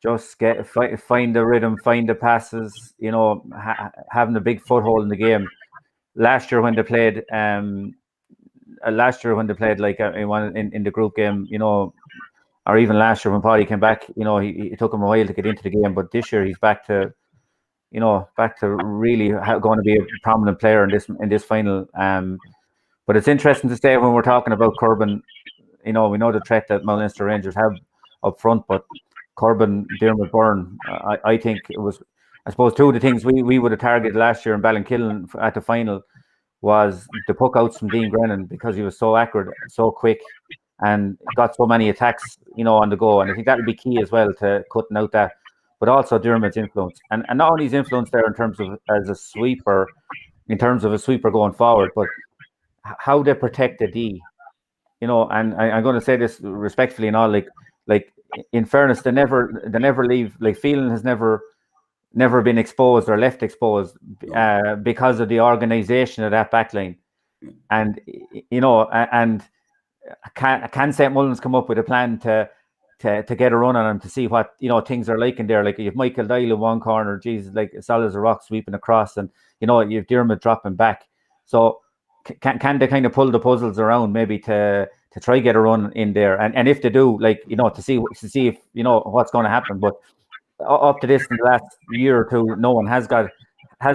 just find the rhythm, find the passes, having a big foothold in the game. Last year when they played, like in the group game, or even last year when Paddy came back, it took him a while to get into the game. But this year he's back to really going to be a prominent player in this final. But it's interesting to say when we're talking about Corbin, we know the threat that Leinster Rangers have up front, but Corbin, Dermot Byrne, I think it was, I suppose, two of the things we would have targeted last year in Ballinkillen at the final was the puck outs from Dean Grennan, because he was so accurate, so quick, and got so many attacks, on the go. And I think that would be key as well to cutting out that, but also Dermot's influence. And not only his influence there in terms of as a sweeper going forward, but how they protect the D. And I'm going to say this respectfully and all, like in fairness, they never leave. Like, Phelan has never been exposed or left exposed because of the organisation of that backline. And and can St. Mullins come up with a plan to get a run on him, to see what things are like in there? Like, you have Michael Doyle in one corner, Jesus, like solid as a rock, sweeping across, and you have Dermot dropping back. So can they kind of pull the puzzles around, maybe to try get a run in there? And if they do, like, to see if what's going to happen. But up to this, in the last year or two, no one has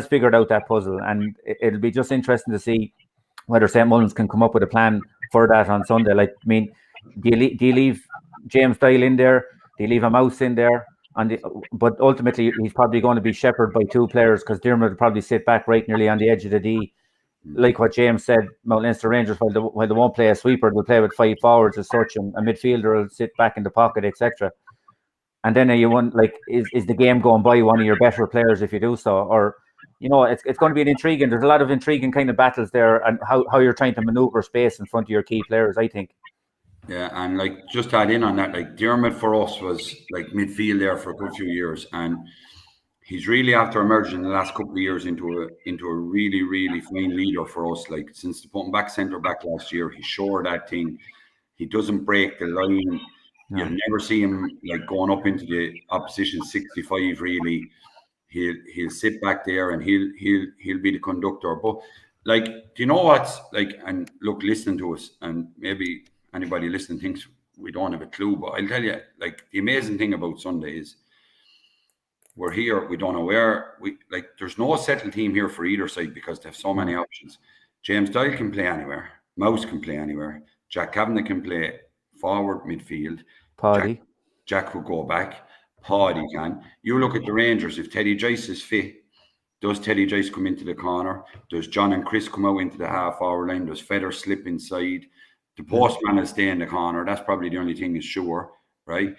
figured out that puzzle, and it'll be just interesting to see whether St. Mullins can come up with a plan for that on Sunday. Like, I mean, do you leave James Doyle in there? Do you leave a Mouse in there? But ultimately, he's probably going to be shepherded by two players, because Dermot will probably sit back right nearly on the edge of the D. Like what James said, Mount Leinster Rangers, while they won't play a sweeper, they'll play with 5 forwards as such, and a midfielder will sit back in the pocket, etc. And then you want, like, is the game going by one of your better players if you do so? Or, it's going to be there's a lot of intriguing kind of battles there, and how you're trying to maneuver space in front of your key players, I think. Yeah, and like, just to add in on that, like, Dermot for us was like midfield there for a good few years, and he's really, after emerging in the last couple of years into a really, really fine leader for us. Like, since putting back centre back last year, he's sure that thing. He doesn't break the line. No. You'll never see him like going up into the opposition 65. Really, he'll sit back there and he'll be the conductor. But like, do you know what's like? And look, listening to us, and maybe anybody listening thinks we don't have a clue, but I'll tell you, like, the amazing thing about Sunday is, we're here, we don't know where, there's no settled team here for either side, because they have so many options. James Doyle can play anywhere, Mouse can play anywhere, Jack Kavanagh can play forward, midfield, Paddy. Jack will go back, Paddy can. You look at the Rangers, if Teddy Joyce is fit, does Teddy Joyce come into the corner? Does John and Chris come out into the half-hour line? Does Feather slip inside? The postman will stay in the corner. That's probably the only thing is sure, right?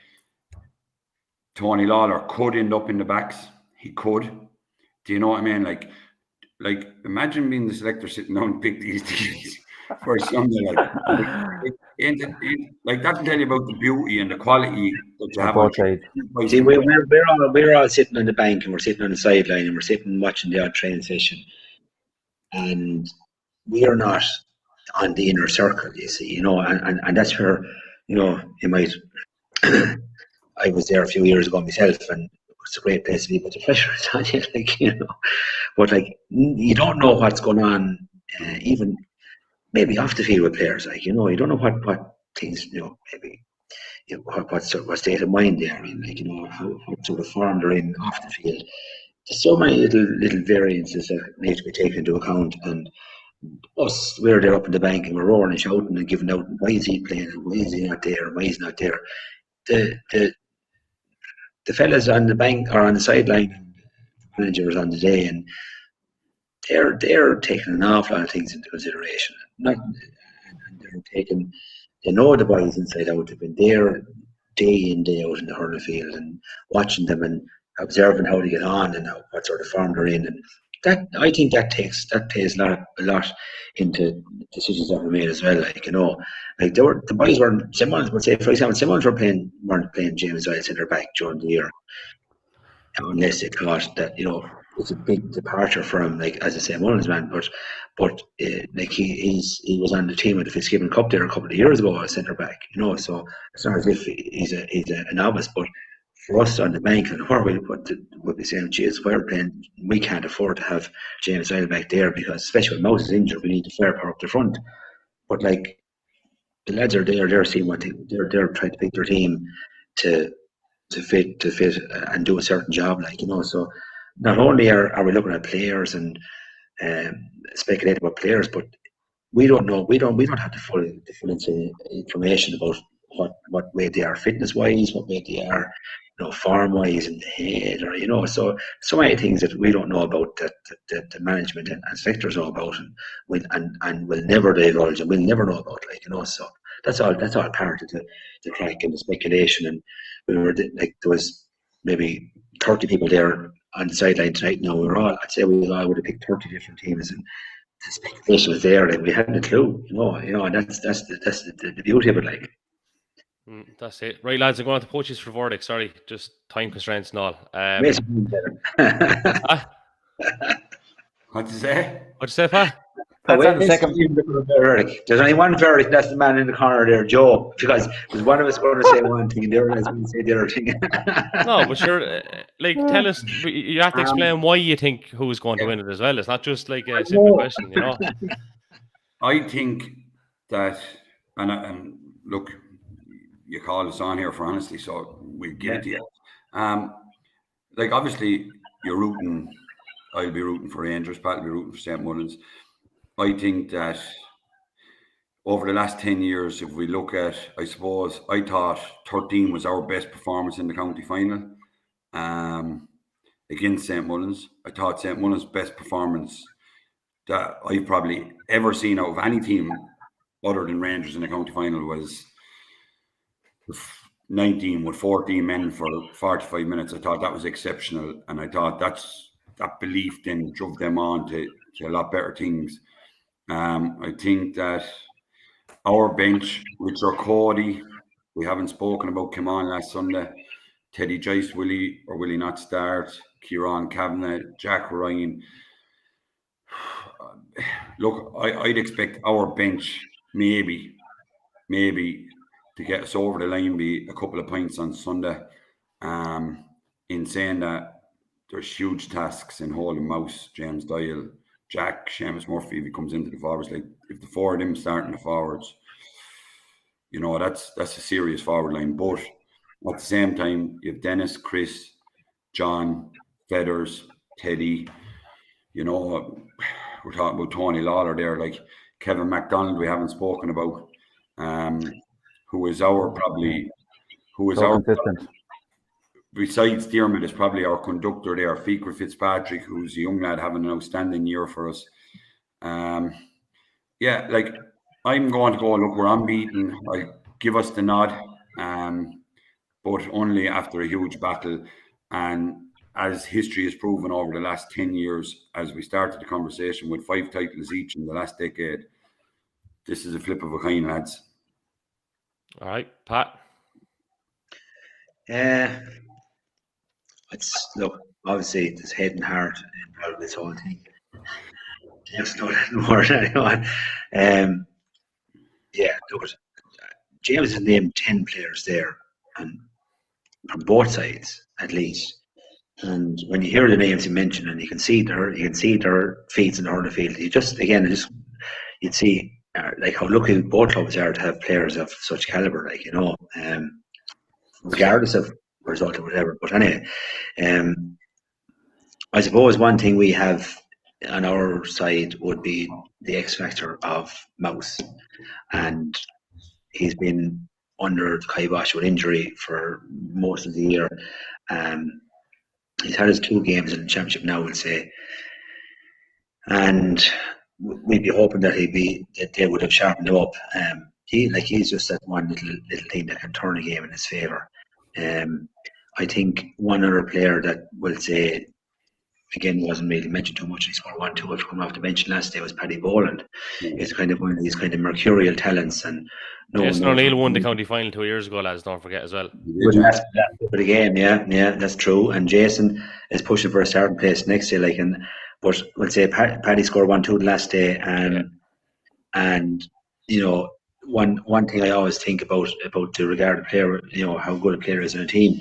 Tony Lawler could end up in the backs. He could. Do you know what I mean? Like imagine being the selector sitting down and pick these teams for Sunday. Like that will tell you about the beauty and the quality that you have. See, we're all sitting on the bank, and we're sitting on the sideline, and we're sitting watching the odd training session, and we are not on the inner circle, you see, and that's where, you might. I was there a few years ago myself, and it's a great place to be, but the pressure is on you, But you don't know what's going on, even maybe off the field with players, you don't know what things, maybe what state of mind they are in, like, you know, what sort of form they're in off the field. There's so many little variances that need to be taken into account, and we're there up in the bank and we're roaring and shouting and giving out, why is he playing and why is he not there and why is he not there. The fellas on the bank or on the sideline, managers on the day, and they're taking an awful lot of things into consideration. And they know the boys inside out. They've been there day in, day out in the hurling field and watching them and observing how they get on and what sort of form they're in. And that, I think that plays a lot into decisions that were made as well. Like, you know, like the boys weren't, Simmons would say, for example, Simmons weren't playing James Doyle centre back during the year, unless they thought that, you know, it's a big departure for him. Like, as I say, Mullins man, but like he was on the team at the Fitzgibbon Cup there a couple of years ago as centre back, you know. So it's not as if he's a novice, but for us on the bank and where we'll be saying, geez, we're playing, we can't afford to have James Doyle back there, because especially when Mouse is injured, we need the firepower up the front. But like, the lads are there, they're seeing what they're trying to pick their team to fit and do a certain job, like, you know. So not only are we looking at players and speculating about players, but we don't know, we don't have the full information about what way they are fitness wise, what way they are, you know, form wise in the head, or, you know, so many things that we don't know about that the management and sectors know about, and will never divulge, and we'll never know about, like, you know. So that's all part of the craic and the speculation. And we were like, there was maybe 30 people there on the sideline tonight. Now I'd say we all would have picked 30 different teams, and the speculation was there, like, we hadn't a clue, you know, and that's the beauty of it, like. That's it. Right, lads, I'm going to poaches for verdict. Sorry, just time constraints and all. What'd you say? What'd you say, Pat? That's on the second verdict. There's only one verdict, that's the man in the corner there, Joe. Because there's one of us going to say one thing, the other is going to say the other thing. No, but sure, like, tell us, you have to explain why you think who's going to win it as well. It's not just like a simple question, you know. I think that, and look, you called us on here for honesty, so we'll give it to you. Like, obviously, I'll be rooting for Rangers, Pat will be rooting for St. Mullins. I think that over the last 10 years, if we look at, I suppose, I thought 13 was our best performance in the county final against St. Mullins. I thought St. Mullins' best performance that I've probably ever seen out of any team other than Rangers in the county final was 19 with 14 men for 45 minutes. I thought that was exceptional, and I thought that belief then drove them on to a lot better things. I think that our bench, which are Coady, we haven't spoken about, came on last Sunday. Teddy Joyce, will he or will he not start? Kieran Kavanagh, Jack Ryan. Look, I'd expect our bench maybe to get us over the line be a couple of points on Sunday. In saying that, there's huge tasks in holding Mouse, James Doyle, Jack, Seamus Murphy if he comes into the forwards. Like, if the four of them starting the forwards, you know, that's a serious forward line. But at the same time, you have Dennis, Chris, John, Feathers, Teddy, you know, we're talking about Tony Lawler there, like Kevin MacDonald we haven't spoken about, who is our besides Diarmid is probably our conductor there, Fikra Fitzpatrick, who's a young lad having an outstanding year for us. Yeah, like, I'm going to go, look, we're unbeaten. I'll give us the nod, but only after a huge battle. And as history has proven over the last 10 years, as we started the conversation with 5 titles each in the last decade, this is a flip of a coin, lads. All right, Pat. Look, obviously there's head and heart involved in this whole thing. James know that more than anyone. Yeah, look, James has named 10 players there, and from both sides at least. And when you hear the names you mentioned, and you can see their feats in the hurling field, you'd see like how lucky both clubs are to have players of such caliber, like, you know. regardless of result or whatever. But anyway, I suppose one thing we have on our side would be the X factor of Mouse, and he's been under the kibosh with injury for most of the year. He's had his 2 games in the championship now, we'll say, and we'd be hoping that they would have sharpened him up. He's just that one little thing that can turn a game in his favour. I think one other player that will say, again, wasn't really mentioned too much, he scored 1-2 after coming off the bench last day, was Paddy Boland. He's kind of one of these kind of mercurial talents, and Jason O'Neill won the county final 2 years ago, lads, don't forget as well. But again, yeah, that's true. And Jason is pushing for a starting place next day, but we'll say Paddy scored 1-2 the last day, and one thing I always think about the regarded player, how good a player is in a team.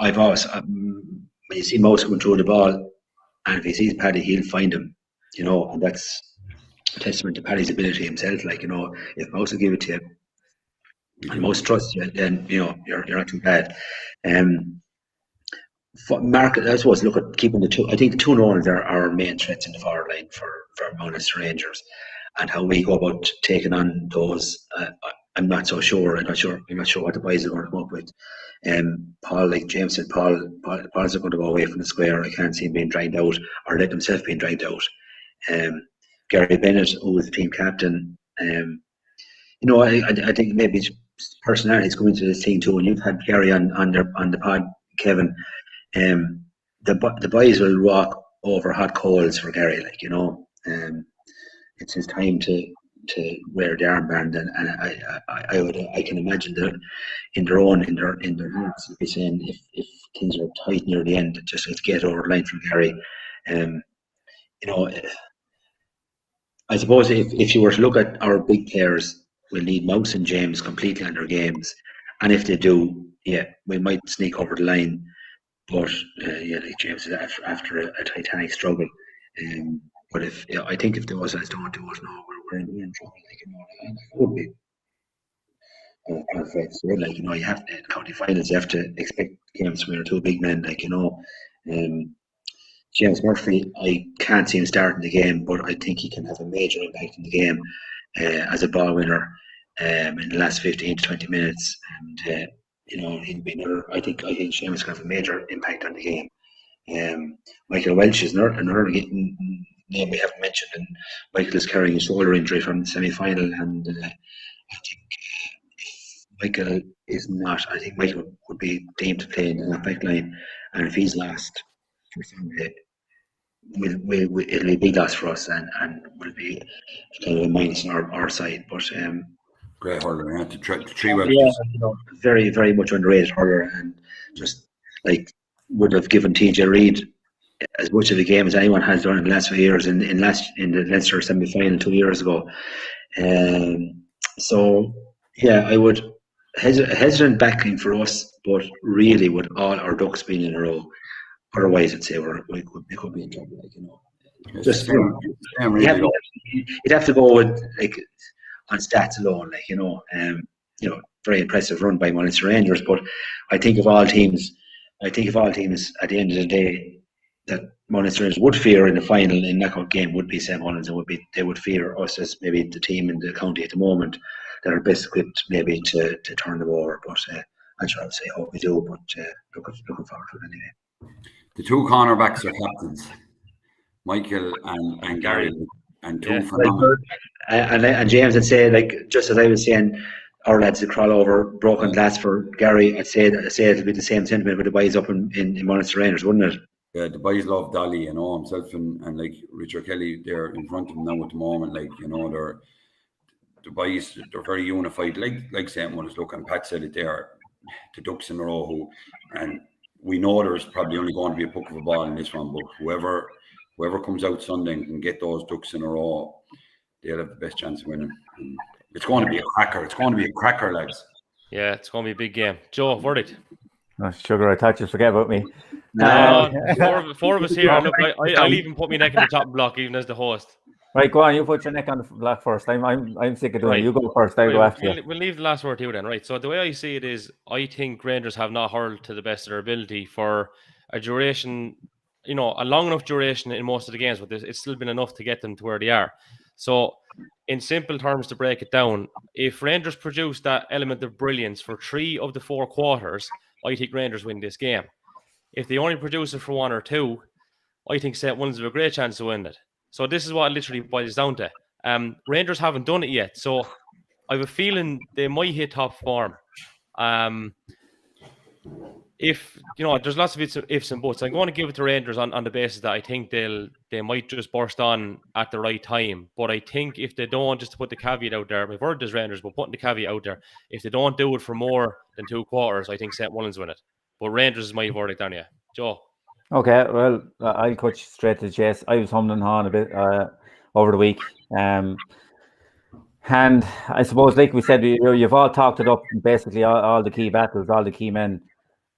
I've always when you see Mouse going through the ball, and if he sees Paddy, he'll find him, and that's a testament to Paddy's ability himself. If Mouse will give it to you, and Mouse trusts you, then you're not too bad. Mark, I suppose, look at keeping the two. I think the 2 Norans are our main threats in the forward line for Finalists Rangers, and how we go about taking on those. I'm not so sure. I'm not sure what the boys are going to come up with. Paul, like James said, Paul's are going to go away from the square. I can't see him being dragged out or let himself being dragged out. Gary Bennett, who was the team captain, I think maybe personalities come into this team too. And you've had Gary on the pod, Kevin. The boys will walk over hot coals for Gary. It's his time to wear the armband, and I can imagine that in their hearts, they'll be saying if things are tight near the end, just let's get over the line from Gary. I suppose if you were to look at our big players, we'll need Mouse and James completely on their games, and if they do, we might sneak over the line. But like James is after a titanic struggle. But I think if those guys don't do it, we're in trouble. It would be perfect. So, you have to county finals. You have to expect games from your 2 big men. James Murphy, I can't see him starting the game, but I think he can have a major impact in the game as a ball winner in the last 15 to 20 minutes. And he'll be another. I think James can have a major impact on the game. Michael Welch is another name we haven't mentioned, and Michael is carrying a shoulder injury from the semi-final, and I think Michael is not. I think Michael would be deemed to play in that back line, and if he's lost for Sunday, it'll be a big loss for us, and will be kind of a minus on our side. But great hurler, very, very much underrated hurler, and just would have given TJ Reid as much of a game as anyone has done in the last few years in the Leinster semi-final 2 years ago. I would hesitant backing for us, but really with all our ducks being in a row. Otherwise, I'd say we could be in trouble. Just you'd have to go with on stats alone, very impressive run by Munster Rangers. But I think of all teams at the end of the day, that Munster Rangers would fear in the final in knockout game would be St. Mullins, and they would fear us as maybe the team in the county at the moment that are best equipped maybe to turn them over. But I'm sure I'd say hope we do, but looking forward to it anyway. The 2 cornerbacks are captains, Michael and Gary, and 2 phenomenal. And James would say, just as I was saying, our lads would crawl over broken glass for Gary. I'd say it'll be the same sentiment with the boys up in Munster Rangers, wouldn't it? Yeah, the boys love Dolly, himself and Richard Kelly, they're in front of him now at the moment. The boys, they're very unified. Like St. Mullins, look, and Pat said it there, the ducks in a row, and we know there's probably only going to be a puck of a ball in this one, but whoever comes out Sunday and can get those ducks in a row, they'll have the best chance of winning. And it's going to be a cracker. It's going to be a cracker, lads. Yeah, it's going to be a big game. Joe, verdict. Oh, sugar, I thought you'd forget about me. Four of us here. Look, I'll even put my neck in the top block, even as the host. Right, go on. You put your neck on the block first. I'm sick of doing it. You go first. I'll go after you. We'll leave the last word to you then, right? So the way I see it is, I think Rangers have not hurled to the best of their ability for a duration, a long enough duration in most of the games, but it's still been enough to get them to where they are. So, in simple terms, to break it down, if Rangers produce that element of brilliance for 3 of the 4 quarters, I think Rangers win this game. If they only produce it for 1 or 2, I think St. Mullins have a great chance to win it. So this is what it literally boils down to. Rangers haven't done it yet, so I have a feeling they might hit top form. If there's lots of ifs and buts, I'm going to give it to Rangers on the basis that I think they might just burst on at the right time. But I think if they don't, just to put the caveat out there, my word is Rangers, but putting the caveat out there, if they don't do it for more than 2 quarters, I think St. Mullins win it. But Rangers is my verdict on you, Joe. Okay, well, I'll cut you straight to the chase. I was humming and hawing a bit over the week. And I suppose, like we said, you've all talked it up, basically all the key battles, all the key men.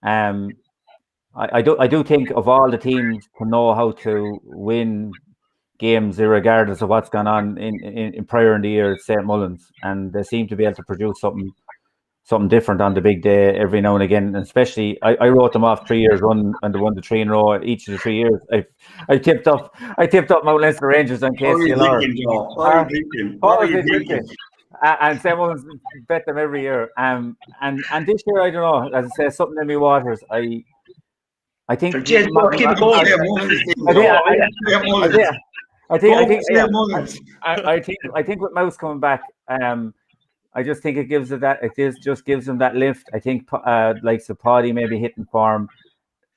I do think of all the teams to know how to win games, regardless of what's gone on in prior in the year, it's St. Mullins. And they seem to be able to produce something different on the big day every now and again. And especially, I wrote them off 3 years run, and they won the 3 in a row each of the 3 years. I tipped up Mount Leinster Rangers on KCLR. What are you thinking? And St. Mullins bet them every year. And this year, I don't know. As I say, something in me waters. I think. I think with Mouse coming back, I just think it gives them that lift. I think like Coady maybe hitting form,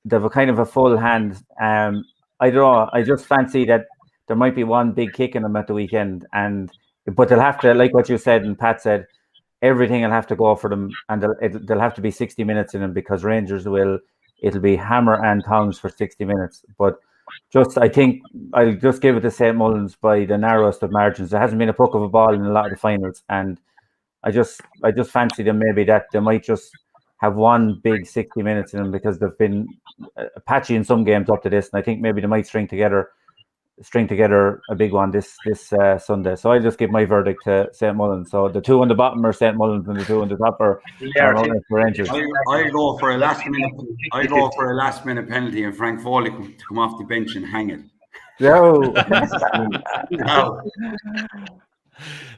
they've a kind of a full hand. I don't know. I just fancy that there might be one big kick in them at the weekend, but they'll have to, like what you said and Pat said, everything will have to go for them, and they'll have to be 60 minutes in them, because Rangers it'll be hammer and tongs for 60 minutes. But I think I'll just give it to St. Mullins by the narrowest of margins. There hasn't been a puck of a ball in a lot of the finals, and I just fancy them maybe that they might just have one big 60 minutes in them, because they've been patchy in some games up to this, and I think maybe they might string together a big one this Sunday. So I just give my verdict to St. Mullins. So the 2 on the bottom are St. Mullins, and the 2 on the top are Rangers. I go for a last minute penalty, and Frank Foley to come off the bench and hang it. No.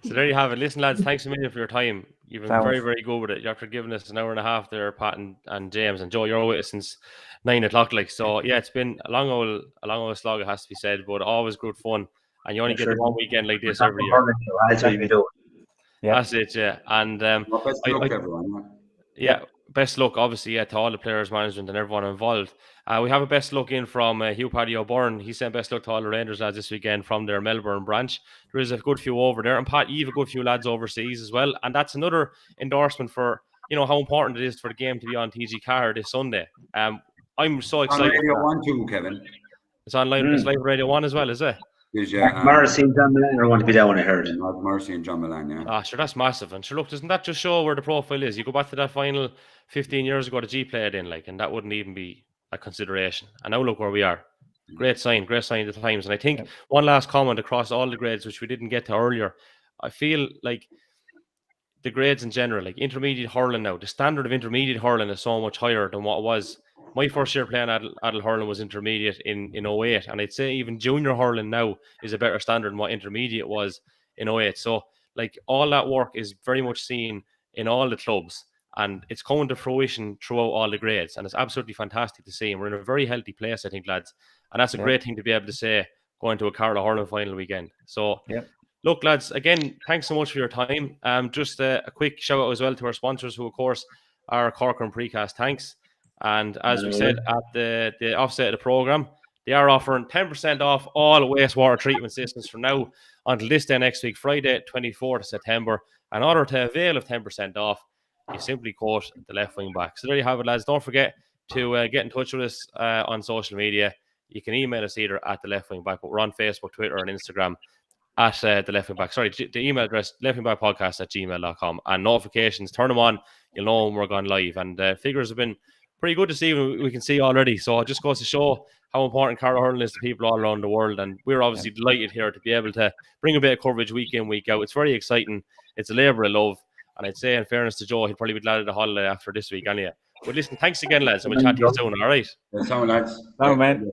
So there you have it. Listen, lads, thanks a million for your time. You've been very, very good with it. After giving us an hour and a half there, Pat and James and Joe, you're with us since 9 o'clock. So yeah, it's been a long old slog, it has to be said, but always good fun. And you only get one weekend like this every year. That's what you do. Yeah. That's it, yeah. And best luck, everyone. Yeah, best luck, obviously, to all the players, management, and everyone involved. We have a best luck in from Hugh Paddy O'Byrne. He sent best luck to all the Rangers lads this weekend from their Melbourne branch. There is a good few over there. And Pat, you have a good few lads overseas as well. And that's another endorsement for, how important it is for the game to be on TG Car this Sunday. I'm so excited. On Radio 1 too, Kevin. It's online. It's live Radio 1 as well, is it? Morrissey and John Milan are going to be down, I heard. Morrissey and John Milan, yeah. Sure, that's massive. And sure, look, doesn't that just show where the profile is? You go back to that final 15 years ago, the G played in, and that wouldn't even be a consideration. And now look where we are. Great sign of the times. And I think one last comment across all the grades, which we didn't get to earlier, I feel like the grades in general, like intermediate hurling now, the standard of intermediate hurling is so much higher than what it was. My first year playing adult hurling was intermediate in 08, and I'd say even junior hurling now is a better standard than what intermediate was in 08. So, all that work is very much seen in all the clubs, and it's coming to fruition throughout all the grades, and it's absolutely fantastic to see. And we're in a very healthy place, I think, lads, and that's a great thing to be able to say going to a Carlow Hurling Final weekend. So, look, lads, again, thanks so much for your time. Just a quick shout out as well to our sponsors, who, of course, are Cork and Precast. Thanks. And as we said at the offset of the program, they are offering 10% off all wastewater treatment systems from now until this day next week, Friday, 24th of September. In order to avail of 10% off, you simply quote the left wing back. So there you have it, lads. Don't forget to get in touch with us on social media. You can email us either at the left wing back, but we're on Facebook, Twitter, and Instagram at the left wing back. Sorry, the email address, leftwingbackpodcast@gmail.com. And notifications, turn them on. You'll know when we're going live. And figures have been pretty good to see. We can see already. So it just goes to show how important Carlow hurling is to people all around the world. And we're obviously delighted here to be able to bring a bit of coverage week in, week out. It's very exciting. It's a labour of love. And I'd say, in fairness to Joe, he'll probably be glad of the holiday after this week anyway. But listen, thanks again, lads, and we'll chat to you soon, all right? Sound, lads. No, man.